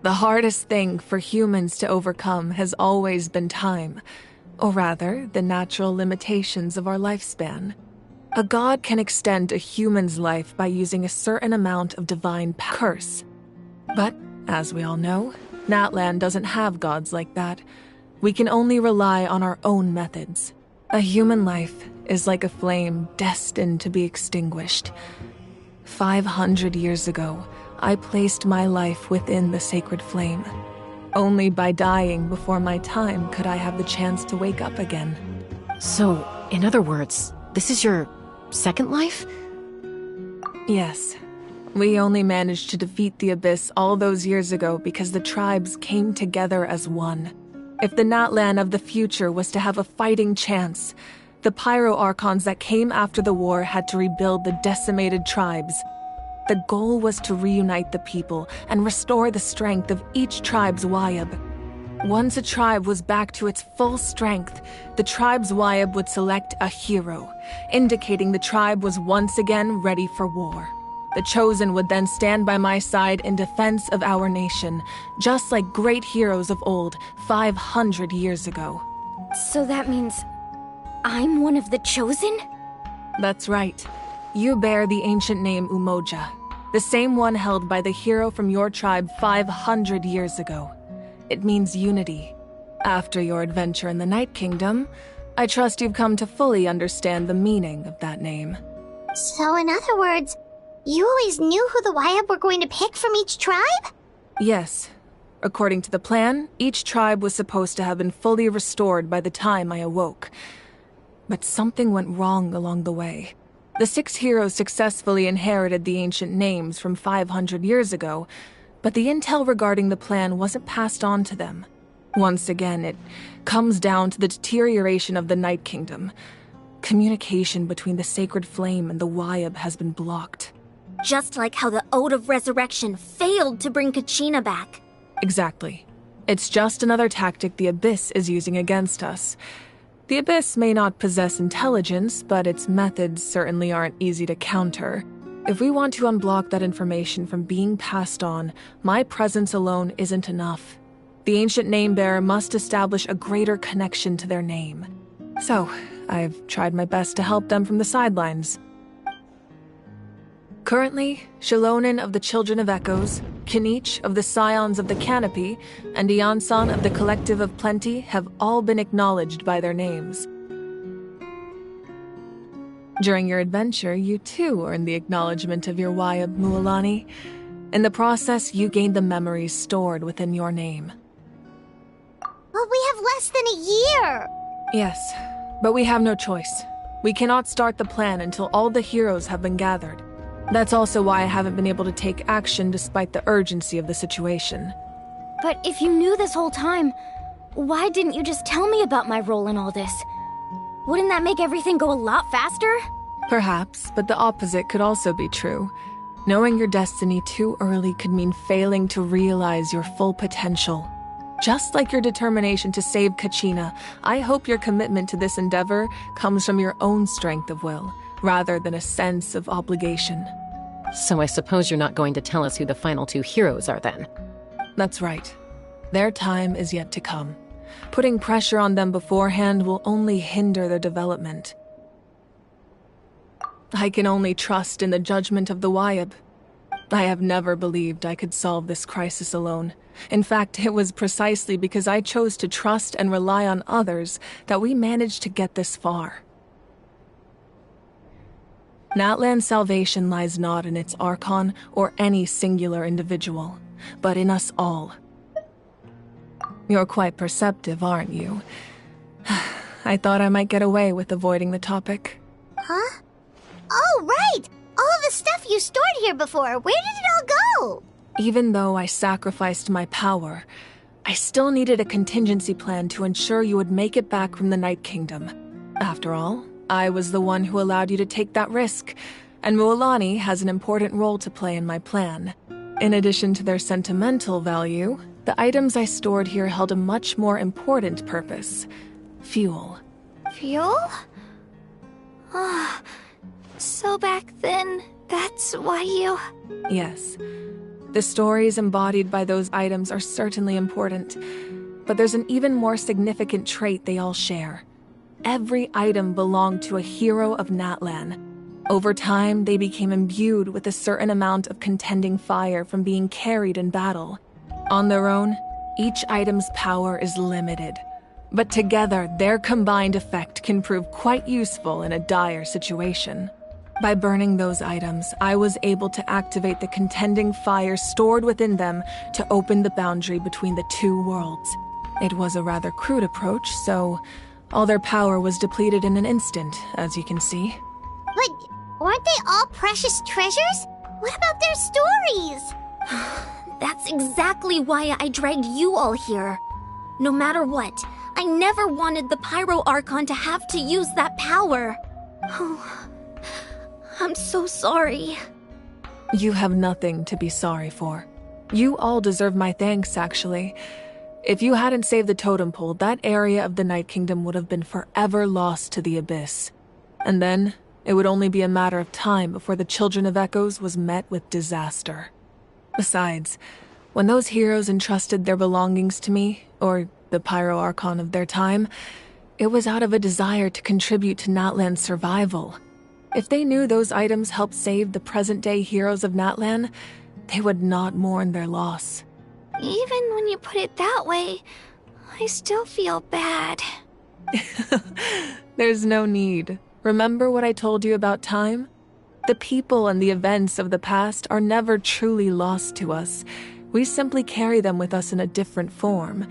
The hardest thing for humans to overcome has always been time, or rather, the natural limitations of our lifespan. A god can extend a human's life by using a certain amount of divine curse. But, as we all know, Natlan doesn't have gods like that. We can only rely on our own methods. A human life is like a flame destined to be extinguished. 500 years ago, I placed my life within the sacred flame. Only by dying before my time could I have the chance to wake up again.
So, in other words, this is your second life?
Yes. We only managed to defeat the Abyss all those years ago because the tribes came together as one. If the Natlan of the future was to have a fighting chance, the Pyro Archons that came after the war had to rebuild the decimated tribes. The goal was to reunite the people and restore the strength of each tribe's Wayab. Once a tribe was back to its full strength, the tribe's Wayab would select a hero, indicating the tribe was once again ready for war. The Chosen would then stand by my side in defense of our nation, just like great heroes of old 500 years ago.
So that means I'm one of the Chosen?
That's right. You bear the ancient name Umoja, the same one held by the hero from your tribe 500 years ago. It means unity. After your adventure in the Night Kingdom, I trust you've come to fully understand the meaning of that name.
So in other words, you always knew who the Wayab were going to pick from each tribe?
Yes. According to the plan, each tribe was supposed to have been fully restored by the time I awoke. But something went wrong along the way. The 6 heroes successfully inherited the ancient names from 500 years ago, but the intel regarding the plan wasn't passed on to them. Once again, it comes down to the deterioration of the Night Kingdom. Communication between the Sacred Flame and the Wayab has been blocked.
Just like how the Ode of Resurrection failed to bring Kachina back.
Exactly. It's just another tactic the Abyss is using against us. The Abyss may not possess intelligence, but its methods certainly aren't easy to counter. If we want to unblock that information from being passed on, my presence alone isn't enough. The ancient name-bearer must establish a greater connection to their name. So, I've tried my best to help them from the sidelines. Currently, Shilonen of the Children of Echoes, Kinich of the Scions of the Canopy, and Iansan of the Collective of Plenty have all been acknowledged by their names. During your adventure, you too earned the acknowledgement of your Wayab, Mualani. In the process, you gained the memories stored within your name.
But we have less than a year!
Yes, but we have no choice. We cannot start the plan until all the heroes have been gathered. That's also why I haven't been able to take action despite the urgency of the situation.
But if you knew this whole time, why didn't you just tell me about my role in all this? Wouldn't that make everything go a lot faster?
Perhaps, but the opposite could also be true. Knowing your destiny too early could mean failing to realize your full potential. Just like your determination to save Kachina, I hope your commitment to this endeavor comes from your own strength of will, rather than a sense of obligation.
So I suppose you're not going to tell us who the final 2 heroes are then?
That's right. Their time is yet to come. Putting pressure on them beforehand will only hinder their development. I can only trust in the judgment of the Wayab. I have never believed I could solve this crisis alone. In fact, it was precisely because I chose to trust and rely on others that we managed to get this far. Natlan's salvation lies not in its Archon or any singular individual, but in us all. You're quite perceptive, aren't you? I thought I might get away with avoiding the topic.
Huh? Oh, right! All of the stuff you stored here before, where did it all go?
Even though I sacrificed my power, I still needed a contingency plan to ensure you would make it back from the Night Kingdom. After all, I was the one who allowed you to take that risk, and Mualani has an important role to play in my plan. In addition to their sentimental value, the items I stored here held a much more important purpose. Fuel.
Fuel? Ah, so back then, that's why you...
Yes. The stories embodied by those items are certainly important, but there's an even more significant trait they all share. Every item belonged to a hero of Natlan. Over time, they became imbued with a certain amount of contending fire from being carried in battle. On their own, each item's power is limited, but together, their combined effect can prove quite useful in a dire situation. By burning those items, I was able to activate the contending fire stored within them to open the boundary between the 2 worlds. It was a rather crude approach, so all their power was depleted in an instant, as you can see.
But weren't they all precious treasures? What about their stories?
That's exactly why I dragged you all here. No matter what, I never wanted the Pyro Archon to have to use that power. Oh, I'm so sorry.
You have nothing to be sorry for. You all deserve my thanks, actually. If you hadn't saved the totem pole, that area of the Night Kingdom would have been forever lost to the Abyss. And then, it would only be a matter of time before the Children of Echoes was met with disaster. Besides, when those heroes entrusted their belongings to me, or the Pyro Archon of their time, it was out of a desire to contribute to Natlan's survival. If they knew those items helped save the present-day heroes of Natlan, they would not mourn their loss.
Even when you put it that way, I still feel bad.
There's no need. Remember what I told you about time? The people and the events of the past are never truly lost to us. We simply carry them with us in a different form.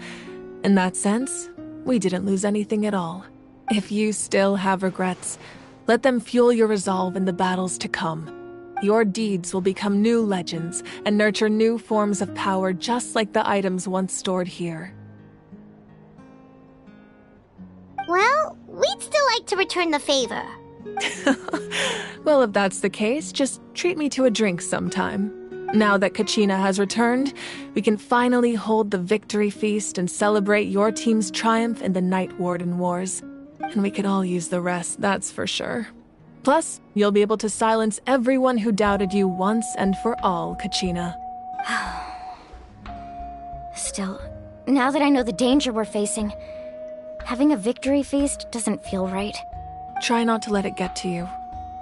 In that sense, we didn't lose anything at all. If you still have regrets, let them fuel your resolve in the battles to come. Your deeds will become new legends and nurture new forms of power just like the items once stored here.
Well, we'd still like to return the favor.
Well, if that's the case, just treat me to a drink sometime. Now that Kachina has returned, we can finally hold the victory feast and celebrate your team's triumph in the Night Warden Wars. And we could all use the rest, that's for sure. Plus, you'll be able to silence everyone who doubted you once and for all, Kachina.
Still, now that I know the danger we're facing, having a victory feast doesn't feel right.
Try not to let it get to you.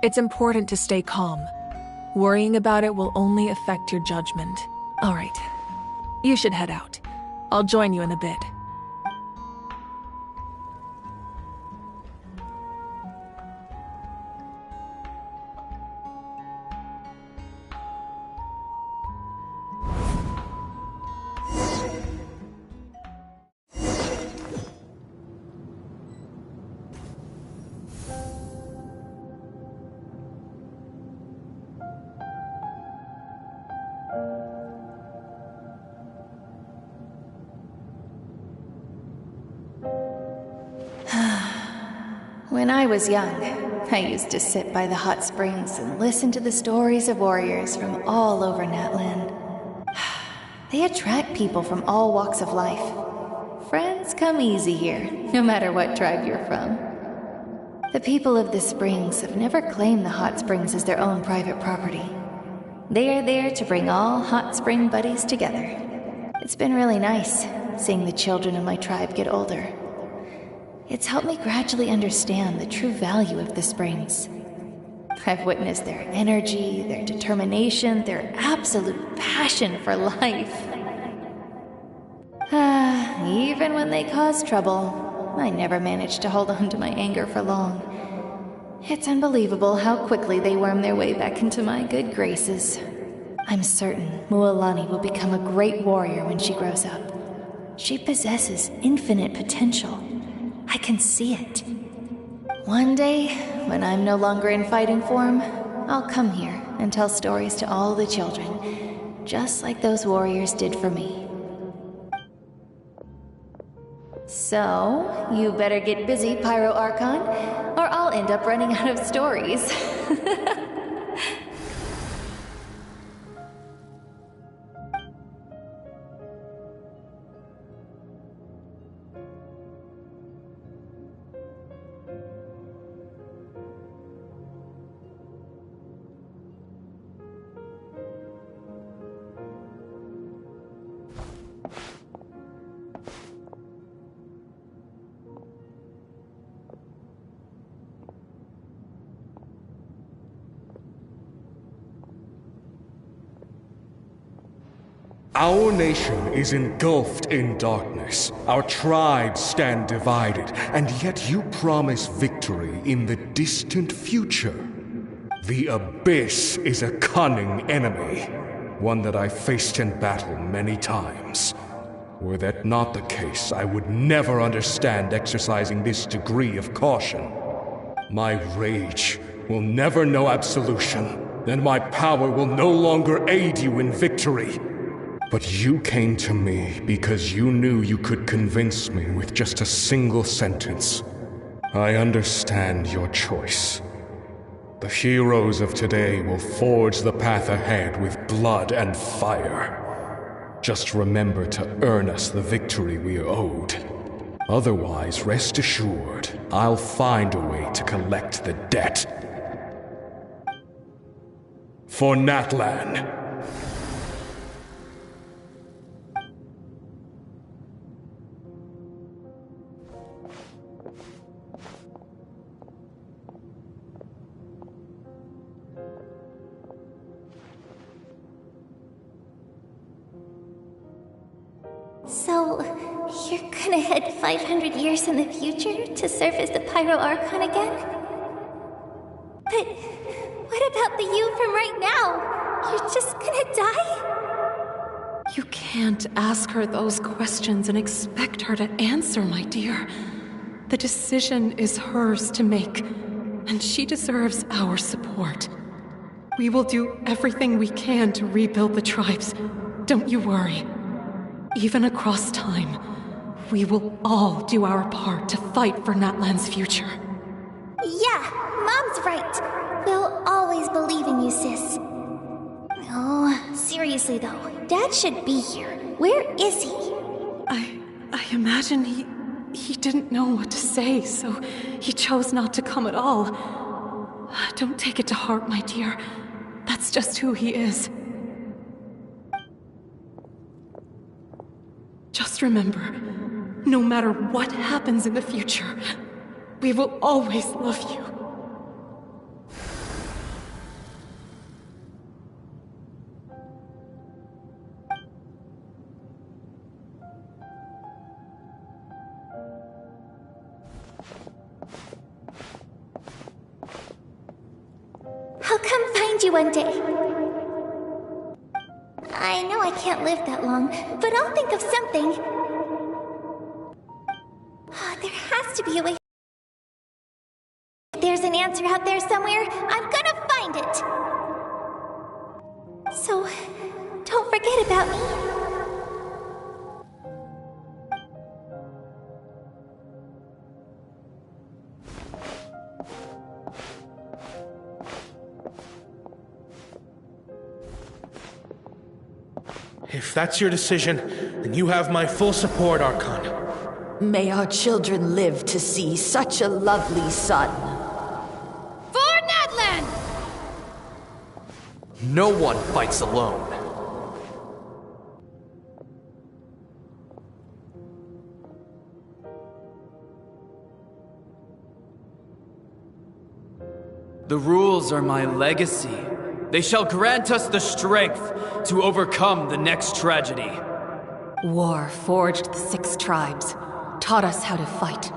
It's important to stay calm. Worrying about it will only affect your judgment. All right. You should head out. I'll join you in a bit.
When I was young, I used to sit by the hot springs and listen to the stories of warriors from all over Natlan. They attract people from all walks of life. Friends come easy here, no matter what tribe you're from. The people of the springs have never claimed the hot springs as their own private property. They are there to bring all hot spring buddies together. It's been really nice, seeing the children of my tribe get older. It's helped me gradually understand the true value of the springs. I've witnessed their energy, their determination, their absolute passion for life. Even when they cause trouble, I never managed to hold on to my anger for long. It's unbelievable how quickly they worm their way back into my good graces. I'm certain Mualani will become a great warrior when she grows up. She possesses infinite potential. I can see it. One day, when I'm no longer in fighting form, I'll come here and tell stories to all the children, just like those warriors did for me. So, you better get busy, Pyro Archon, or I'll end up running out of stories.
Our nation is engulfed in darkness. Our tribes stand divided, and yet you promise victory in the distant future. The Abyss is a cunning enemy, one that I faced in battle many times. Were that not the case, I would never understand exercising this degree of caution. My rage will never know absolution, and my power will no longer aid you in victory. But you came to me because you knew you could convince me with just a single sentence. I understand your choice. The heroes of today will forge the path ahead with blood and fire. Just remember to earn us the victory we are owed. Otherwise, rest assured, I'll find a way to collect the debt. For Natlan.
So, you're gonna head 500 years in the future to serve as the Pyro Archon again? But what about the you from right now? You're just gonna die?
You can't ask her those questions and expect her to answer, my dear. The decision is hers to make, and she deserves our support. We will do everything we can to rebuild the tribes. Don't you worry. Even across time, we will all do our part to fight for Natlan's future.
Yeah, Mom's right. We'll always believe in you, sis. Oh, seriously though, Dad should be here. Where is he?
I imagine he didn't know what to say, so he chose not to come at all. Don't take it to heart, my dear. That's just who he is. Just remember, no matter what happens in the future, we will always love you.
I'll come find you one day. I know I can't live that long, but I'll think of something. There has to be a way. If there's an answer out there somewhere, I'm gonna find it. So, don't forget about me.
If that's your decision, then you have my full support, Archon.
May our children live to see such a lovely son.
For Natlan!
No one fights alone.
The rules are my legacy. They shall grant us the strength to overcome the next tragedy.
War forged the 6 tribes, taught us how to fight,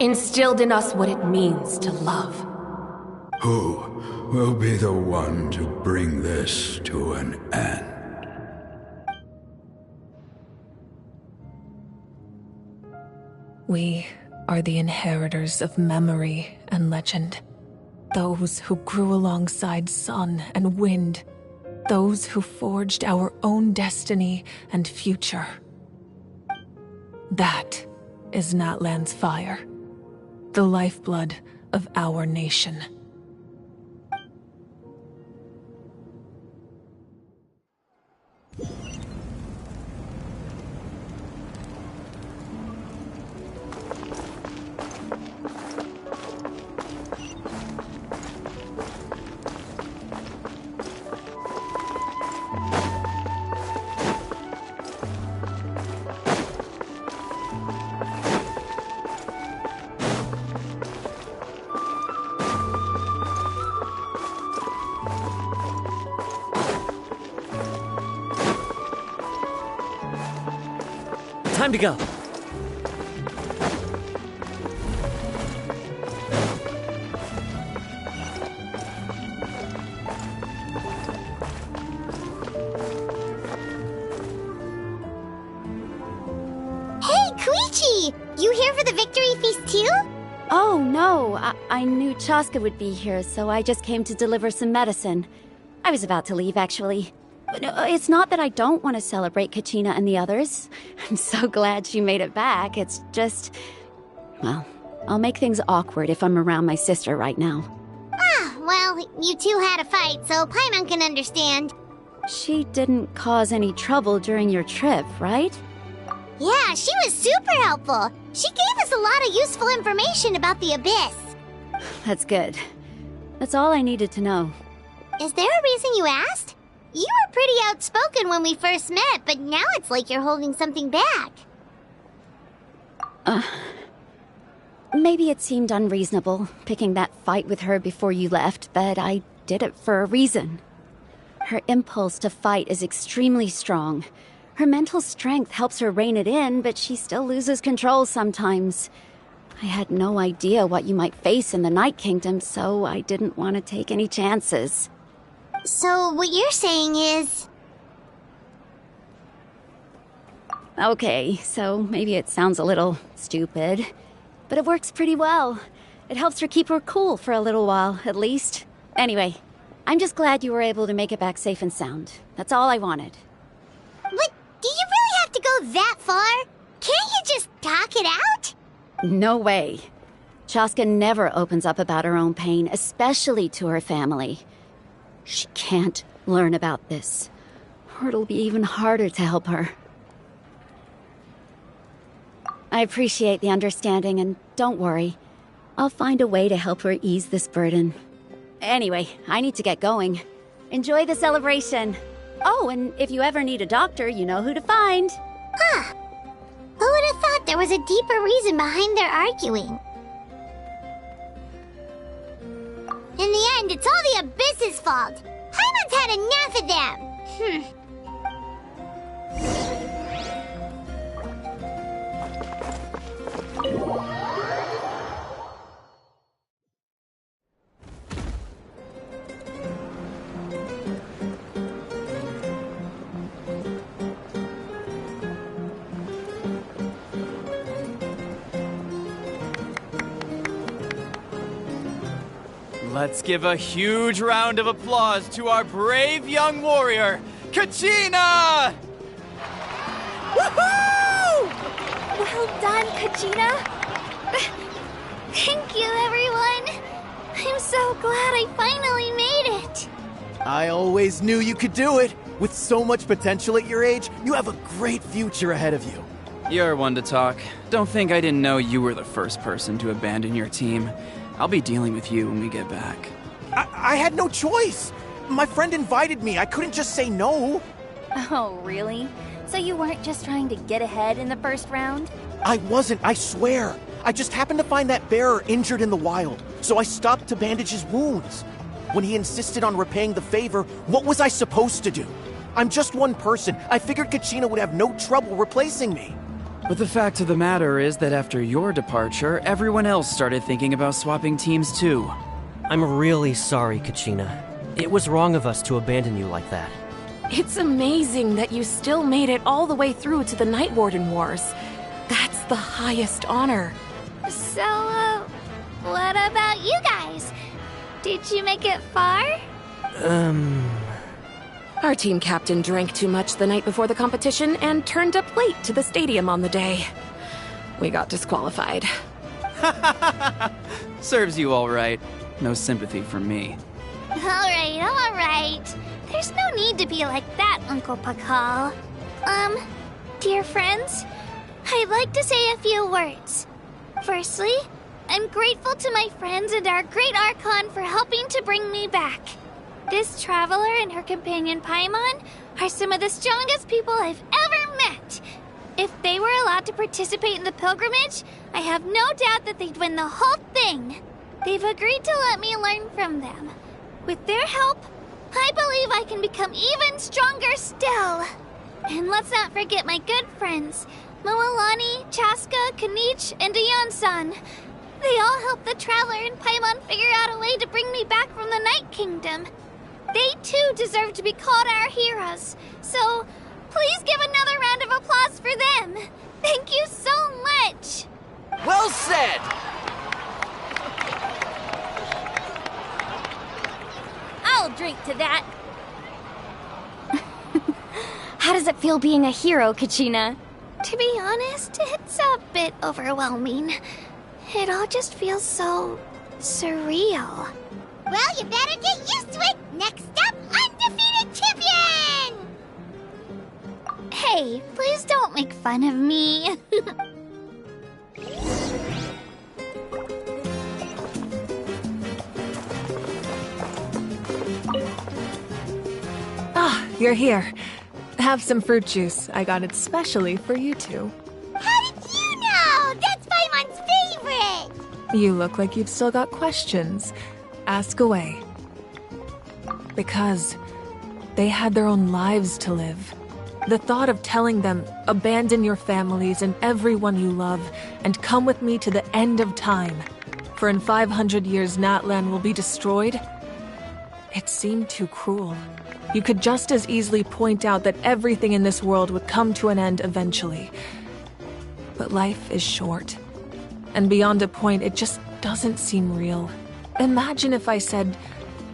instilled in us what it means to love.
Who will be the one to bring this to an end?
We are the inheritors of memory and legend. Those who grew alongside sun and wind. Those who forged our own destiny and future. That is Natlan's fire. The lifeblood of our nation.
Time to go.
Hey, Koichi! You here for the victory feast too?
Oh, no. I knew Chaska would be here, so I just came to deliver some medicine. I was about to leave, actually. But it's not that I don't want to celebrate Kachina and the others. I'm so glad she made it back. It's just... well, I'll make things awkward if I'm around my sister right now.
Ah, well, you two had a fight, so Paimon can understand.
She didn't cause any trouble during your trip, right?
Yeah, she was super helpful. She gave us a lot of useful information about the Abyss.
That's good. That's all I needed to know.
Is there a reason you asked? You were pretty outspoken when we first met, but now it's like you're holding something back.
Maybe it seemed unreasonable, picking that fight with her before you left, but I did it for a reason. Her impulse to fight is extremely strong. Her mental strength helps her rein it in, but she still loses control sometimes. I had no idea what you might face in the Night Kingdom, so I didn't want to take any chances.
So what you're saying is...
Okay, so maybe it sounds a little stupid, but it works pretty well. It helps her keep her cool for a little while, at least. Anyway, I'm just glad you were able to make it back safe and sound. That's all I wanted.
But do you really have to go that far? Can't you just talk it out?
No way. Chaska never opens up about her own pain, especially to her family. She can't learn about this, or it'll be even harder to help her. I appreciate the understanding, and don't worry. I'll find a way to help her ease this burden. Anyway, I need to get going. Enjoy the celebration. Oh, and if you ever need a doctor, you know who to find.
Huh. Who would have thought there was a deeper reason behind their arguing? In the end, it's all the Abyss's fault. Paimon's had enough of them.
Let's give a huge round of applause to our brave young warrior, Kachina!
Woohoo! Well done, Kachina. Thank you, everyone. I'm so glad I finally made it.
I always knew you could do it. With so much potential at your age, you have a great future ahead of you.
You're one to talk. Don't think I didn't know you were the first person to abandon your team. I'll be dealing with you when we get back.
I had no choice. My friend invited me. I couldn't just say no.
Oh, really? So you weren't just trying to get ahead in the first round?
I wasn't, I swear. I just happened to find that bearer injured in the wild, so I stopped to bandage his wounds. When he insisted on repaying the favor, what was I supposed to do? I'm just one person. I figured Kachina would have no trouble replacing me.
But the fact of the matter is that after your departure, everyone else started thinking about swapping teams too.
I'm really sorry, Kachina. It was wrong of us to abandon you like that.
It's amazing that you still made it all the way through to the Night Warden Wars. That's the highest honor.
So, what about you guys? Did you make it far?
Our team captain drank too much the night before the competition and turned up late to the stadium on the day. We got disqualified.
Serves you all right. No sympathy from me.
All right. There's no need to be like that, Uncle Pakal. Dear friends, I'd like to say a few words. Firstly, I'm grateful to my friends and our great Archon for helping to bring me back. This traveler and her companion Paimon are some of the strongest people I've ever met. If they were allowed to participate in the pilgrimage, I have no doubt that they'd win the whole thing. They've agreed to let me learn from them. With their help, I believe I can become even stronger still. And let's not forget my good friends, Moalani, Chaska, Kanich, and Ayan-san. They all helped the traveler and Paimon figure out a way to bring me back from the Night Kingdom. They too deserve to be called our heroes, so please give another round of applause for them. Thank you so much.
Well said!
I'll drink to that. How does it feel being a hero, Kachina?
To be honest, it's a bit overwhelming. It all just feels so surreal. Well, you better get used to it. Next up, Undefeated Champion! Hey, please don't make fun of me.
Ah, you're here. Have some fruit juice. I got it specially for you two.
How did you know? That's Paimon's favorite!
You look like you've still got questions. Ask away. Because they had their own lives to live. The thought of telling them, abandon your families and everyone you love, and come with me to the end of time, for in 500 years Natlan will be destroyed, it seemed too cruel. You could just as easily point out that everything in this world would come to an end eventually. But life is short. And beyond a point, it just doesn't seem real. Imagine if I said,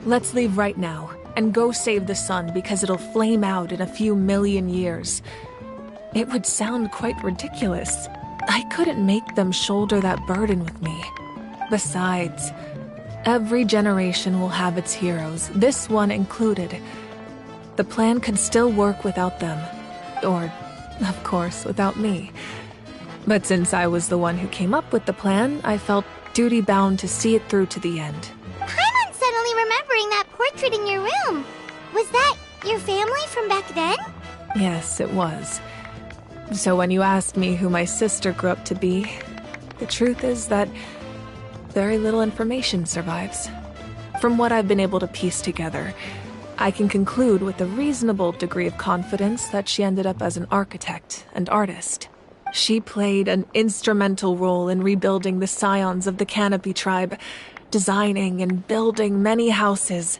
let's leave right now, and go save the sun because it'll flame out in a few million years. It would sound quite ridiculous. I couldn't make them shoulder that burden with me. Besides, every generation will have its heroes, this one included. The plan could still work without them. Or, of course, without me. But since I was the one who came up with the plan, I felt duty-bound to see it through to the end.
Paimon's suddenly remembering that portrait in your room. Was that your family from back then?
Yes, it was. So when you asked me who my sister grew up to be, the truth is that very little information survives. From what I've been able to piece together, I can conclude with a reasonable degree of confidence that she ended up as an architect and artist. She played an instrumental role in rebuilding the scions of the Canopy tribe, designing and building many houses.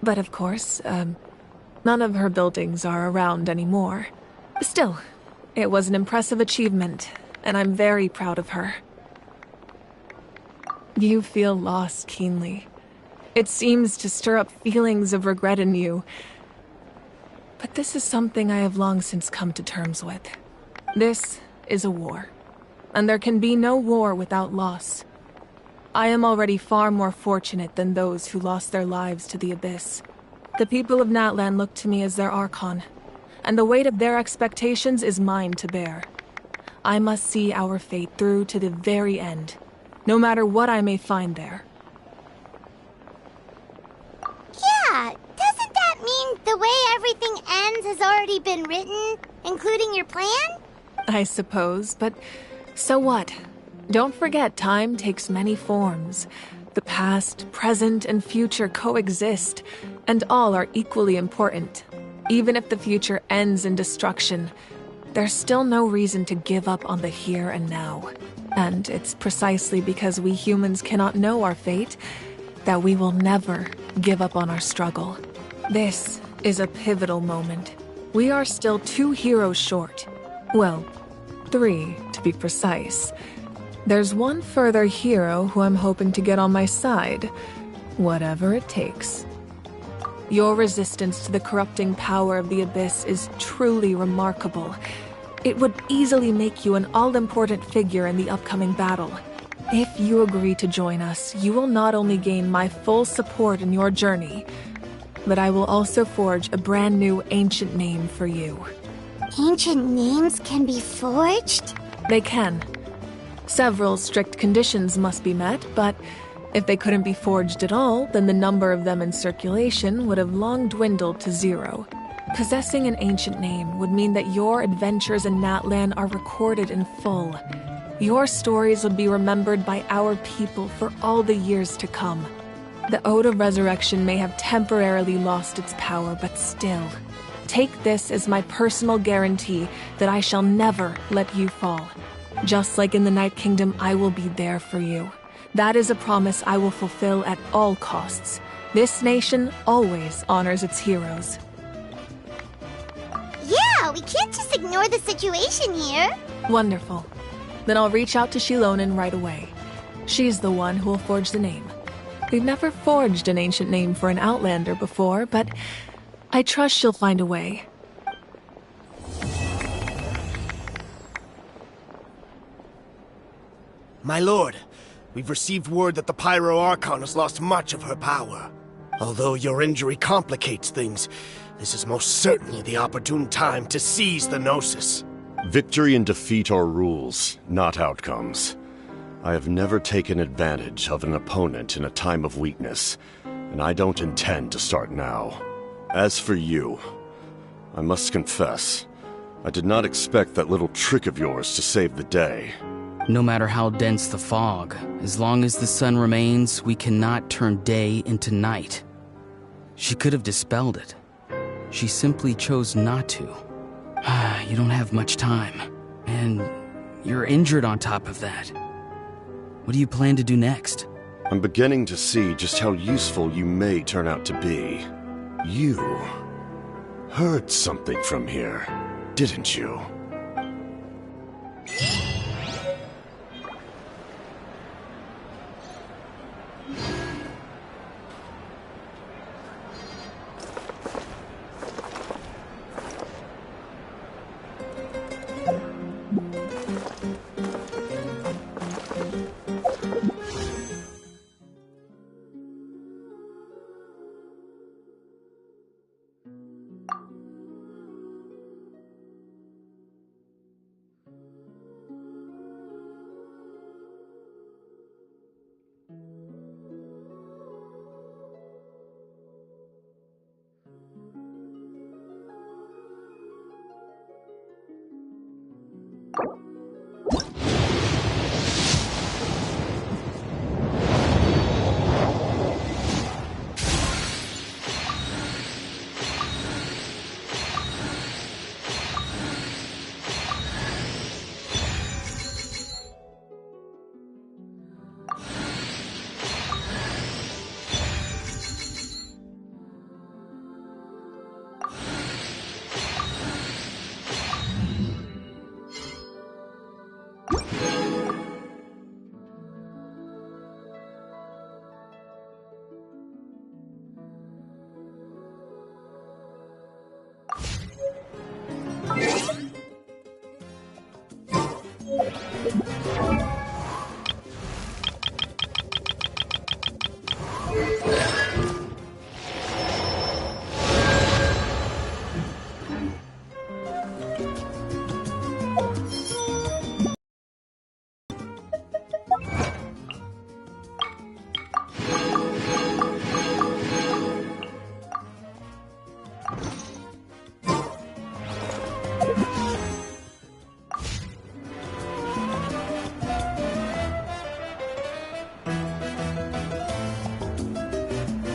But of course, none of her buildings are around anymore. Still, it was an impressive achievement, and I'm very proud of her. You feel loss keenly. It seems to stir up feelings of regret in you. But this is something I have long since come to terms with. This is a war, and there can be no war without loss. I am already far more fortunate than those who lost their lives to the Abyss. The people of Natlan look to me as their Archon, and the weight of their expectations is mine to bear. I must see our fate through to the very end, no matter what I may find there.
Yeah, doesn't that mean the way everything ends has already been written, including your plan?
I suppose, but so what? Don't forget, time takes many forms. The past, present, and future coexist, and all are equally important. Even if the future ends in destruction, there's still no reason to give up on the here and now. And it's precisely because we humans cannot know our fate that we will never give up on our struggle. This is a pivotal moment. We are still 2 heroes short. Well, 3 to be precise. There's one further hero who I'm hoping to get on my side, whatever it takes. Your resistance to the corrupting power of the Abyss is truly remarkable. It would easily make you an all-important figure in the upcoming battle. If you agree to join us, you will not only gain my full support in your journey, but I will also forge a brand new ancient name for you.
Ancient names can be forged?
They can. Several strict conditions must be met, but if they couldn't be forged at all, then the number of them in circulation would have long dwindled to 0. Possessing an ancient name would mean that your adventures in Natlan are recorded in full. Your stories would be remembered by our people for all the years to come. The Ode of Resurrection may have temporarily lost its power, but still, take this as my personal guarantee that I shall never let you fall. Just like in the Night Kingdom, I will be there for you. That is a promise I will fulfill at all costs. This nation always honors its heroes.
Yeah, we can't just ignore the situation here.
Wonderful. Then I'll reach out to Shilonen right away. She's the one who will forge the name. We've never forged an ancient name for an Outlander before, but I trust she'll find a way.
My lord, we've received word that the Pyro Archon has lost much of her power. Although your injury complicates things, this is most certainly the opportune time to seize the Gnosis.
Victory and defeat are rules, not outcomes. I have never taken advantage of an opponent in a time of weakness, and I don't intend to start now. As for you, I must confess, I did not expect that little trick of yours to save the day.
No matter how dense the fog, as long as the sun remains, we cannot turn day into night. She could have dispelled it. She simply chose not to. You don't have much time, and you're injured on top of that. What do you plan to do next?
I'm beginning to see just how useful you may turn out to be. You heard something from here, didn't you?